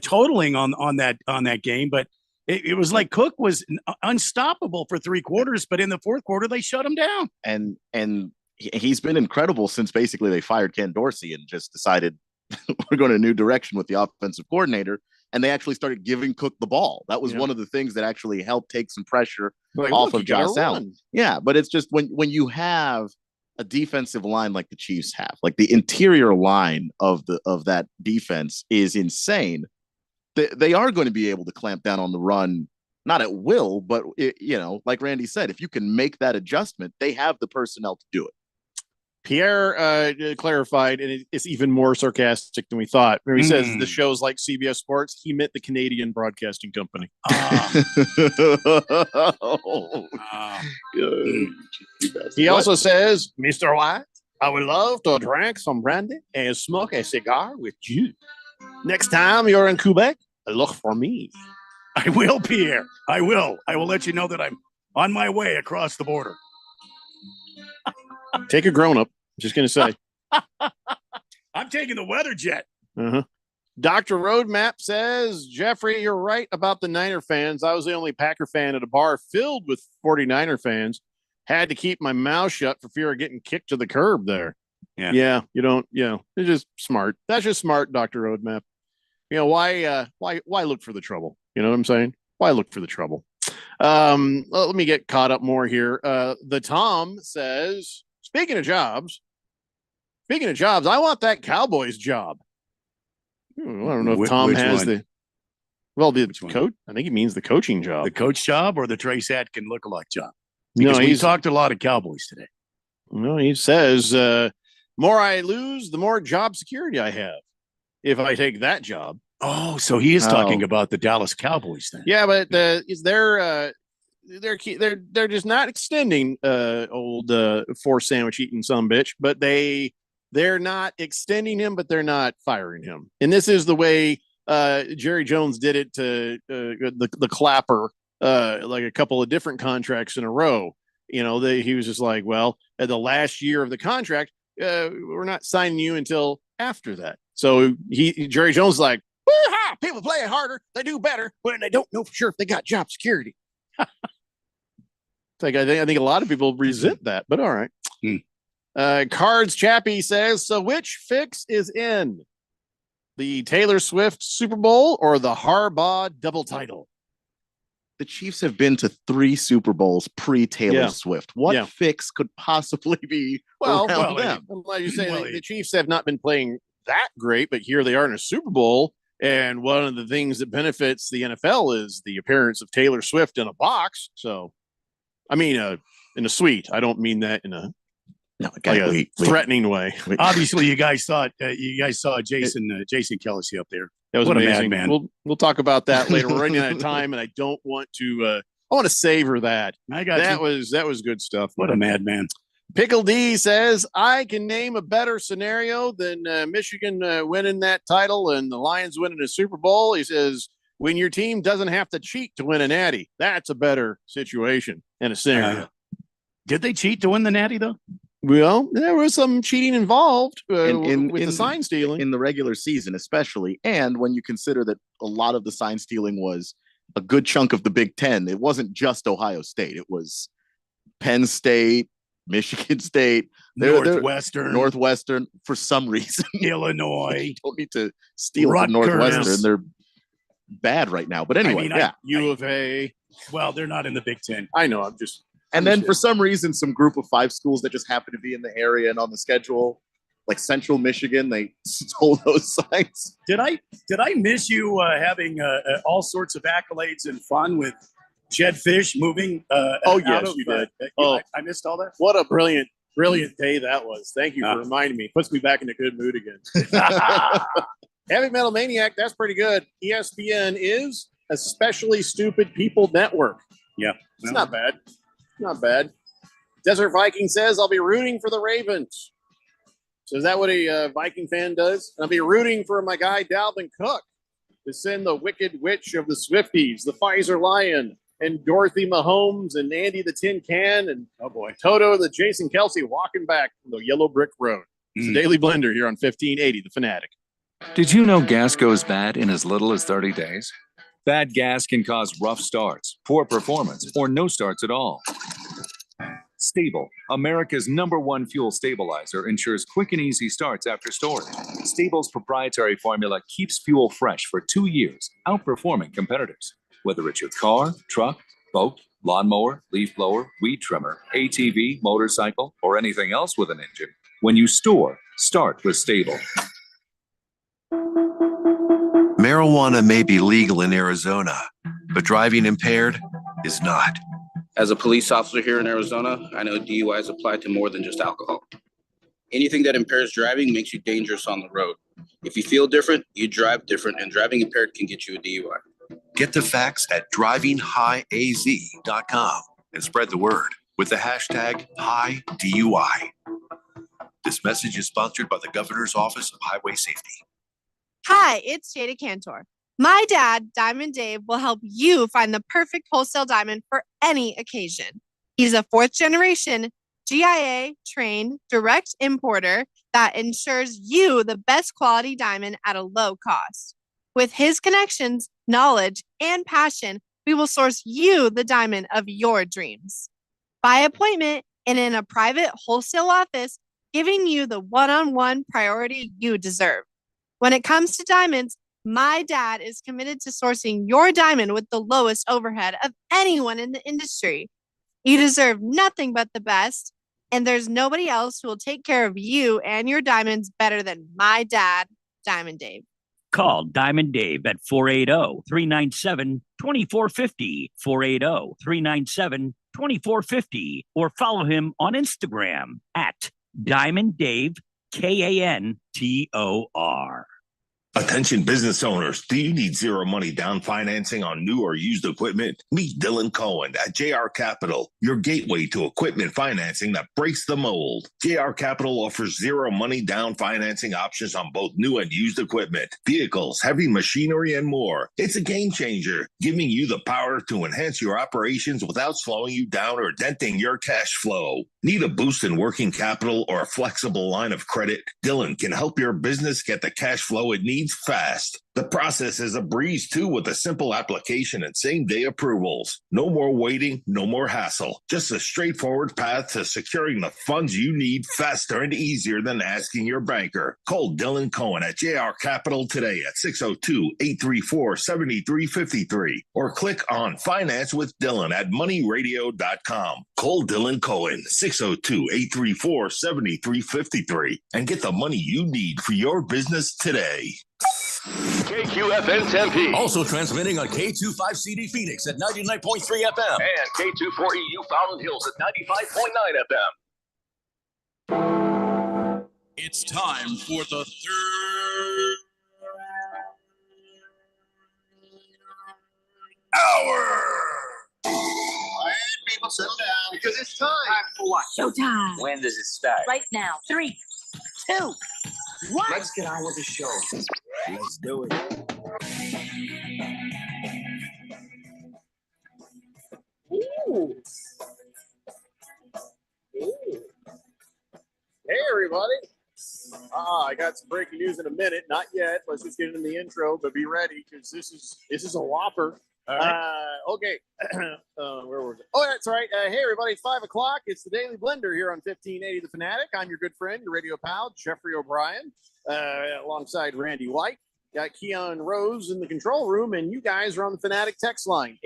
totaling on that game, but it was like Cook was unstoppable for 3 quarters, but in the fourth quarter, they shut him down. And he's been incredible since basically they fired Ken Dorsey and just decided we're going a new direction with the offensive coordinator. And they actually started giving Cook the ball. That was one of the things that actually helped take some pressure off of Josh Allen. Yeah, but it's just when you have a defensive line like the Chiefs have, like the interior line of that defense is insane. They are going to be able to clamp down on the run, not at will, but like Randy said, if you can make that adjustment, they have the personnel to do it. Pierre clarified, and it's even more sarcastic than we thought. He says the show's like CBS Sports. He meant the Canadian Broadcasting Company. He also says, Mr. White, I would love to drink some brandy and smoke a cigar with you. Next time you're in Quebec, look for me. I will, Pierre. I will. I will let you know that I'm on my way across the border. Take a grown-up. Just going to say. I'm taking the weather jet. Dr. Roadmap says, Jeffrey, you're right about the Niner fans. I was the only Packer fan at a bar filled with 49er fans. Had to keep my mouth shut for fear of getting kicked to the curb there. Yeah. You don't, it's just smart. That's just smart, Dr. Roadmap. Why look for the trouble? You know what I'm saying? Why look for the trouble? Let me get caught up more here. The Tom says, Speaking of jobs, I want that Cowboys job. I don't know if Tom has the coach. I think he means the coaching job. The coach job or the Trace Atkin lookalike job? Because he's talked a lot of Cowboys today. No, he says, more I lose, the more job security I have if I take that job. Oh, so he is talking about the Dallas Cowboys then. Yeah, but they're just not extending old forced sandwich eating sumbitch, but they're not extending him, but they're not firing him. And this is the way Jerry Jones did it to the Clapper, like a couple of different contracts in a row. He was just like, well, at the last year of the contract, we're not signing you until after that. So Jerry Jones is like, woo-ha! People play it harder, they do better when they don't know for sure if they got job security. I think a lot of people resent that, but all right. Cards Chappie says, so which fix is in? The Taylor Swift Super Bowl or the Harbaugh double title? The Chiefs have been to 3 Super Bowls pre-Taylor Swift. What fix could possibly be around them? Like you say, the Chiefs have not been playing that great, but here they are in a Super Bowl. And one of the things that benefits the NFL is the appearance of Taylor Swift in a box. So, I mean, in a suite. I don't mean that in a No, like a threatening way. Obviously, you guys saw Jason Kelsey up there. That was what amazing. a madman. We'll talk about that later. We're running out of time, and I don't want to. I want to savor that. I got that. you. That was good stuff. What a madman. Pickle D says, I can name a better scenario than Michigan winning that title and the Lions winning a Super Bowl. He says, when your team doesn't have to cheat to win a natty, that's a better situation and a scenario. Did they cheat to win the natty, though? Well, there was some cheating involved in the sign stealing. In the regular season, especially. And when you consider that a lot of the sign stealing was a good chunk of the Big Ten, it wasn't just Ohio State. It was Penn State, Michigan State, Northwestern, for some reason. Illinois. Don't need to steal from Northwestern. They're bad right now. But anyway, U of A. Well, they're not in the Big Ten. I know. I'm just. And then for some reason, some group of 5 schools that just happen to be in the area and on the schedule, like Central Michigan, they stole those signs. Did I miss you having all sorts of accolades and fun with Jed Fish moving? You did. I missed all that. What a brilliant day that was. Thank you for reminding me. Puts me back in a good mood again. Heavy Metal Maniac, that's pretty good. ESPN is Especially Stupid People Network. Yeah. It's not bad. Not bad. Desert Viking says, I'll be rooting for the Ravens. So is that what a Viking fan does? I'll be rooting for my guy, Dalvin Cook, to send the Wicked Witch of the Swifties, the Pfizer Lion, and Dorothy Mahomes, and Andy the Tin Can, and Toto the Jason Kelsey walking back from the Yellow Brick Road. It's a Daily Blender here on 1580, The Fanatic. Did you know gas goes bad in as little as 30 days? Bad gas can cause rough starts, poor performance, or no starts at all. Stable, America's #1 fuel stabilizer, ensures quick and easy starts after storage. Stable's proprietary formula keeps fuel fresh for 2 years, outperforming competitors. Whether it's your car, truck, boat, lawnmower, leaf blower, weed trimmer, ATV, motorcycle, or anything else with an engine, when you store, start with Stable. Marijuana may be legal in Arizona, but driving impaired is not. As a police officer here in Arizona, I know DUIs apply to more than just alcohol. Anything that impairs driving makes you dangerous on the road. If you feel different, you drive different, and driving impaired can get you a DUI. Get the facts at drivinghighaz.com and spread the word with the hashtag HighDUI. This message is sponsored by the Governor's Office of Highway Safety. Hi, it's Jada Cantor. My dad, Diamond Dave, will help you find the perfect wholesale diamond for any occasion. He's a 4th-generation GIA-trained direct importer that ensures you the best quality diamond at a low cost. With his connections, knowledge, and passion, we will source you the diamond of your dreams. By appointment and in a private wholesale office, giving you the one-on-one priority you deserve. When it comes to diamonds, my dad is committed to sourcing your diamond with the lowest overhead of anyone in the industry. You deserve nothing but the best, and there's nobody else who will take care of you and your diamonds better than my dad, Diamond Dave. Call Diamond Dave at 480-397-2450, 480-397-2450, or follow him on Instagram at Diamond Dave, KANTOR. Attention business owners, do you need zero money down financing on new or used equipment? Meet Dylan Cohen at JR Capital, your gateway to equipment financing that breaks the mold. JR Capital offers zero money down financing options on both new and used equipment, vehicles, heavy machinery, and more. It's a game changer, giving you the power to enhance your operations without slowing you down or denting your cash flow. Need a boost in working capital or a flexible line of credit? Dylan can help your business get the cash flow it needs fast. The process is a breeze too, with a simple application and same-day approvals. No more waiting, no more hassle. Just a straightforward path to securing the funds you need faster and easier than asking your banker. Call Dylan Cohen at JR Capital today at 602-834-7353 or click on Finance with Dylan at moneyradio.com. Call Dylan Cohen 602-834-7353 and get the money you need for your business today. KQFN Tempe. Also transmitting on K25CD Phoenix at 99.3 FM. And K24EU Fountain Hills at 95.9 FM. It's time for the third hour. All right, people, settle down because it's time. For what? Showtime. When does it start? Right now. 3, 2, 1. Let's get on with the show. Let's do it. Ooh. Ooh. Hey, everybody. I got some breaking news in a minute. Not yet. Let's just get into the intro, but be ready because this is a whopper. Okay. Where was it? Oh, that's right. Hey, everybody. It's 5 o'clock. It's the Daily Blender here on 1580 The Fanatic. I'm your good friend, your radio pal, Jeffrey O'Brien, alongside Randy White. Got Keon Rose in the control room, and you guys are on the Fanatic text line,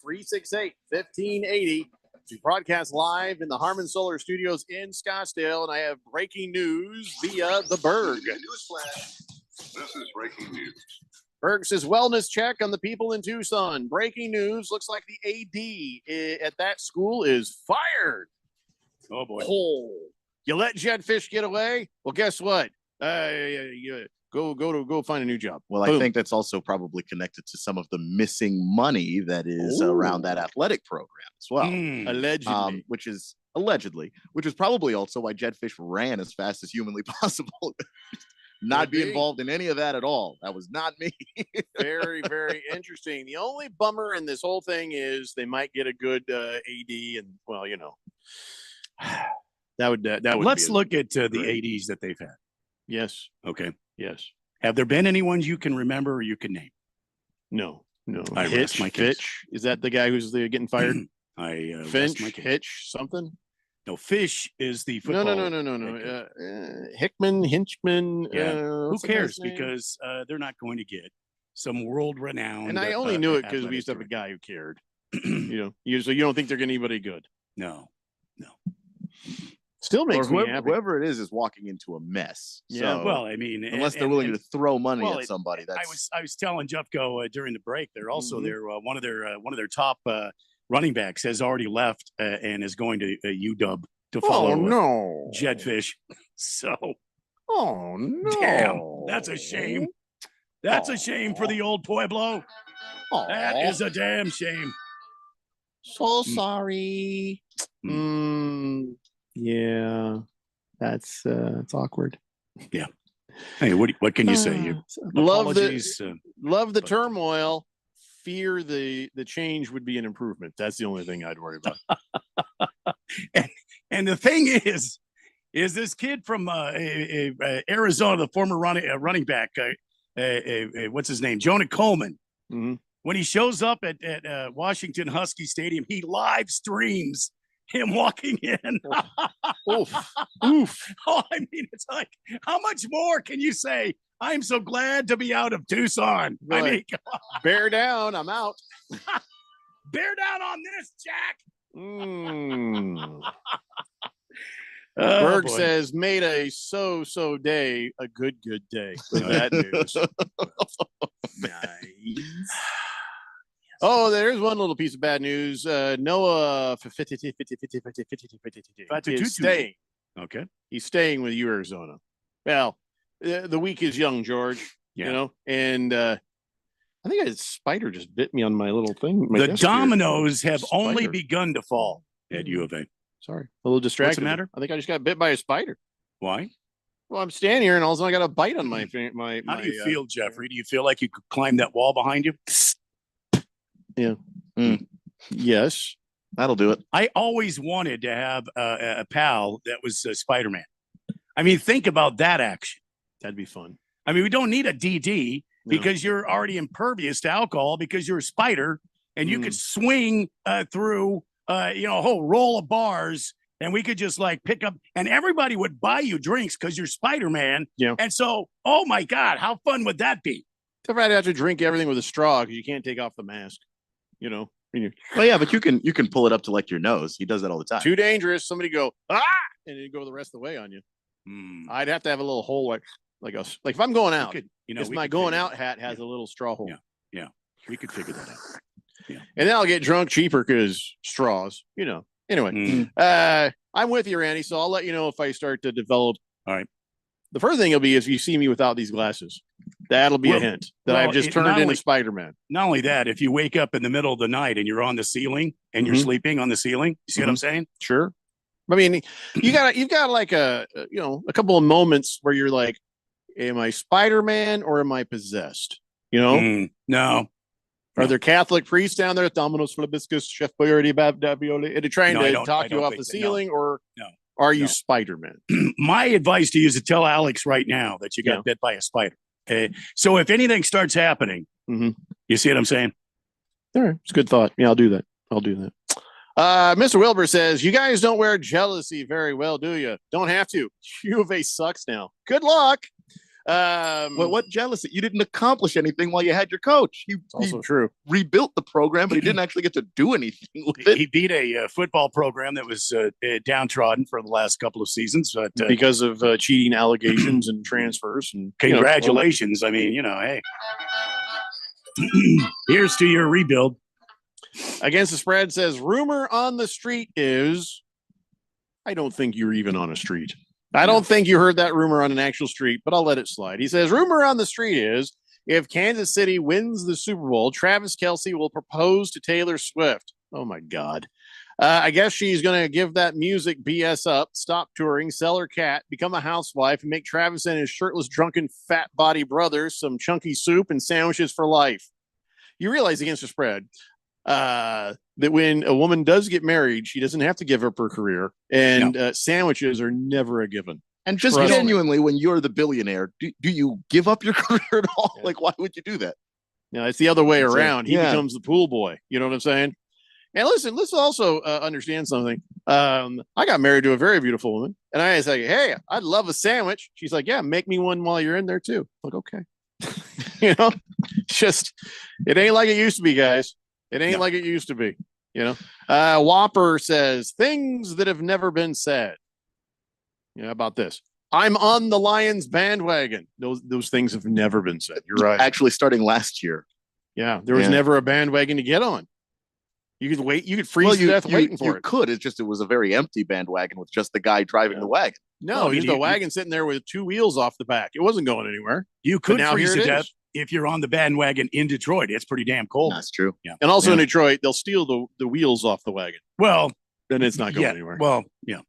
888-368-1580. We broadcast live in the Harmon Solar Studios in Scottsdale, and I have breaking news via the Berg. Newsflash. This is breaking news. Berg says wellness check on the people in Tucson. Breaking news. Looks like the AD at that school is fired. Oh, boy. Oh, you let Jed Fish get away? Well, guess what? Go find a new job. Well, Boom. I think that's also probably connected to some of the missing money that is around that athletic program as well. Allegedly. Which is probably also why Jed Fish ran as fast as humanly possible. Not be involved in any of that at all. That was not me. Very, very interesting. The only bummer in this whole thing is they might get a good AD, and well, you know, that would. Let's look at the ADs that they've had. Yes. Okay. Yes. Have there been any ones you can remember or you can name? No. I rest my case. Fitch. Is that the guy who's getting fired? Finch, Hitch, something? No, Fish is the football. No. Hickman, Hinchman. Who cares? Because they're not going to get some world-renowned. And I only knew it because we used to have a guy who cared. So you don't think they're going to anybody good? No. Still makes me happy. Whoever it is walking into a mess. Yeah. So, well, I mean, unless they're willing to throw money at somebody, that's. I was telling Jeffco during the break. They're also one of their top running backs has already left and is going to UW to follow Jed Fish. So, oh no, damn, that's a shame. That's a shame for the old Pueblo. That is a damn shame. So sorry. Yeah, that's it's awkward. Yeah. Hey, what can you say? You love the turmoil. Fear the change would be an improvement. That's the only thing I'd worry about. and the thing is this kid from Arizona, the former running back, what's his name, Jonah Coleman. Mm-hmm. When he shows up at Washington Husky Stadium, he live streams him walking in. Oof. Oh, I mean, it's like, how much more can you say? I'm so glad to be out of Tucson. Right. I mean, bear down. I'm out. Bear down on this, Jack. Berg says, made a so day a good day with that news. Nice. Oh, there's one little piece of bad news. Noah is staying. Okay. He's staying with you, Arizona. Well, the week is young, George. Yeah. You know, and I think a spider just bit me on my little thing. The dominoes have only begun to fall at U of A. Sorry. A little distracted. What's the matter? I think I just got bit by a spider. Why? Well, I'm standing here and all of a sudden I got a bite on my. How do you feel, Jeffrey? Do you feel like you could climb that wall behind you? Yeah. Yes. That'll do it. I always wanted to have a pal that was Spider-Man. I mean, think about that action. That'd be fun. I mean, we don't need a DD because you're already impervious to alcohol because you're a spider and you could swing through, a whole roll of bars and we could just like pick up and everybody would buy you drinks because you're Spider-Man. Yeah. And so, oh my God, how fun would that be? If I'd have to drink everything with a straw because you can't take off the mask, Well, yeah, but you can pull it up to like your nose. He does that all the time. Too dangerous. Somebody go, and then go the rest of the way on you. I'd have to have a little hole like if I'm going out. My going out hat has a little straw hole. Yeah. We could figure that out. Yeah. And then I'll get drunk cheaper because straws, Anyway, I'm with you, Randy. So I'll let you know if I start to develop. All right. The first thing will be if you see me without these glasses. That'll be a hint that I've just turned into Spider-Man. Not only that, if you wake up in the middle of the night and you're on the ceiling and you're sleeping on the ceiling, you see what I'm saying? Sure. I mean, you've got like a couple of moments where you're like, am I Spider-Man or am I possessed? You know? No. Are there Catholic priests down there? Dominus Flabiscus, Chef Boyardi, Davioli, and they're trying to talk you off the ceiling, or are you Spider-Man? My advice to you is to tell Alex right now that you got bit by a spider. Okay. So if anything starts happening, you see what I'm saying? All right. It's a good thought. Yeah, I'll do that. Mr. Wilbur says, you guys don't wear jealousy very well, do you? Don't have to. U of A sucks now. Good luck. Well, what jealousy? You didn't accomplish anything while you had your coach. He true. Rebuilt the program, but he didn't actually get to do anything with it. He beat a football program that was downtrodden for the last couple of seasons, but because of cheating allegations and transfers. And congratulations! I mean, hey, here's to your rebuild. Against the spread says, rumor on the street is, I don't think you're even on a street. I don't think you heard that rumor on an actual street, but I'll let it slide. He says, rumor on the street is, if Kansas City wins the Super Bowl, Travis Kelce will propose to Taylor Swift. Oh, my God. I guess she's going to give that music BS up, stop touring, sell her cat, become a housewife, and make Travis and his shirtless, drunken, fat body brothers some chunky soup and sandwiches for life. You realize against the spread that when a woman does get married, she doesn't have to give up her career, and sandwiches are never a given. And just genuinely, when you're the billionaire, do you give up your career at all? Like, why would you do that? No, it's the other way around. He becomes the pool boy. You know what I'm saying? And listen, let's also understand something. I got married to a very beautiful woman, and I was like, hey, I'd love a sandwich. She's like, yeah, make me one while you're in there too. I'm like, okay. It ain't like it used to be, guys. It ain't like it used to be, Whopper says things that have never been said. About this. I'm on the Lions bandwagon. Those things have never been said. You're right. Actually, starting last year. Yeah, there was never a bandwagon to get on. You could wait. You could freeze to death waiting for it. It was a very empty bandwagon with just the guy driving the wagon. No, he's the wagon sitting there with two wheels off the back. It wasn't going anywhere. You could freeze to death if you're on the bandwagon in Detroit. It's pretty damn cold. That's true. Yeah. And also in Detroit, they'll steal the wheels off the wagon. Well, then it's not going anywhere. Well, yeah.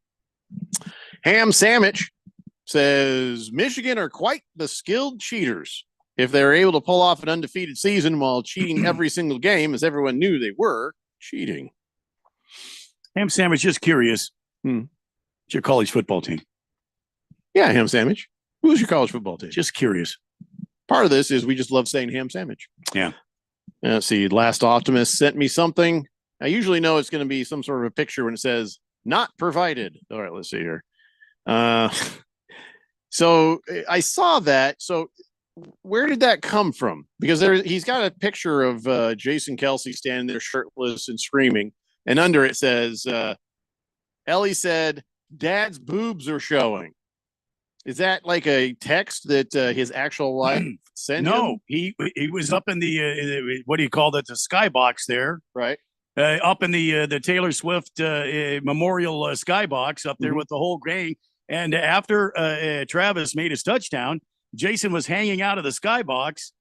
Ham Sandwich says Michigan are quite the skilled cheaters. If they're able to pull off an undefeated season while cheating every single game, as everyone knew they were cheating. Ham Sandwich, just curious. It's your college football team. Yeah, Ham Sandwich. Who's your college football team? Just curious. Part of this is we just love saying ham sandwich. Yeah. Let's see. Last Optimist sent me something. I usually know it's going to be some sort of a picture when it says not provided. All right, let's see here. So I saw that. So where did that come from? Because he's got a picture of Jason Kelce standing there shirtless and screaming. And under it says, Ellie said, Dad's boobs are showing. Is that like a text that his actual wife sent him? No, he was up in the what do you call that? The skybox there, right? Up in the Taylor Swift Memorial skybox up there with the whole gang. And after Travis made his touchdown, Jason was hanging out of the skybox,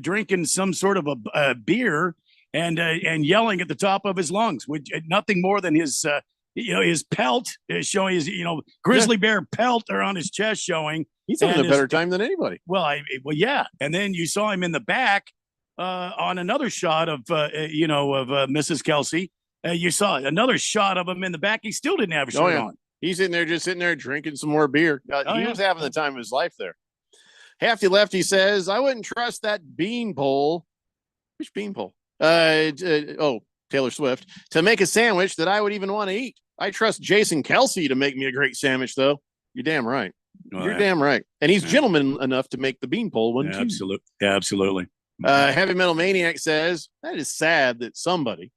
drinking some sort of a beer and yelling at the top of his lungs, with nothing more than his. His pelt is showing his, grizzly bear pelt are on his chest showing. He's having a better time than anybody. Well, yeah. And then you saw him in the back on another shot of Mrs. Kelce. You saw another shot of him in the back. He still didn't have a shirt on. He's just sitting there drinking some more beer. He was having the time of his life there. Hefty Lefty says, I wouldn't trust that beanpole. Which beanpole? Taylor Swift, to make a sandwich that I would even want to eat. I trust Jason Kelce to make me a great sandwich, though. You're damn right. You're damn right. And he's gentleman enough to make the beanpole one, too. Absolutely. Heavy Metal Maniac says, that is sad that somebody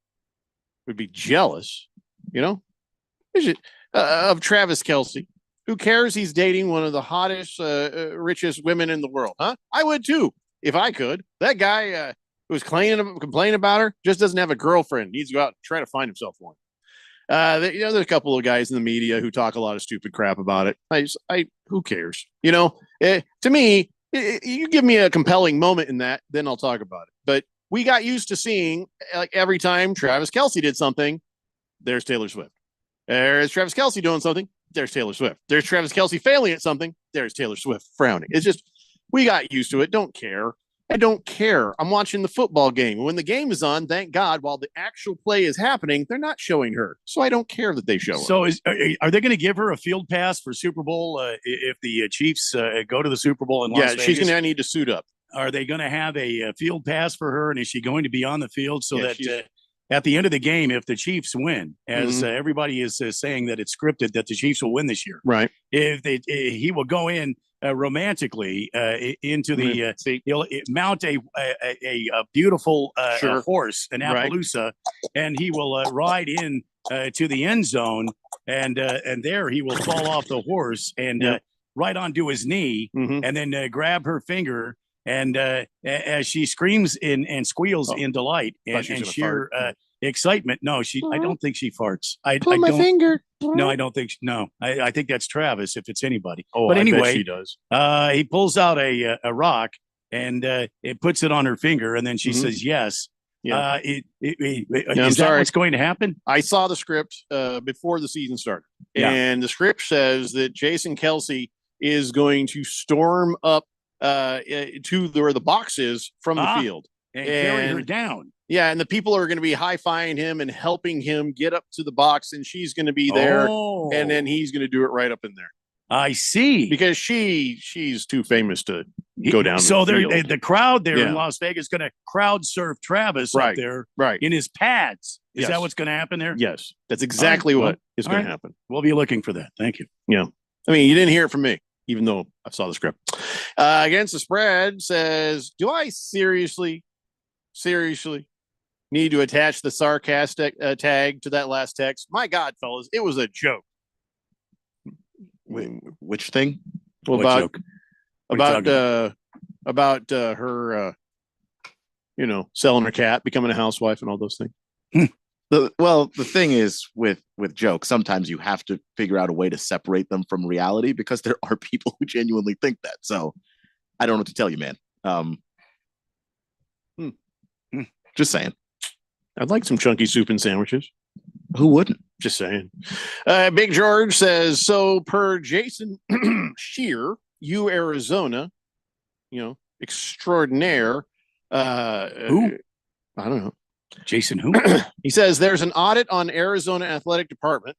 would be jealous, of Travis Kelce. Who cares he's dating one of the hottest, richest women in the world, huh? I would, too, if I could. That guy who's complaining about her just doesn't have a girlfriend. Needs to go out and try to find himself one. There's a couple of guys in the media who talk a lot of stupid crap about it. Who cares? To me, you give me a compelling moment in that, then I'll talk about it. But we got used to seeing, like, every time Travis Kelce did something, there's Taylor Swift. There's Travis Kelce doing something, there's Taylor Swift. There's Travis Kelce failing at something, there's Taylor Swift frowning. It's just, we got used to it. Don't care. I don't care. I'm watching the football game. When the game is on, thank God, while the actual play is happening, they're not showing her. So I don't care that they show her. So are they going to give her a field pass for Super Bowl if the Chiefs go to the Super Bowl in Las Vegas? Yeah, she's going to need to suit up. Are they going to have a field pass for her, and is she going to be on the field so that at the end of the game, if the Chiefs win, as everybody is saying that it's scripted that the Chiefs will win this year, right? If he will go in romantically into the he'll mount a beautiful horse, an Appaloosa, and he will ride in to the end zone, and there he will fall off the horse and right onto his knee, and then grab her finger. And as she screams and squeals in delight and sheer excitement, no, I don't think she farts. Pull my finger. No, I don't think. I think that's Travis if it's anybody. Oh, but anyway, I bet she does. He pulls out a rock and it puts it on her finger, and then she says yes. Yeah. Is that what's going to happen? I saw the script before the season started, and the script says that Jason Kelce is going to storm up to where the box is from the field and carry her down. Yeah, and the people are going to be high-fiving him and helping him get up to the box, and she's going to be there, and then he's going to do it right up in there. I see. Because she's too famous to go down. So the crowd there in Las Vegas is going to crowd surf Travis up there in his pads. Is that what's going to happen there? Yes, that's exactly what is going to happen. We'll be looking for that. Thank you. Yeah. I mean, you didn't hear it from me, even though I saw the script. Against the spread says, do I seriously need to attach the sarcastic tag to that last text? My God, fellas, it was a joke. Which thing? Well, about her, selling her cat, becoming a housewife, and all those things. The thing is with jokes, sometimes you have to figure out a way to separate them from reality because there are people who genuinely think that. So I don't know what to tell you, man. Just saying. I'd like some chunky soup and sandwiches. Who wouldn't? Just saying. Big George says, so per Jason Shear, Arizona, extraordinaire. Who? I don't know. Jason who? He says there's an audit on Arizona Athletic Department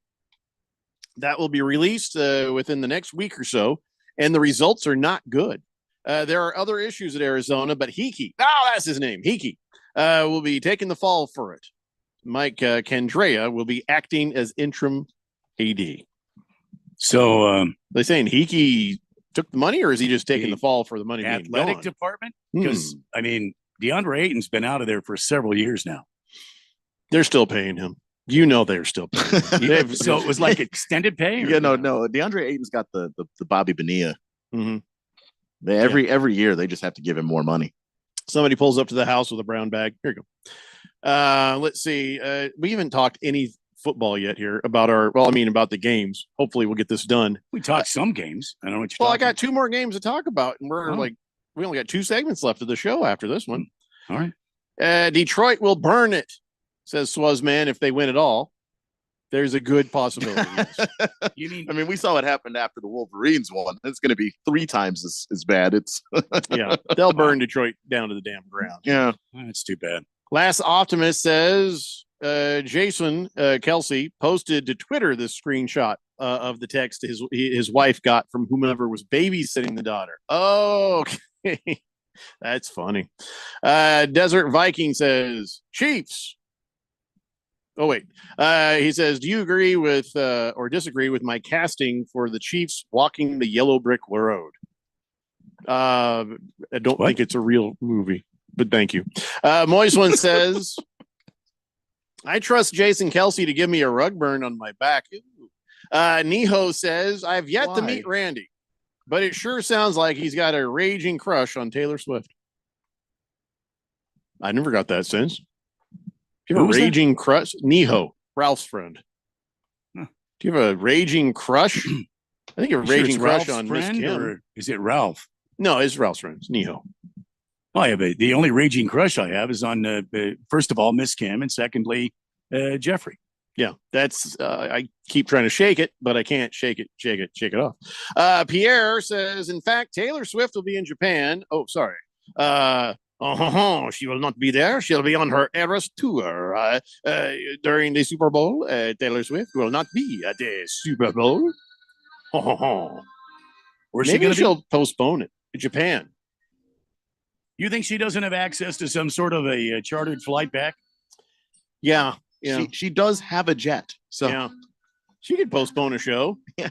that will be released within the next week or so, and the results are not good. There are other issues at Arizona, but Hickey, that's his name, Hickey, will be taking the fall for it. Mike Candrea will be acting as interim AD. So they're saying Hickey took the money, or is he just taking the fall for the money? Athletic department? Because I mean, DeAndre Ayton's been out of there for several years now. They're still paying him. They're still paying him. So it was like extended pay? No. DeAndre Ayton's got the Bobby Bonilla. Every year they just have to give him more money. Somebody pulls up to the house with a brown bag. Here you go. Let's see. We haven't talked any football yet here about about the games. Hopefully we'll get this done. We talked some games. I don't know what you're I got 2 more games to talk about, and we only got 2 segments left of the show after this one. All right. Detroit will burn it, says Swazman, if they win it all. There's a good possibility. Yes. I mean, we saw what happened after the Wolverines won. It's going to be 3 times as bad. It's they'll burn Detroit down to the damn ground. Yeah, that's too bad. Last Optimist says Jason Kelce posted to Twitter this screenshot of the text his wife got from whomever was babysitting the daughter. Oh, okay. That's funny. Desert Viking says Chiefs. Oh, wait. He says, do you agree with or disagree with my casting for the Chiefs walking the yellow brick road? I don't think it's a real movie, but thank you. Moist One says, I trust Jason Kelce to give me a rug burn on my back. Niho says, I've yet to meet Randy, but it sure sounds like he's got a raging crush on Taylor Swift. I never got that sense. You have a raging crush? Niho, Ralph's friend. Do you have a raging crush? I think you have a You sure raging it's crush Ralph's on Miss friend, Kim. or is it Ralph? No, it's Ralph's friend. It's Neho. Is it Ralph? No, it's Ralph's friend. It's Neho. I have the only raging crush I have is on first of all Miss Kim, and secondly Jeffrey. Yeah, that's I keep trying to shake it, but I can't shake it off. Pierre says, in fact, Taylor Swift will be in Japan. Oh, sorry. She will not be there. She'll be on her Eras tour during the Super Bowl. Taylor Swift will not be at the Super Bowl. Where's she Maybe going to she'll be? postpone it to Japan. You think she doesn't have access to some sort of a chartered flight back? Yeah. She does have a jet, so yeah, she could postpone a show. Yeah,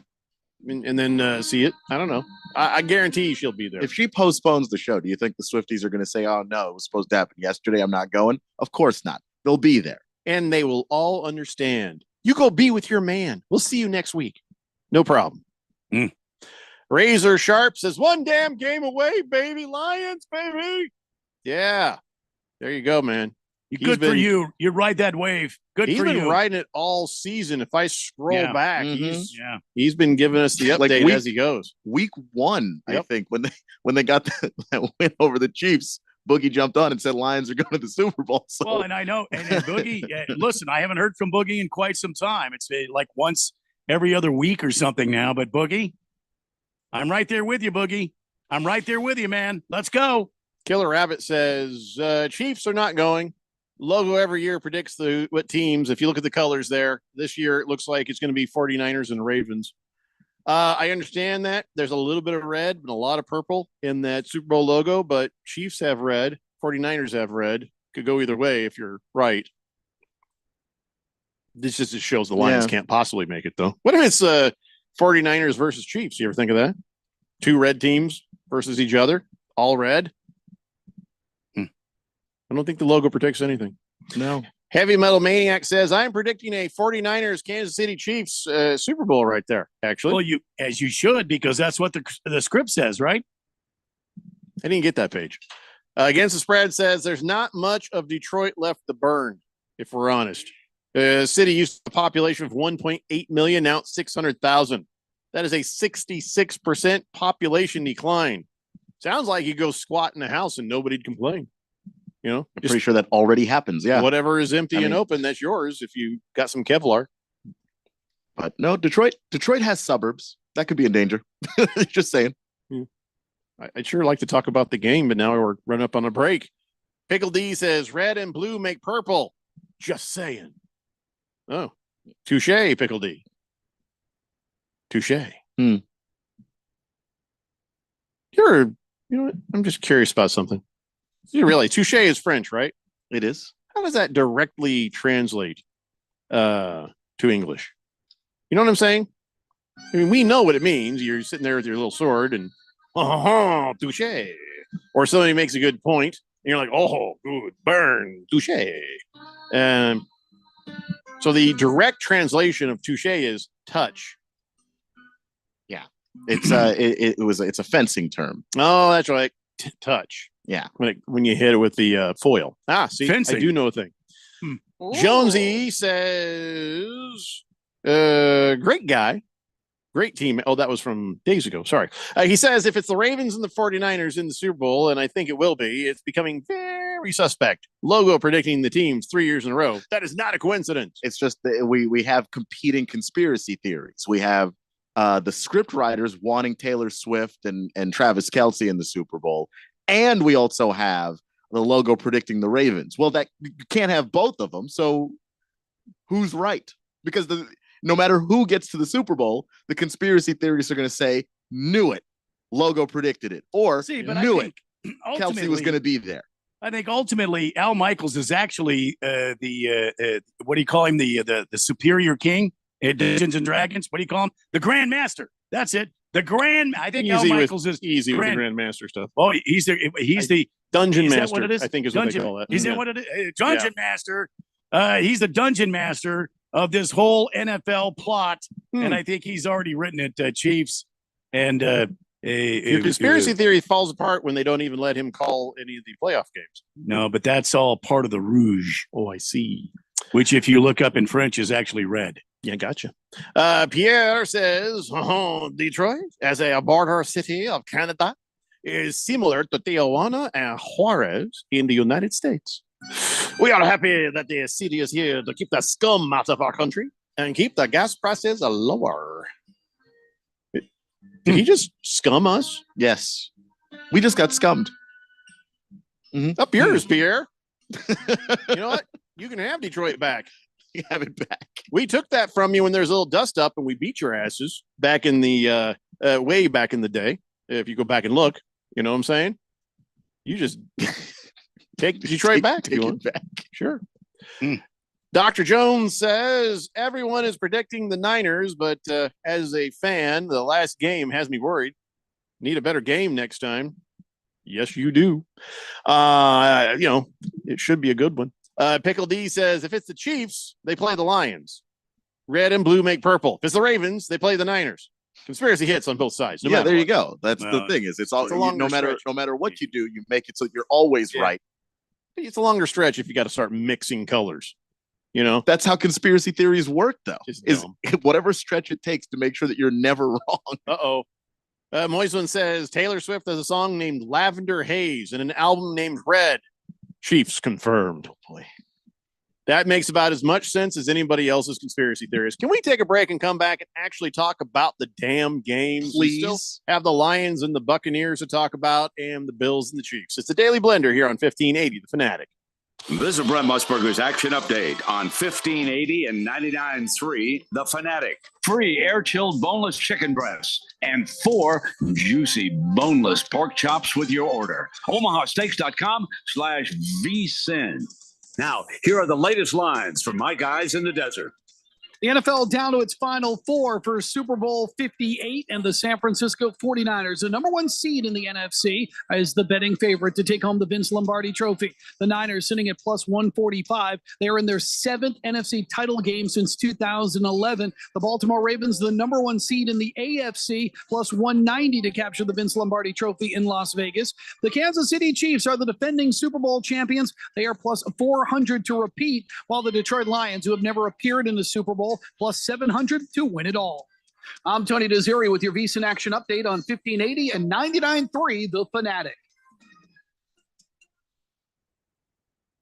and then see it. I don't know. I guarantee she'll be there. If she postpones the show, do you think the Swifties are going to say, "Oh no, it was supposed to happen yesterday. I'm not going"? Of course not. They'll be there, and they will all understand. You go be with your man. We'll see you next week. No problem. Razor Sharp says, one damn game away, baby. Lions, baby. Yeah. There you go, man. Good for you. You ride that wave. Good for you. He's been riding it all season. If I scroll back, Mm-hmm. he's been giving us the update as he goes. Week 1, I think, when they got that win over the Chiefs, Boogie jumped on and said Lions are going to the Super Bowl. So. Well, and I know, and Boogie, listen, I haven't heard from Boogie in quite some time. It's like once every other week or something now. But Boogie, I'm right there with you, Boogie. I'm right there with you, man. Let's go. Killer Rabbit says Chiefs are not going. Logo every year predicts what teams. If you look at the colors there, this year it looks like it's going to be 49ers and Ravens. I understand that. There's a little bit of red and a lot of purple in that Super Bowl logo, but Chiefs have red, 49ers have red. Could go either way if you're right. This just shows the Lions can't possibly make it, though. What if it's 49ers versus Chiefs? You ever think of that? 2 red teams versus each other, all red? I don't think the logo protects anything. No. Heavy Metal Maniac says, I'm predicting a 49ers Kansas City Chiefs Super Bowl right there, actually. Well, as you should, because that's what the script says, right? I didn't get that page. Against the Spread says, there's not much of Detroit left to burn, if we're honest. City used a population of 1.8 million, now it's 600,000. That is a 66% population decline. Sounds like you go squat in a house and nobody'd complain. You know, I'm pretty sure that already happens. Yeah. Whatever is empty and open, that's yours if you got some Kevlar. But no, Detroit has suburbs. That could be in danger. Just saying. I'd sure like to talk about the game, but now we're running up on a break. Pickle D says red and blue make purple. Just saying. Oh, touche, Pickle D. Touche. You know what? I'm just curious about something. You realize touche is French, right? It is. How does that directly translate to English? You know what I'm saying? I mean, we know what it means. You're sitting there with your little sword and touche. Or somebody makes a good point, and you're like, oh, good, burn, touche. So the direct translation of touche is touch. Yeah. It's it's a fencing term. Oh, that's right. Touch. Yeah. When you hit it with the foil. See, fencing. I do know a thing. Jonesy says, great guy. Great team. Oh, that was from days ago. Sorry. He says, if it's the Ravens and the 49ers in the Super Bowl, and I think it will be, it's becoming very suspect. Logo predicting the teams 3 years in a row. That is not a coincidence. It's just that we have competing conspiracy theories. We have the script writers wanting Taylor Swift and Travis Kelce in the Super Bowl. And we also have the logo predicting the Ravens. Well, that you can't have both of them. So who's right? Because no matter who gets to the Super Bowl, the conspiracy theorists are going to say, knew it. Logo predicted it. Or knew it. Kelce was going to be there. I think ultimately Al Michaels is actually the what do you call him? The superior king at Dungeons and Dragons. What do you call him? The Grand Master. That's it. I think Al Michaels is easy with the Grandmaster stuff. Oh, he's the Dungeon is Master. That what it is? I think is Dungeon, what they call that. Is that what it is? Dungeon Master. He's the Dungeon Master of this whole NFL plot, and I think he's already written it. Chiefs and your conspiracy theory falls apart when they don't even let him call any of the playoff games. No, but that's all part of the rouge. Oh, I see. Which, if you look up in French, is actually red. Yeah, gotcha. Pierre says, Detroit, as a border city of Canada, is similar to Tijuana and Juarez in the United States. We are happy that the city is here to keep the scum out of our country and keep the gas prices lower. Did he just scum us? Yes. We just got scummed. Up yours, Pierre. You know what? You can have Detroit back. You have it back. We took that from you when there's a little dust up and we beat your asses back in the way back in the day. If you go back and look, you know what I'm saying? You just take Detroit back if you want. Back. Sure. Dr. Jones says everyone is predicting the Niners, but as a fan, the last game has me worried. Need a better game next time. Yes, you do. It should be a good one. Pickle D says if it's the Chiefs, they play the Lions. Red and blue make purple. If it's the Ravens, they play the Niners. Conspiracy hits on both sides. Yeah, there you go. That's the thing. Is it's all no matter what you do, you make it so you're always right. It's a longer stretch if you got to start mixing colors. You know, that's how conspiracy theories work, though. Is whatever stretch it takes to make sure that you're never wrong. Moisman says Taylor Swift has a song named Lavender Haze and an album named Red. Chiefs confirmed. Oh boy. That makes about as much sense as anybody else's conspiracy theories. Can we take a break and come back and actually talk about the damn games? Please. We still have the Lions and the Buccaneers to talk about and the Bills and the Chiefs. It's the Daily Blender here on 1580 The Fanatic. This is Brent Musburger's action update on 1580 and 99.3 The Fanatic. Free air-chilled boneless chicken breasts and 4 juicy boneless pork chops with your order. omahasteaks.com/vsin. Now, here are the latest lines from my guys in the desert. The NFL down to its final 4 for Super Bowl 58, and the San Francisco 49ers, the number 1 seed in the NFC, is the betting favorite to take home the Vince Lombardi Trophy. The Niners sitting at plus 145. They are in their 7th NFC title game since 2011. The Baltimore Ravens, the number 1 seed in the AFC, plus 190 to capture the Vince Lombardi Trophy in Las Vegas. The Kansas City Chiefs are the defending Super Bowl champions. They are plus 400 to repeat, while the Detroit Lions, who have never appeared in the Super Bowl, plus 700 to win it all. I'm Tony Desiri with your VSiN Action Update on 1580 and 99.3 The Fanatic.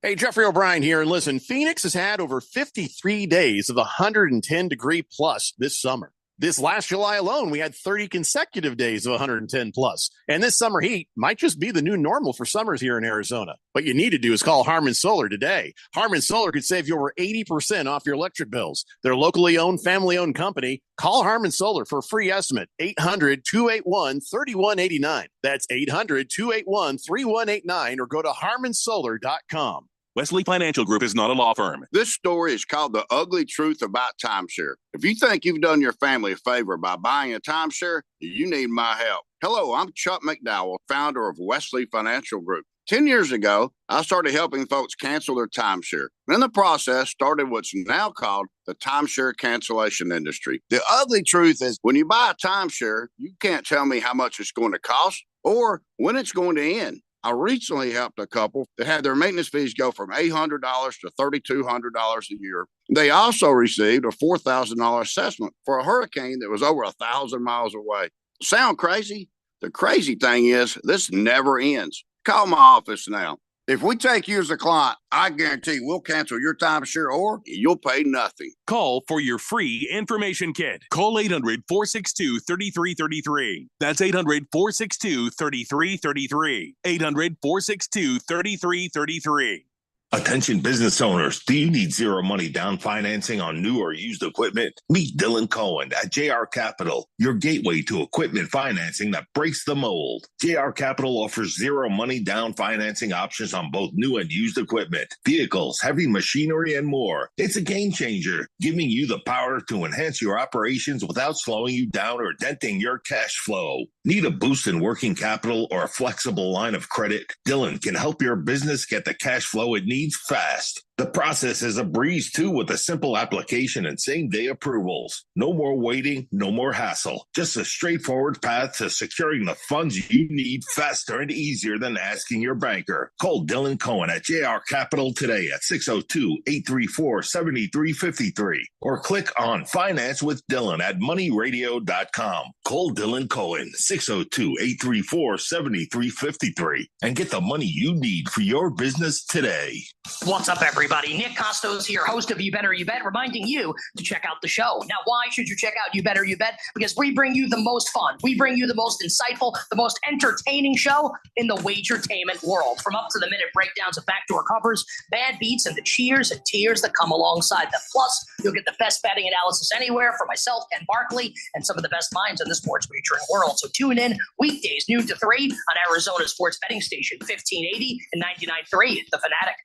Hey, Jeffrey O'Brien here. And listen, Phoenix has had over 53 days of 110 degree plus this summer. This last July alone, we had 30 consecutive days of 110 plus. And this summer heat might just be the new normal for summers here in Arizona. What you need to do is call Harmon Solar today. Harmon Solar could save you over 80% off your electric bills. They're a locally owned, family-owned company. Call Harmon Solar for a free estimate. 800-281-3189. That's 800-281-3189, or go to harmonsolar.com. Wesley Financial Group is not a law firm. This story is called The Ugly Truth About Timeshare. If you think you've done your family a favor by buying a timeshare, you need my help. Hello, I'm Chuck McDowell, founder of Wesley Financial Group. 10 years ago, I started helping folks cancel their timeshare. And in the process, started what's now called the timeshare cancellation industry. The ugly truth is when you buy a timeshare, you can't tell me how much it's going to cost or when it's going to end. I recently helped a couple that had their maintenance fees go from $800 to $3,200 a year. They also received a $4,000 assessment for a hurricane that was over 1,000 miles away. Sound crazy? The crazy thing is this never ends. Call my office now. If we take you as a client, I guarantee we'll cancel your timeshare or you'll pay nothing. Call for your free information kit. Call 800-462-3333. That's 800-462-3333. 800-462-3333. Attention business owners, do you need zero money down financing on new or used equipment? Meet Dylan Cohen at JR Capital, your gateway to equipment financing that breaks the mold. JR Capital offers zero money down financing options on both new and used equipment, vehicles, heavy machinery, and more. It's a game changer, giving you the power to enhance your operations without slowing you down or denting your cash flow. Need a boost in working capital or a flexible line of credit? Dylan can help your business get the cash flow it needs fast. The process is a breeze too with a simple application and same-day approvals. No more waiting, no more hassle. Just a straightforward path to securing the funds you need faster and easier than asking your banker. Call Dylan Cohen at JR Capital today at 602-834-7353 or click on Finance with Dylan at moneyradio.com. Call Dylan Cohen 602-834-7353 and get the money you need for your business today. What's up, everybody? Nick Costos here, host of You Better You Bet, reminding you to check out the show. Now, why should you check out You Better You Bet? Because we bring you the most fun. We bring you the most insightful, the most entertaining show in the wagertainment world. From up-to-the-minute breakdowns of backdoor covers, bad beats, and the cheers and tears that come alongside them. Plus, you'll get the best betting analysis anywhere from myself, Ken Barkley, and some of the best minds in the sports wagering world. So tune in weekdays, noon to 3 on Arizona sports betting station, 1580 and 99.3, The Fanatic.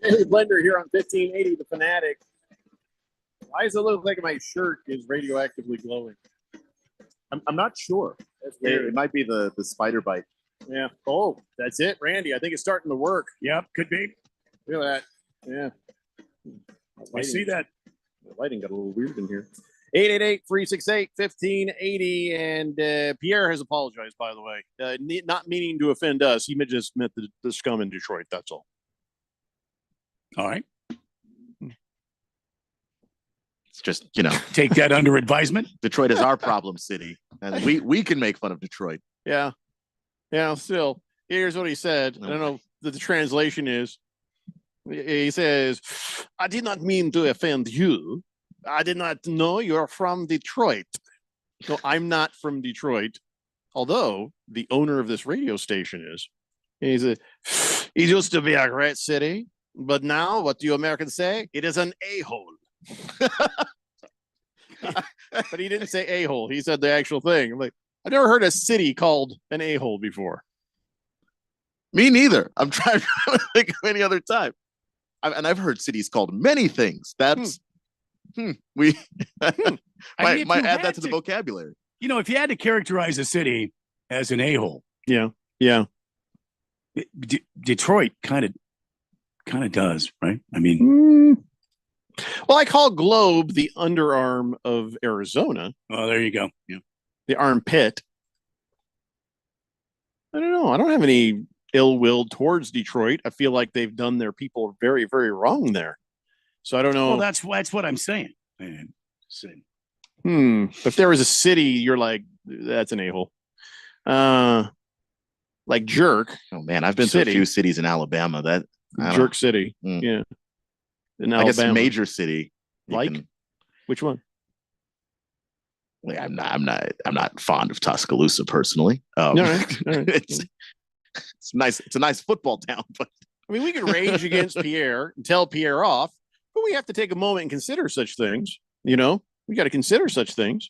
Daily Blender here on 1580 The Fanatic. Why does it look like my shirt is radioactively glowing? I'm not sure. That's weird. It might be the spider bite. Yeah. Oh, that's it, Randy. I think it's starting to work. Yep, could be. Look at that. Yeah. I see that. The lighting got a little weird in here. 888-368-1580. And Pierre has apologized, by the way. Not meaning to offend us. He just meant the scum in Detroit. That's all. All right. It's just, take that under advisement. Detroit is our problem city, and we can make fun of Detroit. Yeah. Yeah, still, here's what he said. I don't know what the translation is. He says, I did not mean to offend you. I did not know you're from Detroit. No, I'm not from Detroit, although the owner of this radio station is. He said, it used to be a great city, but now what do you Americans say? It is an a-hole. But he didn't say a-hole. He said the actual thing. I'm like, I've never heard a city called an a-hole before. Me neither. I'm trying to think of any other time. I've heard cities called many things. That's we might add that to the vocabulary. If you had to characterize a city as an a-hole, yeah, Detroit kind of does, right? I mean, well, I call Globe the underarm of Arizona. Oh, there you go. Yeah, the armpit. I don't know. I don't have any ill will towards Detroit. I feel like they've done their people very, very wrong there. So I don't know. Well, that's what I'm saying. If there was a city, you're like, that's an a-hole. Like Jerk. Oh man, I've been to a few cities in Alabama. Jerk City. Yeah. In Alabama. I guess major city. Which one? I'm not fond of Tuscaloosa personally. All right. It's nice. It's a nice football town, but I mean, we could rage against Pierre and tell Pierre off, but we have to take a moment and consider such things. We got to consider such things.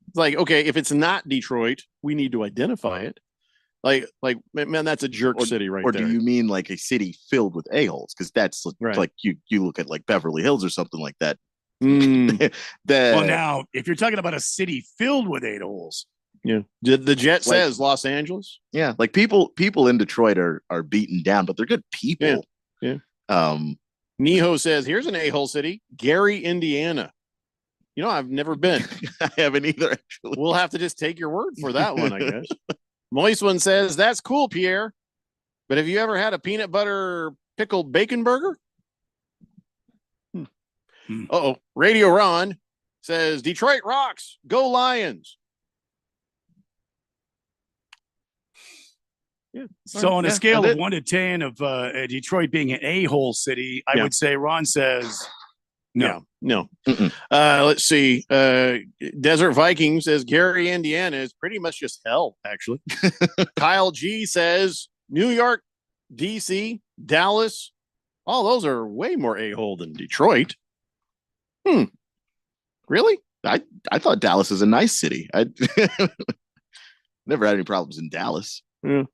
It's like, okay, if it's not Detroit, we need to identify it. Like, man, that's a jerk city right there. Or do you mean like a city filled with a-holes? Because that's like you look at like Beverly Hills or something like that. Well, now, if you're talking about a city filled with a-holes. Yeah. The Jet says Los Angeles. Yeah. Like people in Detroit are beaten down, but they're good people. Yeah. Neho says, here's an a-hole city, Gary, Indiana. I've never been. I haven't either, actually. We'll have to just take your word for that one, I guess. Moist One says, that's cool, Pierre. But have you ever had a peanut butter pickled bacon burger? Uh-oh. Radio Ron says, Detroit rocks. Go Lions. Yeah. So on a scale of 1 to 10 of Detroit being an a-hole city, I would say Ron says no. Let's see. Desert Viking says Gary, Indiana is pretty much just hell, actually. Kyle G says New York, DC, Dallas. All those are way more a-hole than Detroit. Really? I thought Dallas is a nice city. I never had any problems in Dallas. Yeah.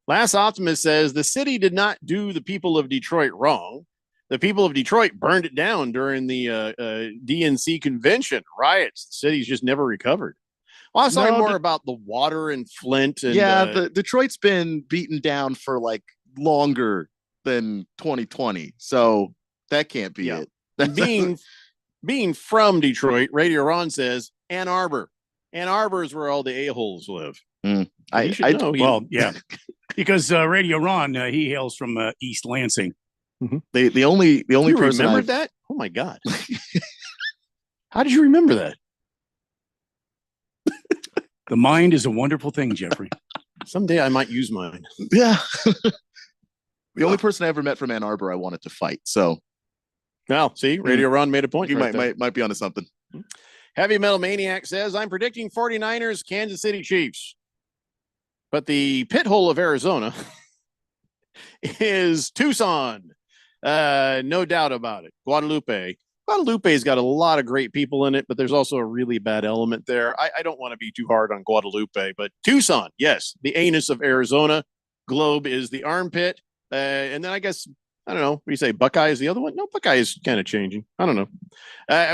Last Optimist says the city did not do the people of Detroit wrong. The people of Detroit burned it down during the DNC convention riots. The city's just never recovered. Well, I was talking more about the water in Flint. And, the Detroit's been beaten down for like longer than 2020, so that can't be it. Being from Detroit, Radio Ron says Ann Arbor. Ann Arbor is where all the a-holes live. Because Radio Ron, he hails from East Lansing. Mm-hmm. The only you person remembered that? Oh my God! How did you remember that? The mind is a wonderful thing, Jeffrey. Someday I might use mine. Yeah. The only person I ever met from Ann Arbor I wanted to fight. So, now see, Radio Ron made a point. He might be onto something. Heavy Metal Maniac says, I'm predicting 49ers, Kansas City Chiefs. But the pit hole of Arizona is Tucson. No doubt about it. Guadalupe. Guadalupe's got a lot of great people in it, but there's also a really bad element there. I don't want to be too hard on Guadalupe, but Tucson, yes, the anus of Arizona. Globe is the armpit. And then I guess, I don't know, what do you say? Buckeye is the other one? No, Buckeye is kind of changing. I don't know.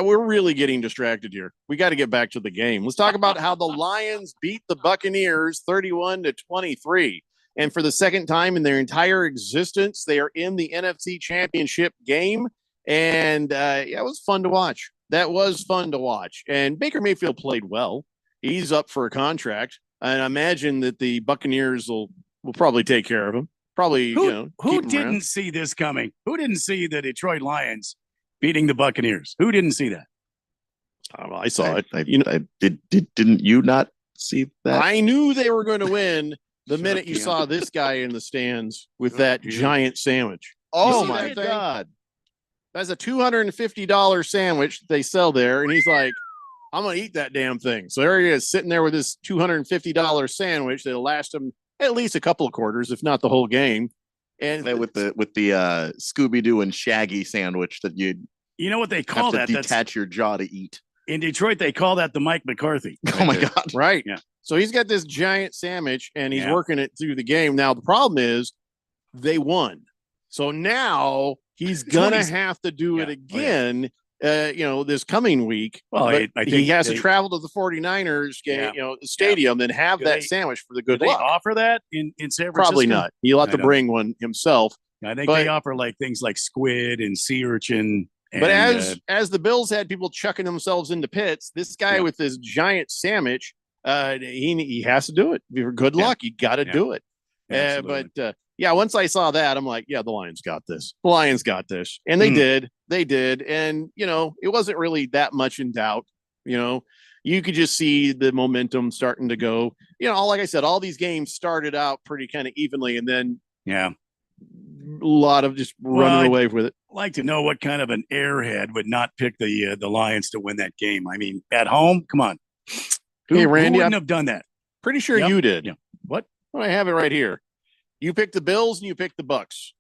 We're really getting distracted here. We got to get back to the game. Let's talk about how the Lions beat the Buccaneers 31-23. And for the second time in their entire existence, they are in the NFC Championship game. And it was fun to watch. That was fun to watch. And Baker Mayfield played well. He's up for a contract. And I imagine that the Buccaneers will probably take care of him. Probably, who didn't see this coming? Who didn't see the Detroit Lions beating the Buccaneers? Who didn't see that? I saw it. Didn't you not see that? I knew they were going to win the minute you saw this guy in the stands with that giant sandwich. Oh my God. That's a $250 sandwich they sell there. And he's like, I'm going to eat that damn thing. So there he is sitting there with this $250 sandwich that'll last him at least a couple of quarters, if not the whole game. And with the Scooby-Doo and Shaggy sandwich that you know what they call that? Detach your jaw to eat. In Detroit, they call that the Mike McCarthy. Oh my God. Right. Yeah. So he's got this giant sandwich and he's working it through the game. Now, the problem is they won. So now he's going to have to do it again, this coming week. Well, I think he has to travel to the 49ers game, stadium and have that sandwich for the good luck. They offer that in San Francisco? Probably not. He'll have to bring one himself. I think they offer like things like squid and sea urchin. But as the Bills had people chucking themselves into pits, this guy with this giant sandwich, he has to do it. Good luck. You got to do it. Once I saw that, I'm like, the Lions got this. The Lions got this. And they did. They did. And, it wasn't really that much in doubt. You could just see the momentum starting to go. Like I said, all these games started out pretty kind of evenly. And then, a lot of just running away with it. I'd like to know what kind of an airhead would not pick the Lions to win that game. I mean, at home, come on. Hey, Randy, who wouldn't have done that? Pretty sure you did. Yeah. What? Well, I have it right here. You picked the Bills and you picked the Bucks.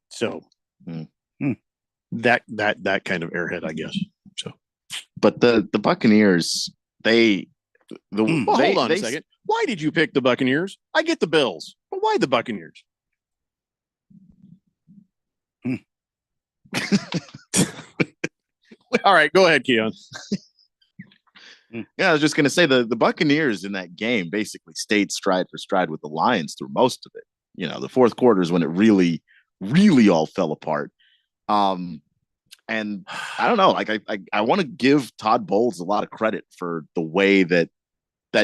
So that kind of airhead, I guess. So, but the Buccaneers, hold on a second. Why did you pick the Buccaneers? I get the Bills, but why the Buccaneers? All right, go ahead, Keon. Yeah, I was just going to say the Buccaneers in that game basically stayed stride for stride with the Lions through most of it. The fourth quarter is when it really, really all fell apart. And I don't know, like I want to give Todd Bowles a lot of credit for the way that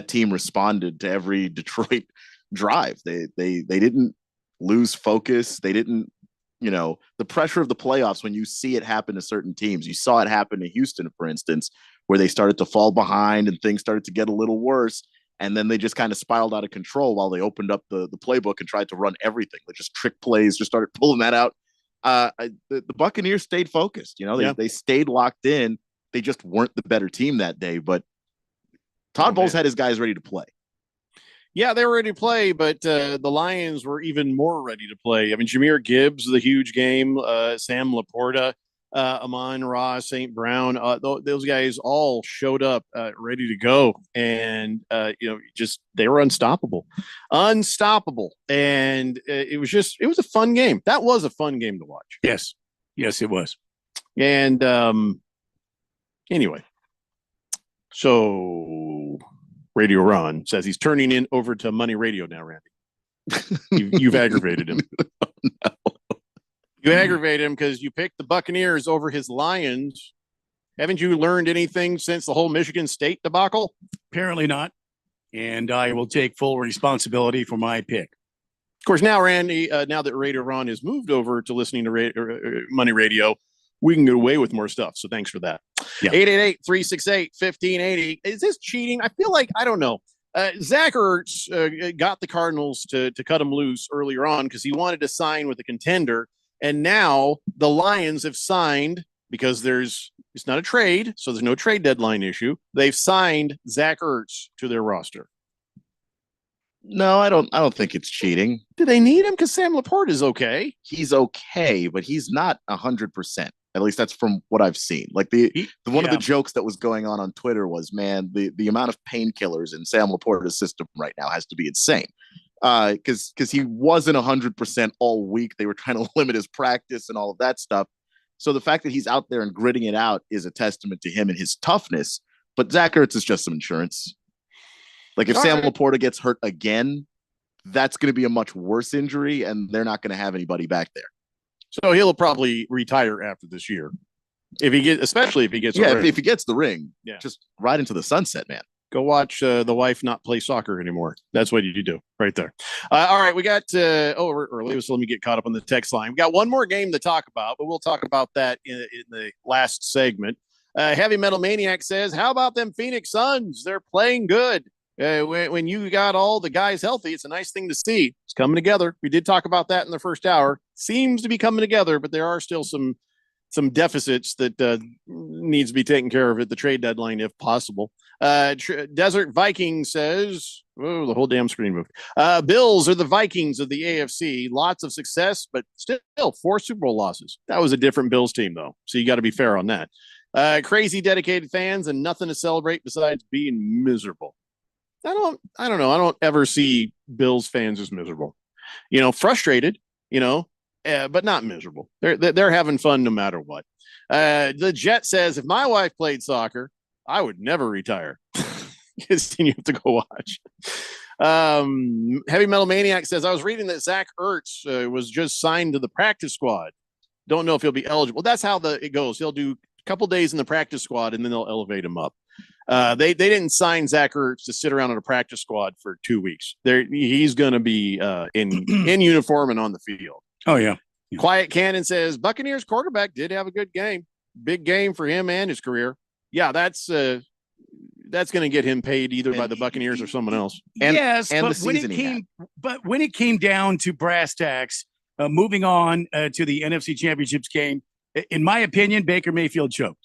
team responded to every Detroit drive. They didn't lose focus. They didn't, the pressure of the playoffs, when you see it happen to certain teams, you saw it happen to Houston, for instance, where they started to fall behind and things started to get a little worse. And then they just kind of spiraled out of control while they opened up the playbook and tried to run everything. They just trick plays, just started pulling that out. The Buccaneers stayed focused. They stayed locked in. They just weren't the better team that day. But Todd Bowles had his guys ready to play. Yeah, they were ready to play, but the Lions were even more ready to play. I mean, Jahmyr Gibbs, the huge game, Sam Laporta. Amon-Ra, St. Brown, those guys all showed up ready to go. And, they were unstoppable. And it was a fun game. That was a fun game to watch. Yes. Yes, it was. And anyway, so Radio Ron says he's turning in over to Money Radio now, Randy. You've aggravated him. You aggravate him because you picked the Buccaneers over his Lions. Haven't you learned anything since the whole Michigan State debacle? Apparently not. And I will take full responsibility for my pick. Of course, now, Randy, now that Radio Ron has moved over to listening to Money Radio, we can get away with more stuff. So thanks for that. Yeah. 888-368-1580. Is this cheating? I feel like, I don't know. Zach Ertz got the Cardinals to cut him loose earlier on because he wanted to sign with a contender. And now the Lions have signed, because it's not a trade, so there's no trade deadline issue. They've signed Zach Ertz to their roster. No, I don't think it's cheating. Do they need him? Because Sam Laporte is okay. He's okay, but he's not 100%. At least that's from what I've seen. Like one of the jokes that was going on Twitter was, man, the amount of painkillers in Sam Laporte's system right now has to be insane. Because he wasn't 100% all week. They were trying to limit his practice and all of that stuff. So the fact that he's out there and gritting it out is a testament to him and his toughness. But Zach Ertz is just some insurance. Like if Sam Laporta gets hurt again, that's going to be a much worse injury, and they're not going to have anybody back there. So he'll probably retire after this year, especially if he gets if he gets the ring. Yeah, just ride into the sunset, man. Go watch the wife not play soccer anymore. That's what you do right there. All right, we got we're early, so let me get caught up on the text line. We got one more game to talk about, but we'll talk about that in the last segment. Heavy Metal Maniac says, how about them Phoenix Suns? They're playing good. When you got all the guys healthy, it's a nice thing to see. It's coming together. We did talk about that in the first hour. Seems to be coming together, but there are still some deficits that needs to be taken care of at the trade deadline if possible. Desert Viking says, the whole damn screen moved. Bills are the Vikings of the AFC. Lots of success, but still 4 Super Bowl losses. That was a different Bills team, though. So you got to be fair on that. Crazy dedicated fans and nothing to celebrate besides being miserable. I don't know. I don't ever see Bills fans as miserable. Frustrated, but not miserable. They're having fun no matter what. The Jet says, if my wife played soccer, I would never retire. Because you have to go watch. Heavy Metal Maniac says, I was reading that Zach Ertz was just signed to the practice squad. Don't know if he'll be eligible. That's how it goes. He'll do a couple days in the practice squad, and then they'll elevate him up. They didn't sign Zach Ertz to sit around on a practice squad for 2 weeks. He's going to be in uniform and on the field. Oh, yeah. Quiet Cannon says, Buccaneers quarterback did have a good game. Big game for him and his career. Yeah, that's going to get him paid either by the Buccaneers or someone else. But when it came down to brass tacks, moving on to the NFC Championships game, in my opinion, Baker Mayfield choked.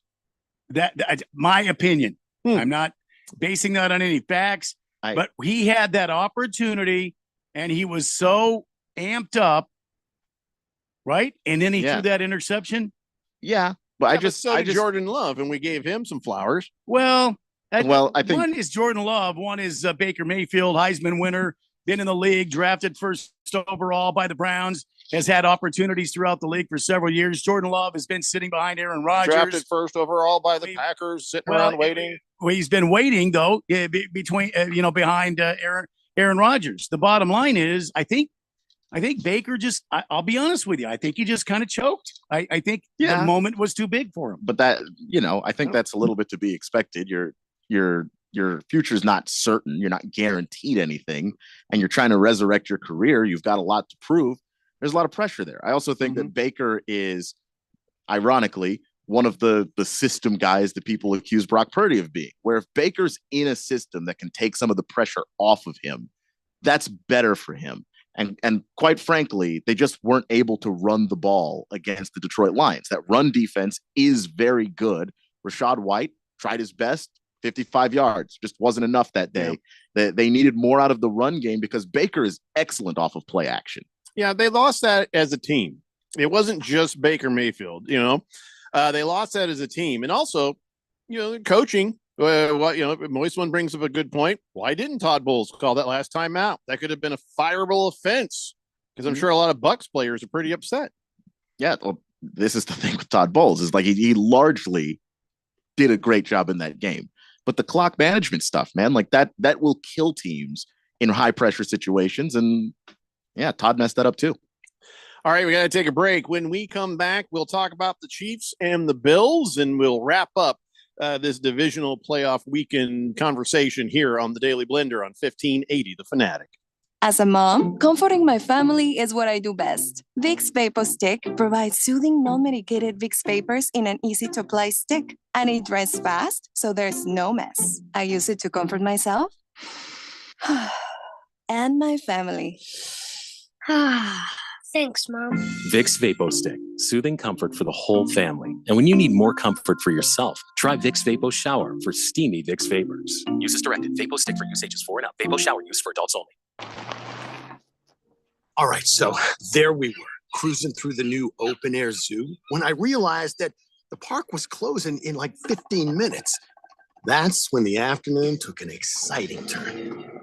That's my opinion. I'm not basing that on any facts, but he had that opportunity and he was so amped up, right? And then he threw that interception. Yeah, but I just Jordan Love, and we gave him some flowers. Well, I think one is Jordan Love, one is Baker Mayfield, Heisman winner, been in the league, drafted first overall by the Browns, has had opportunities throughout the league for several years. Jordan Love has been sitting behind Aaron Rodgers. Drafted first overall by the Packers, sitting around waiting. He's been waiting, though, behind Aaron Rodgers. The bottom line is, I think Baker just, I'll be honest with you, I think he just kind of choked. I think the moment was too big for him. But that, I think that's a little bit to be expected. Your future's not certain. You're not guaranteed anything, and you're trying to resurrect your career. You've got a lot to prove. There's a lot of pressure there. I also think that Baker is, ironically, one of the system guys that people accuse Brock Purdy of being, where if Baker's in a system that can take some of the pressure off of him, that's better for him. And quite frankly, they just weren't able to run the ball against the Detroit Lions. That run defense is very good. Rachaad White tried his best, 55 yards, just wasn't enough that day. Yeah. They needed more out of the run game because Baker is excellent off of play action. Yeah, they lost that as a team. It wasn't just Baker Mayfield, They lost that as a team. And also, coaching. Moisman brings up a good point. Why didn't Todd Bowles call that last time out? That could have been a fireable offense because I'm sure a lot of Bucks players are pretty upset. Yeah, well, this is the thing with Todd Bowles is like he largely did a great job in that game. But the clock management stuff, man, like that will kill teams in high pressure situations. And yeah, Todd messed that up too. All right, we got to take a break. When we come back, we'll talk about the Chiefs and the Bills, and we'll wrap up this divisional playoff weekend conversation here on the Daily Blender on 1580 The Fanatic. As a mom, comforting my family is what I do best. Vicks Vapor Stick provides soothing, non-medicated Vicks vapors in an easy-to-apply stick, and it dries fast, so there's no mess. I use it to comfort myself and my family. Thanks, Mom. Vicks Vapo Stick, soothing comfort for the whole family. And when you need more comfort for yourself, try Vicks Vapo Shower for steamy Vicks vapors. Use as directed. Vapo Stick for use ages 4 and up. Vapo Shower use for adults only. All right, so there we were, cruising through the new open-air zoo when I realized that the park was closing in like 15 minutes. That's when the afternoon took an exciting turn.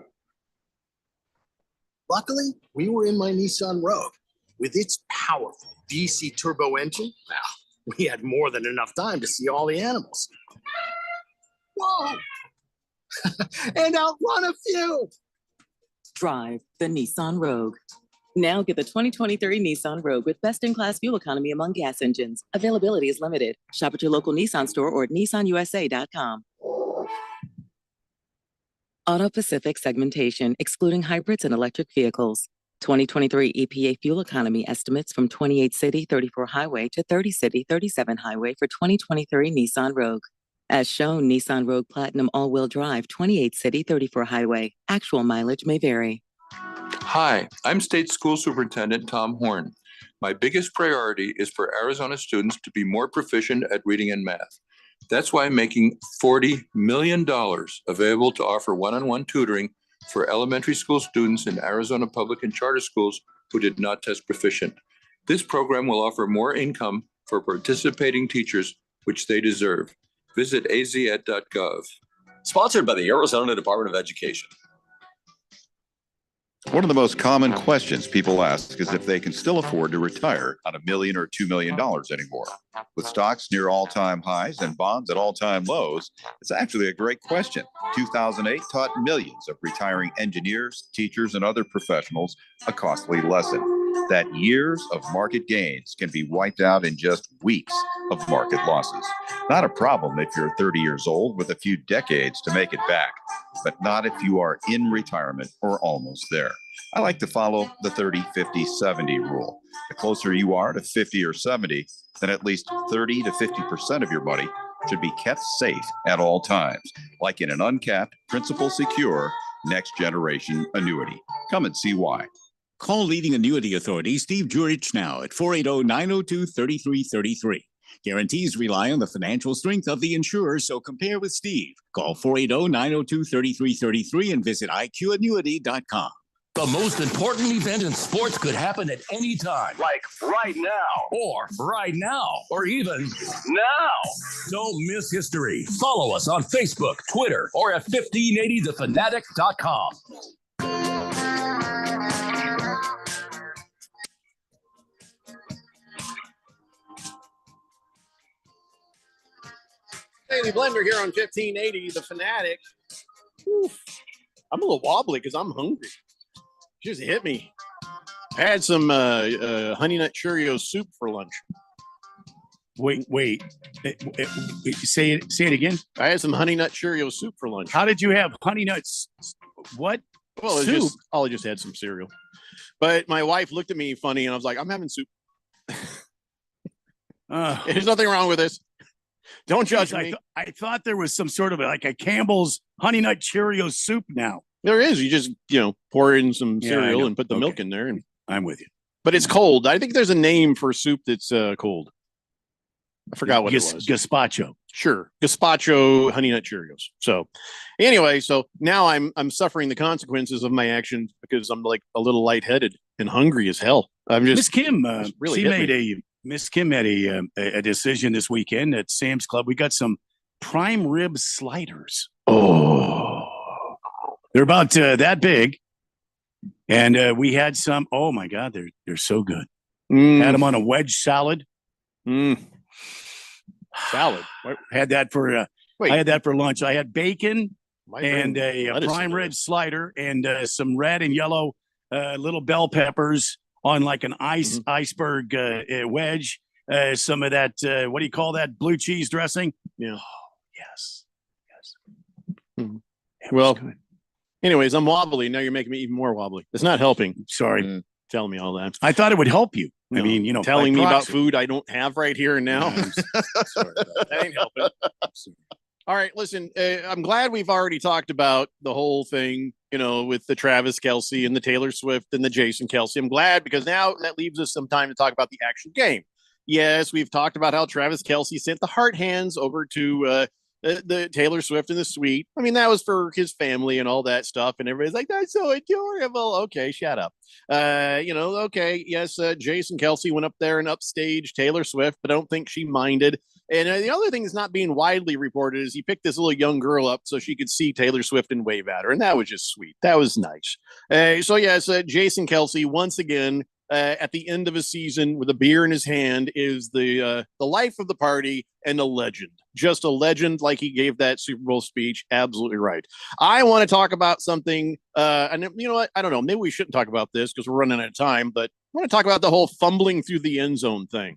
Luckily, we were in my Nissan Rogue. With its powerful DC turbo engine, well, we had more than enough time to see all the animals. Whoa! And outrun a few! Drive the Nissan Rogue. Now get the 2023 Nissan Rogue with best-in-class fuel economy among gas engines. Availability is limited. Shop at your local Nissan store or at nissanusa.com. Auto Pacific segmentation, excluding hybrids and electric vehicles. 2023 EPA fuel economy estimates from 28 city 34 highway to 30 city 37 highway for 2023 Nissan Rogue. As shown, Nissan Rogue Platinum all-wheel drive 28 city 34 highway. Actual mileage may vary. Hi, I'm State School Superintendent Tom Horn. My biggest priority is for Arizona students to be more proficient at reading and math. That's why I'm making $40 million available to offer one-on-one tutoring for elementary school students in Arizona public and charter schools who did not test proficient. This program will offer more income for participating teachers, which they deserve. Visit azed.gov. Sponsored by the Arizona Department of Education. One of the most common questions people ask is if they can still afford to retire on $1 million or $2 million anymore. With stocks near all-time highs and bonds at all-time lows, it's actually a great question. 2008 taught millions of retiring engineers, teachers, and other professionals a costly lesson that years of market gains can be wiped out in just weeks of market losses. Not a problem if you're 30 years old with a few decades to make it back, but not if you are in retirement or almost there. I like to follow the 30, 50, 70 rule. The closer you are to 50 or 70, then at least 30 to 50% of your money should be kept safe at all times, like in an uncapped, principal secure, next generation annuity. Come and see why. Call leading annuity authority Steve Jurich now at 480-902-3333. Guarantees rely on the financial strength of the insurer, so compare with Steve. Call 480-902-3333 and visit IQannuity.com. The most important event in sports could happen at any time. Like right now. Or right now. Or even now. Don't miss history. Follow us on Facebook, Twitter, or at 1580thefanatic.com. Daily Blender here on 1580 The Fanatic. Oof. I'm a little wobbly because I'm hungry. Just hit me. I had some Honey Nut Cheerios soup for lunch. Wait. Say it again. I had some Honey Nut Cheerios soup for lunch. How did you have Honey Nuts? What? Well, soup? I just had some cereal. But my wife looked at me funny, and I was like, "I'm having soup." There's nothing wrong with this. Don't judge me. I thought there was some sort of like a Campbell's Honey Nut Cheerios soup now. There is. You just, pour in some cereal and put the milk in there. And I'm with you. But it's cold. I think there's a name for soup that's cold. I forgot what it was. Gazpacho. Sure. Gazpacho Honey Nut Cheerios. So anyway, now I'm suffering the consequences of my actions because I'm like a little lightheaded and hungry as hell. I'm just Miss Kim, really she made Miss Kim had a decision this weekend at Sam's Club. We got some prime rib sliders. Oh, they're about that big, and we had some. Oh my God, they're so good. Had them on a wedge salad. Salad. Had that for. I had that for lunch. I had bacon and a prime rib slider and some red and yellow little bell peppers on like an iceberg wedge. Some of that, what do you call that? Blue cheese dressing. Yeah. Oh, yes. Well, anyways, I'm wobbly. Now you're making me even more wobbly. It's not helping. Sorry. Telling me all that. I thought it would help you. No. I mean, telling me about proxy. food I don't have right here and now. Sorry that ain't helping. All right, listen, I'm glad we've already talked about the whole thing, with the Travis Kelce and the Taylor Swift and the Jason Kelce. I'm glad because now that leaves us some time to talk about the actual game. Yes, we've talked about how Travis Kelce sent the heart hands over to the Taylor Swift in the suite. I mean, that was for his family and all that stuff. And everybody's like, that's so adorable. Okay, shut up. Okay, yes, Jason Kelce went up there and upstaged Taylor Swift, but I don't think she minded. And the other thing that's not being widely reported is he picked this little young girl up so she could see Taylor Swift and wave at her. And that was just sweet. That was nice. Jason Kelce, once again, at the end of a season with a beer in his hand, is the life of the party and a legend. Just a legend, like he gave that Super Bowl speech. Absolutely right. I want to talk about something, and you know what? I don't know. Maybe we shouldn't talk about this because we're running out of time, but I want to talk about the whole fumbling through the end zone thing.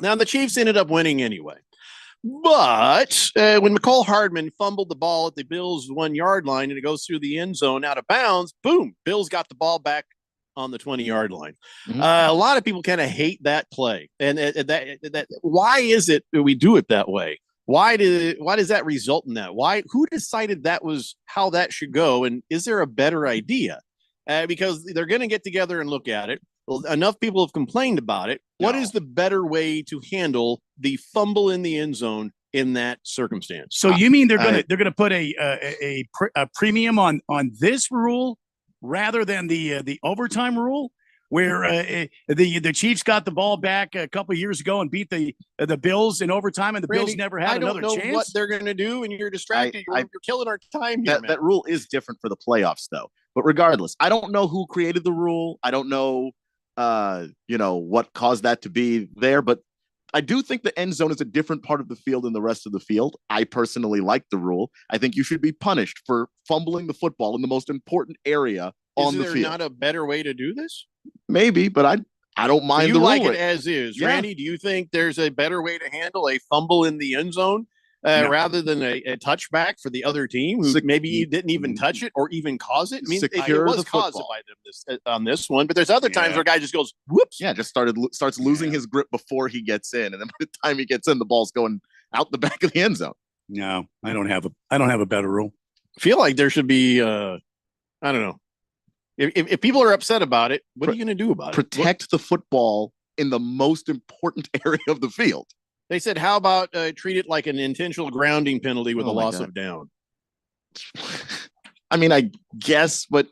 Now, the Chiefs ended up winning anyway. But when McCole Hardman fumbled the ball at the Bills' 1 yard line and it goes through the end zone out of bounds, boom, Bills got the ball back on the 20-yard line. A lot of people kind of hate that play. And that why is it that we do it that way? Why does that result in that? Who decided that was how that should go? And is there a better idea? Because they're going to get together and look at it. Enough people have complained about it. What is the better way to handle the fumble in the end zone in that circumstance? So you mean they're gonna put a premium on this rule rather than the overtime rule, where the Chiefs got the ball back a couple of years ago and beat the Bills in overtime, and the Bills never had another chance? I don't know what they're going to do, and you're distracted. You're killing our time here. That rule is different for the playoffs, though. But regardless, I don't know who created the rule. I don't know. What caused that to be there, but I do think the end zone is a different part of the field than the rest of the field. I personally like the rule. I think you should be punished for fumbling the football in the most important area on the field. Is there not a better way to do this? Maybe, but I don't mind you the rule. You like it as is. Yeah. Randy, do you think there's a better way to handle a fumble in the end zone rather than a touchback for the other team who maybe didn't even touch it or even cause it? I mean, it was caused by them on this one, but there's other times where a guy just goes, whoops. Yeah, just starts losing his grip before he gets in. And then by the time he gets in, the ball's going out the back of the end zone. No, I don't have a better rule. I feel like there should be, I don't know. If people are upset about it, what are you going to do about it? Protect the football in the most important area of the field. They said, how about treat it like an intentional grounding penalty with a loss of down? I mean, I guess, but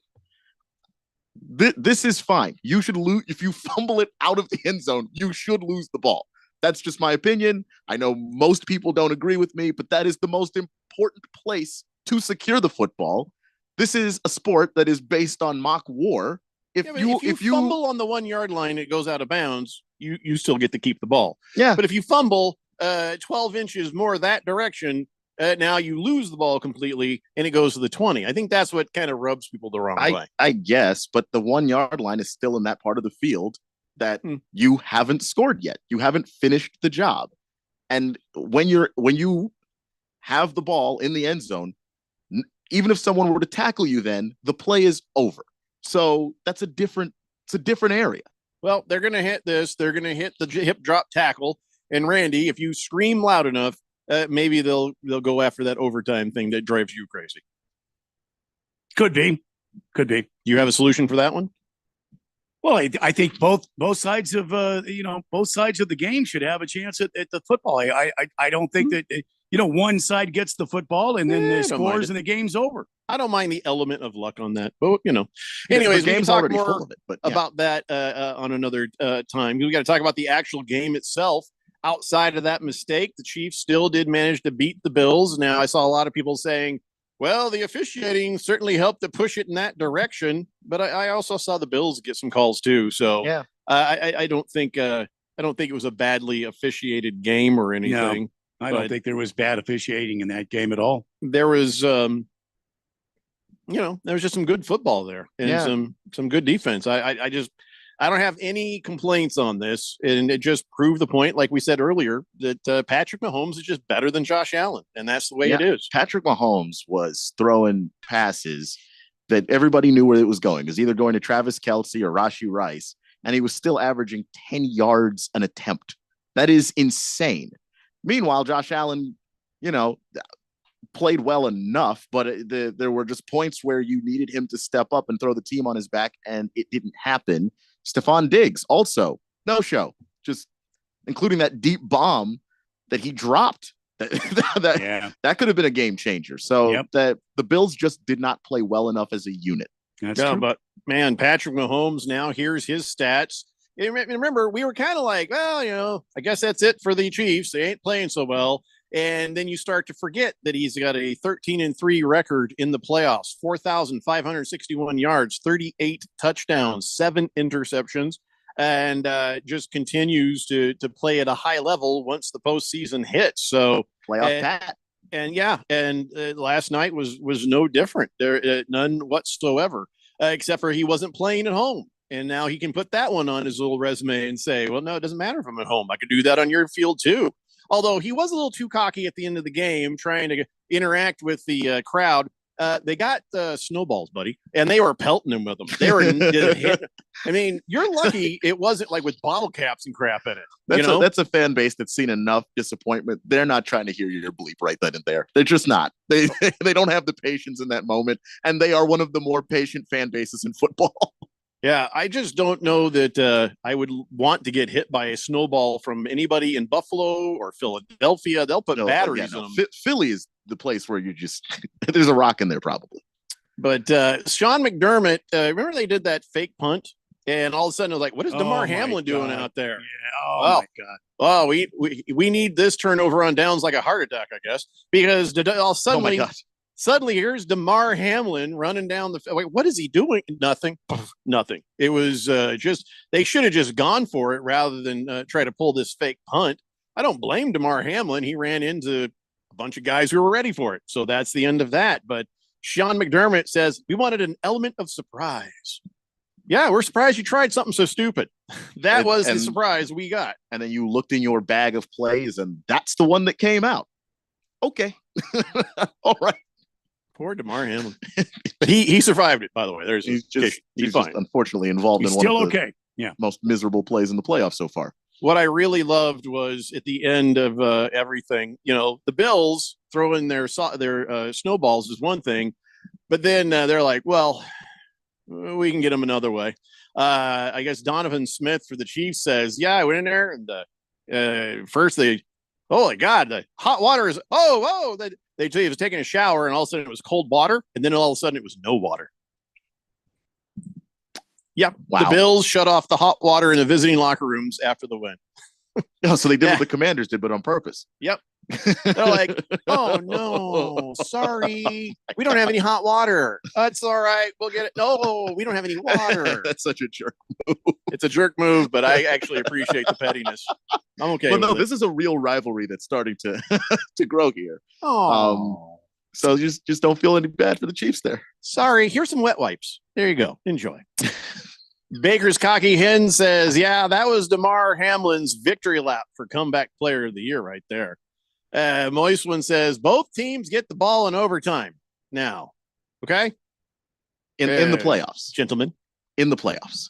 this is fine. You should lose. If you fumble it out of the end zone, you should lose the ball. That's just my opinion. I know most people don't agree with me, but that is the most important place to secure the football. This is a sport that is based on mock war. If you fumble on the 1 yard line, it goes out of bounds. You still get to keep the ball. Yeah. But if you fumble 12 inches more that direction, now you lose the ball completely and it goes to the 20. I think that's what kind of rubs people the wrong way. I guess, but the 1 yard line is still in that part of the field that you haven't scored yet. You haven't finished the job. And when you have the ball in the end zone, even if someone were to tackle you, then the play is over. So it's a different area. Well, they're going to hit this. They're going to hit the hip drop tackle. And Randy, if you scream loud enough, maybe they'll go after that overtime thing that drives you crazy. Could be. Do you have a solution for that one? Well, I think both sides of both sides of the game should have a chance at the football. I don't think that one side gets the football and then I the don't mind scores it. and the game's over. I don't mind the element of luck on that, but Yeah, anyways, the we can game's talk already more full of it. But yeah. about that on another time. We got to talk about the actual game itself. Outside of that mistake, the Chiefs still did manage to beat the Bills. Now, I saw a lot of people saying, well, the officiating certainly helped to push it in that direction, but I also saw the Bills get some calls too. So yeah, I don't think it was a badly officiated game or anything. No, I don't think there was bad officiating in that game at all. There was there was just some good football there and some good defense. I don't have any complaints on this, and it just proved the point, like we said earlier, that Patrick Mahomes is just better than Josh Allen, and that's the way it is. Patrick Mahomes was throwing passes that everybody knew where it was going. It was either going to Travis Kelce or Rashee Rice, and he was still averaging 10 yards an attempt. That is insane. Meanwhile, Josh Allen, played well enough, but there were just points where you needed him to step up and throw the team on his back, and it didn't happen. Stephon Diggs also no show, just including that deep bomb that he dropped. That could have been a game changer. So that the Bills just did not play well enough as a unit. That's true. But man, Patrick Mahomes, now here's his stats. And remember, we were kind of like, well, I guess that's it for the Chiefs. They ain't playing so well. And then you start to forget that he's got a 13-3 record in the playoffs, 4,561 yards, 38 touchdowns, 7 interceptions, and just continues to play at a high level once the postseason hits. So playoff Pat. And last night was no different. There none whatsoever, except for he wasn't playing at home. And now he can put that one on his little resume and say, well, no, it doesn't matter if I'm at home. I could do that on your field too. Although he was a little too cocky at the end of the game, trying to interact with the crowd. They got snowballs, buddy, and they were pelting him with them. They were hitting. I mean, you're lucky it wasn't like with bottle caps and crap in it. That's a fan base that's seen enough disappointment. They're not trying to hear your bleep right then and there. They're just not. They don't have the patience in that moment, and they are one of the more patient fan bases in football. Yeah, I just don't know that I would want to get hit by a snowball from anybody in Buffalo or Philadelphia. They'll put batteries on them. Philly is the place where you just there's a rock in there probably. But Sean McDermott, remember they did that fake punt, and all of a sudden it was like, what is DeMar Hamlin doing out there? Yeah. Oh my God. Oh, we need this turnover on downs like a heart attack, I guess, because all suddenly. Oh my God. Suddenly, here's DeMar Hamlin running down the. Wait, what is he doing? Nothing. Nothing. It was just they should have just gone for it rather than try to pull this fake punt. I don't blame DeMar Hamlin. He ran into a bunch of guys who were ready for it. So that's the end of that. But Sean McDermott says we wanted an element of surprise. Yeah, we're surprised you tried something so stupid. That was the surprise we got. And then you looked in your bag of plays, and that's the one that came out. Okay, all right. Poor DeMar Hamlin. he survived it, by the way. He's just fine. Unfortunately involved in one of the most miserable plays in the playoffs so far. What I really loved was at the end of everything, the Bills throwing their snowballs is one thing, but then they're like, well, we can get them another way. I guess Donovan Smith for the Chiefs says, yeah, I went in there and first oh my God, the hot water is, they tell you he was taking a shower and all of a sudden it was cold water. And then all of a sudden it was no water. Yep. Wow. The Bills shut off the hot water in the visiting locker rooms after the win. Oh, so they did what the Commanders did, but on purpose. Yep. They're like, oh no, sorry. We don't have any hot water. That's all right. We'll get it. No, we don't have any water. That's such a jerk move. It's a jerk move, but I actually appreciate the pettiness. I'm okay. Well, no, with this is a real rivalry that's starting to to grow here. Oh. So just don't feel any bad for the Chiefs there. Sorry. Here's some wet wipes. There you go. Enjoy. Baker's Cocky Hen says, yeah, that was DeMar Hamlin's victory lap for comeback player of the year right there. Moist One says, both teams get the ball in overtime now. Okay? In the playoffs. Gentlemen. In the playoffs.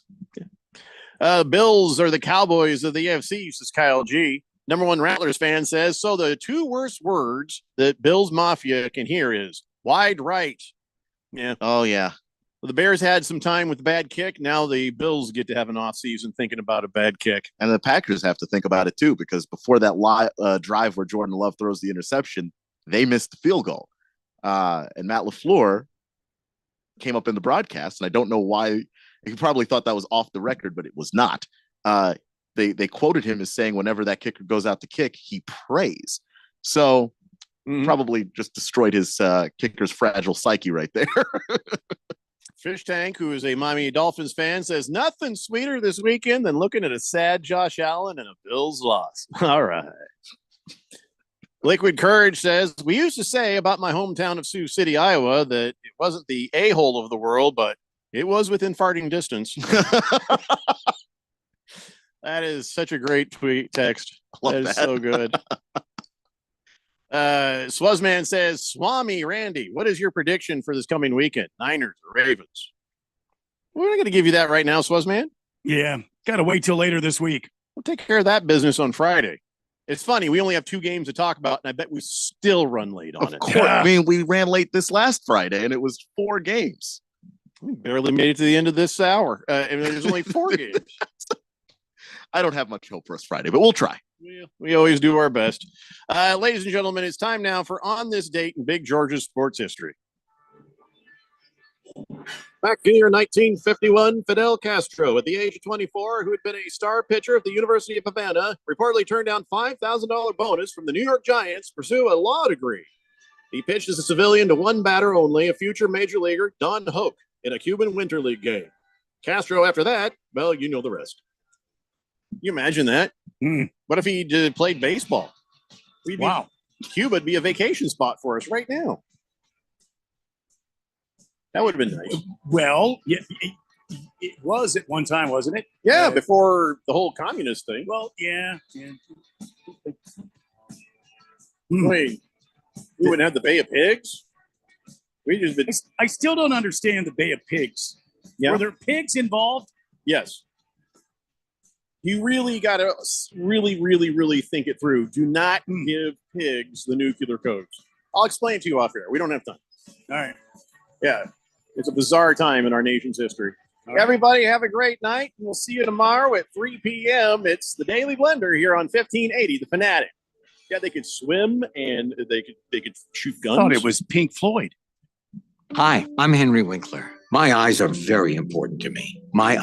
Bills are the Cowboys of the AFC, says Kyle G. Number one Rattlers fan says, so the two worst words that Bills Mafia can hear is wide right. Yeah. Oh, yeah. Well, the Bears had some time with the bad kick. Now the Bills get to have an offseason thinking about a bad kick. And the Packers have to think about it too, because before that drive where Jordan Love throws the interception, they missed the field goal. And Matt LaFleur came up in the broadcast, and I don't know why. He probably thought that was off the record, but it was not. They quoted him as saying whenever that kicker goes out to kick, he prays. So probably just destroyed his kicker's fragile psyche right there. Fish Tank, who is a Miami Dolphins fan, says nothing sweeter this weekend than looking at a sad Josh Allen and a Bills loss. All right. Liquid Courage says, we used to say about my hometown of Sioux City, Iowa, that it wasn't the a-hole of the world, but it was within farting distance. That is such a great tweet text. That is so good. Swazman says, Swami Randy, what is your prediction for this coming weekend? Niners or Ravens? We're not going to give you that right now, Swazman. Yeah, got to wait till later this week. We'll take care of that business on Friday. It's funny. We only have 2 games to talk about, and I bet we still run late on it. Of course. I mean, we ran late this last Friday, and it was 4 games. We barely made it to the end of this hour. And there's only 4 games. I don't have much hope for us Friday, but we'll try. We always do our best. Ladies and gentlemen, it's time now for On This Date in Big George's sports history. Back in the year 1951, Fidel Castro, at the age of 24, who had been a star pitcher at the University of Havana, reportedly turned down $5,000 bonus from the New York Giants to pursue a law degree. He pitched as a civilian to one batter only, a future major leaguer, Don Hoke, in a Cuban Winter League game. Castro, after that, well, you know the rest. You imagine that? What if he played baseball? Wow. Cuba would be a vacation spot for us right now. That would have been nice. Well, yeah, it was at one time, wasn't it? Yeah, before the whole communist thing. Well, yeah. Wait, we wouldn't have the Bay of Pigs? I still don't understand the Bay of Pigs. Yeah. Were there pigs involved? Yes. You really got to really think it through. Do not give pigs the nuclear codes. I'll explain it to you off air. We don't have time. All right. Yeah. It's a bizarre time in our nation's history. All right. Everybody have a great night. And we'll see you tomorrow at 3 p.m. It's the Daily Blender here on 1580, The Fanatic. Yeah, they could swim and they could shoot guns. I thought it was Pink Floyd. Hi, I'm Henry Winkler. My eyes are very important to me. My eyes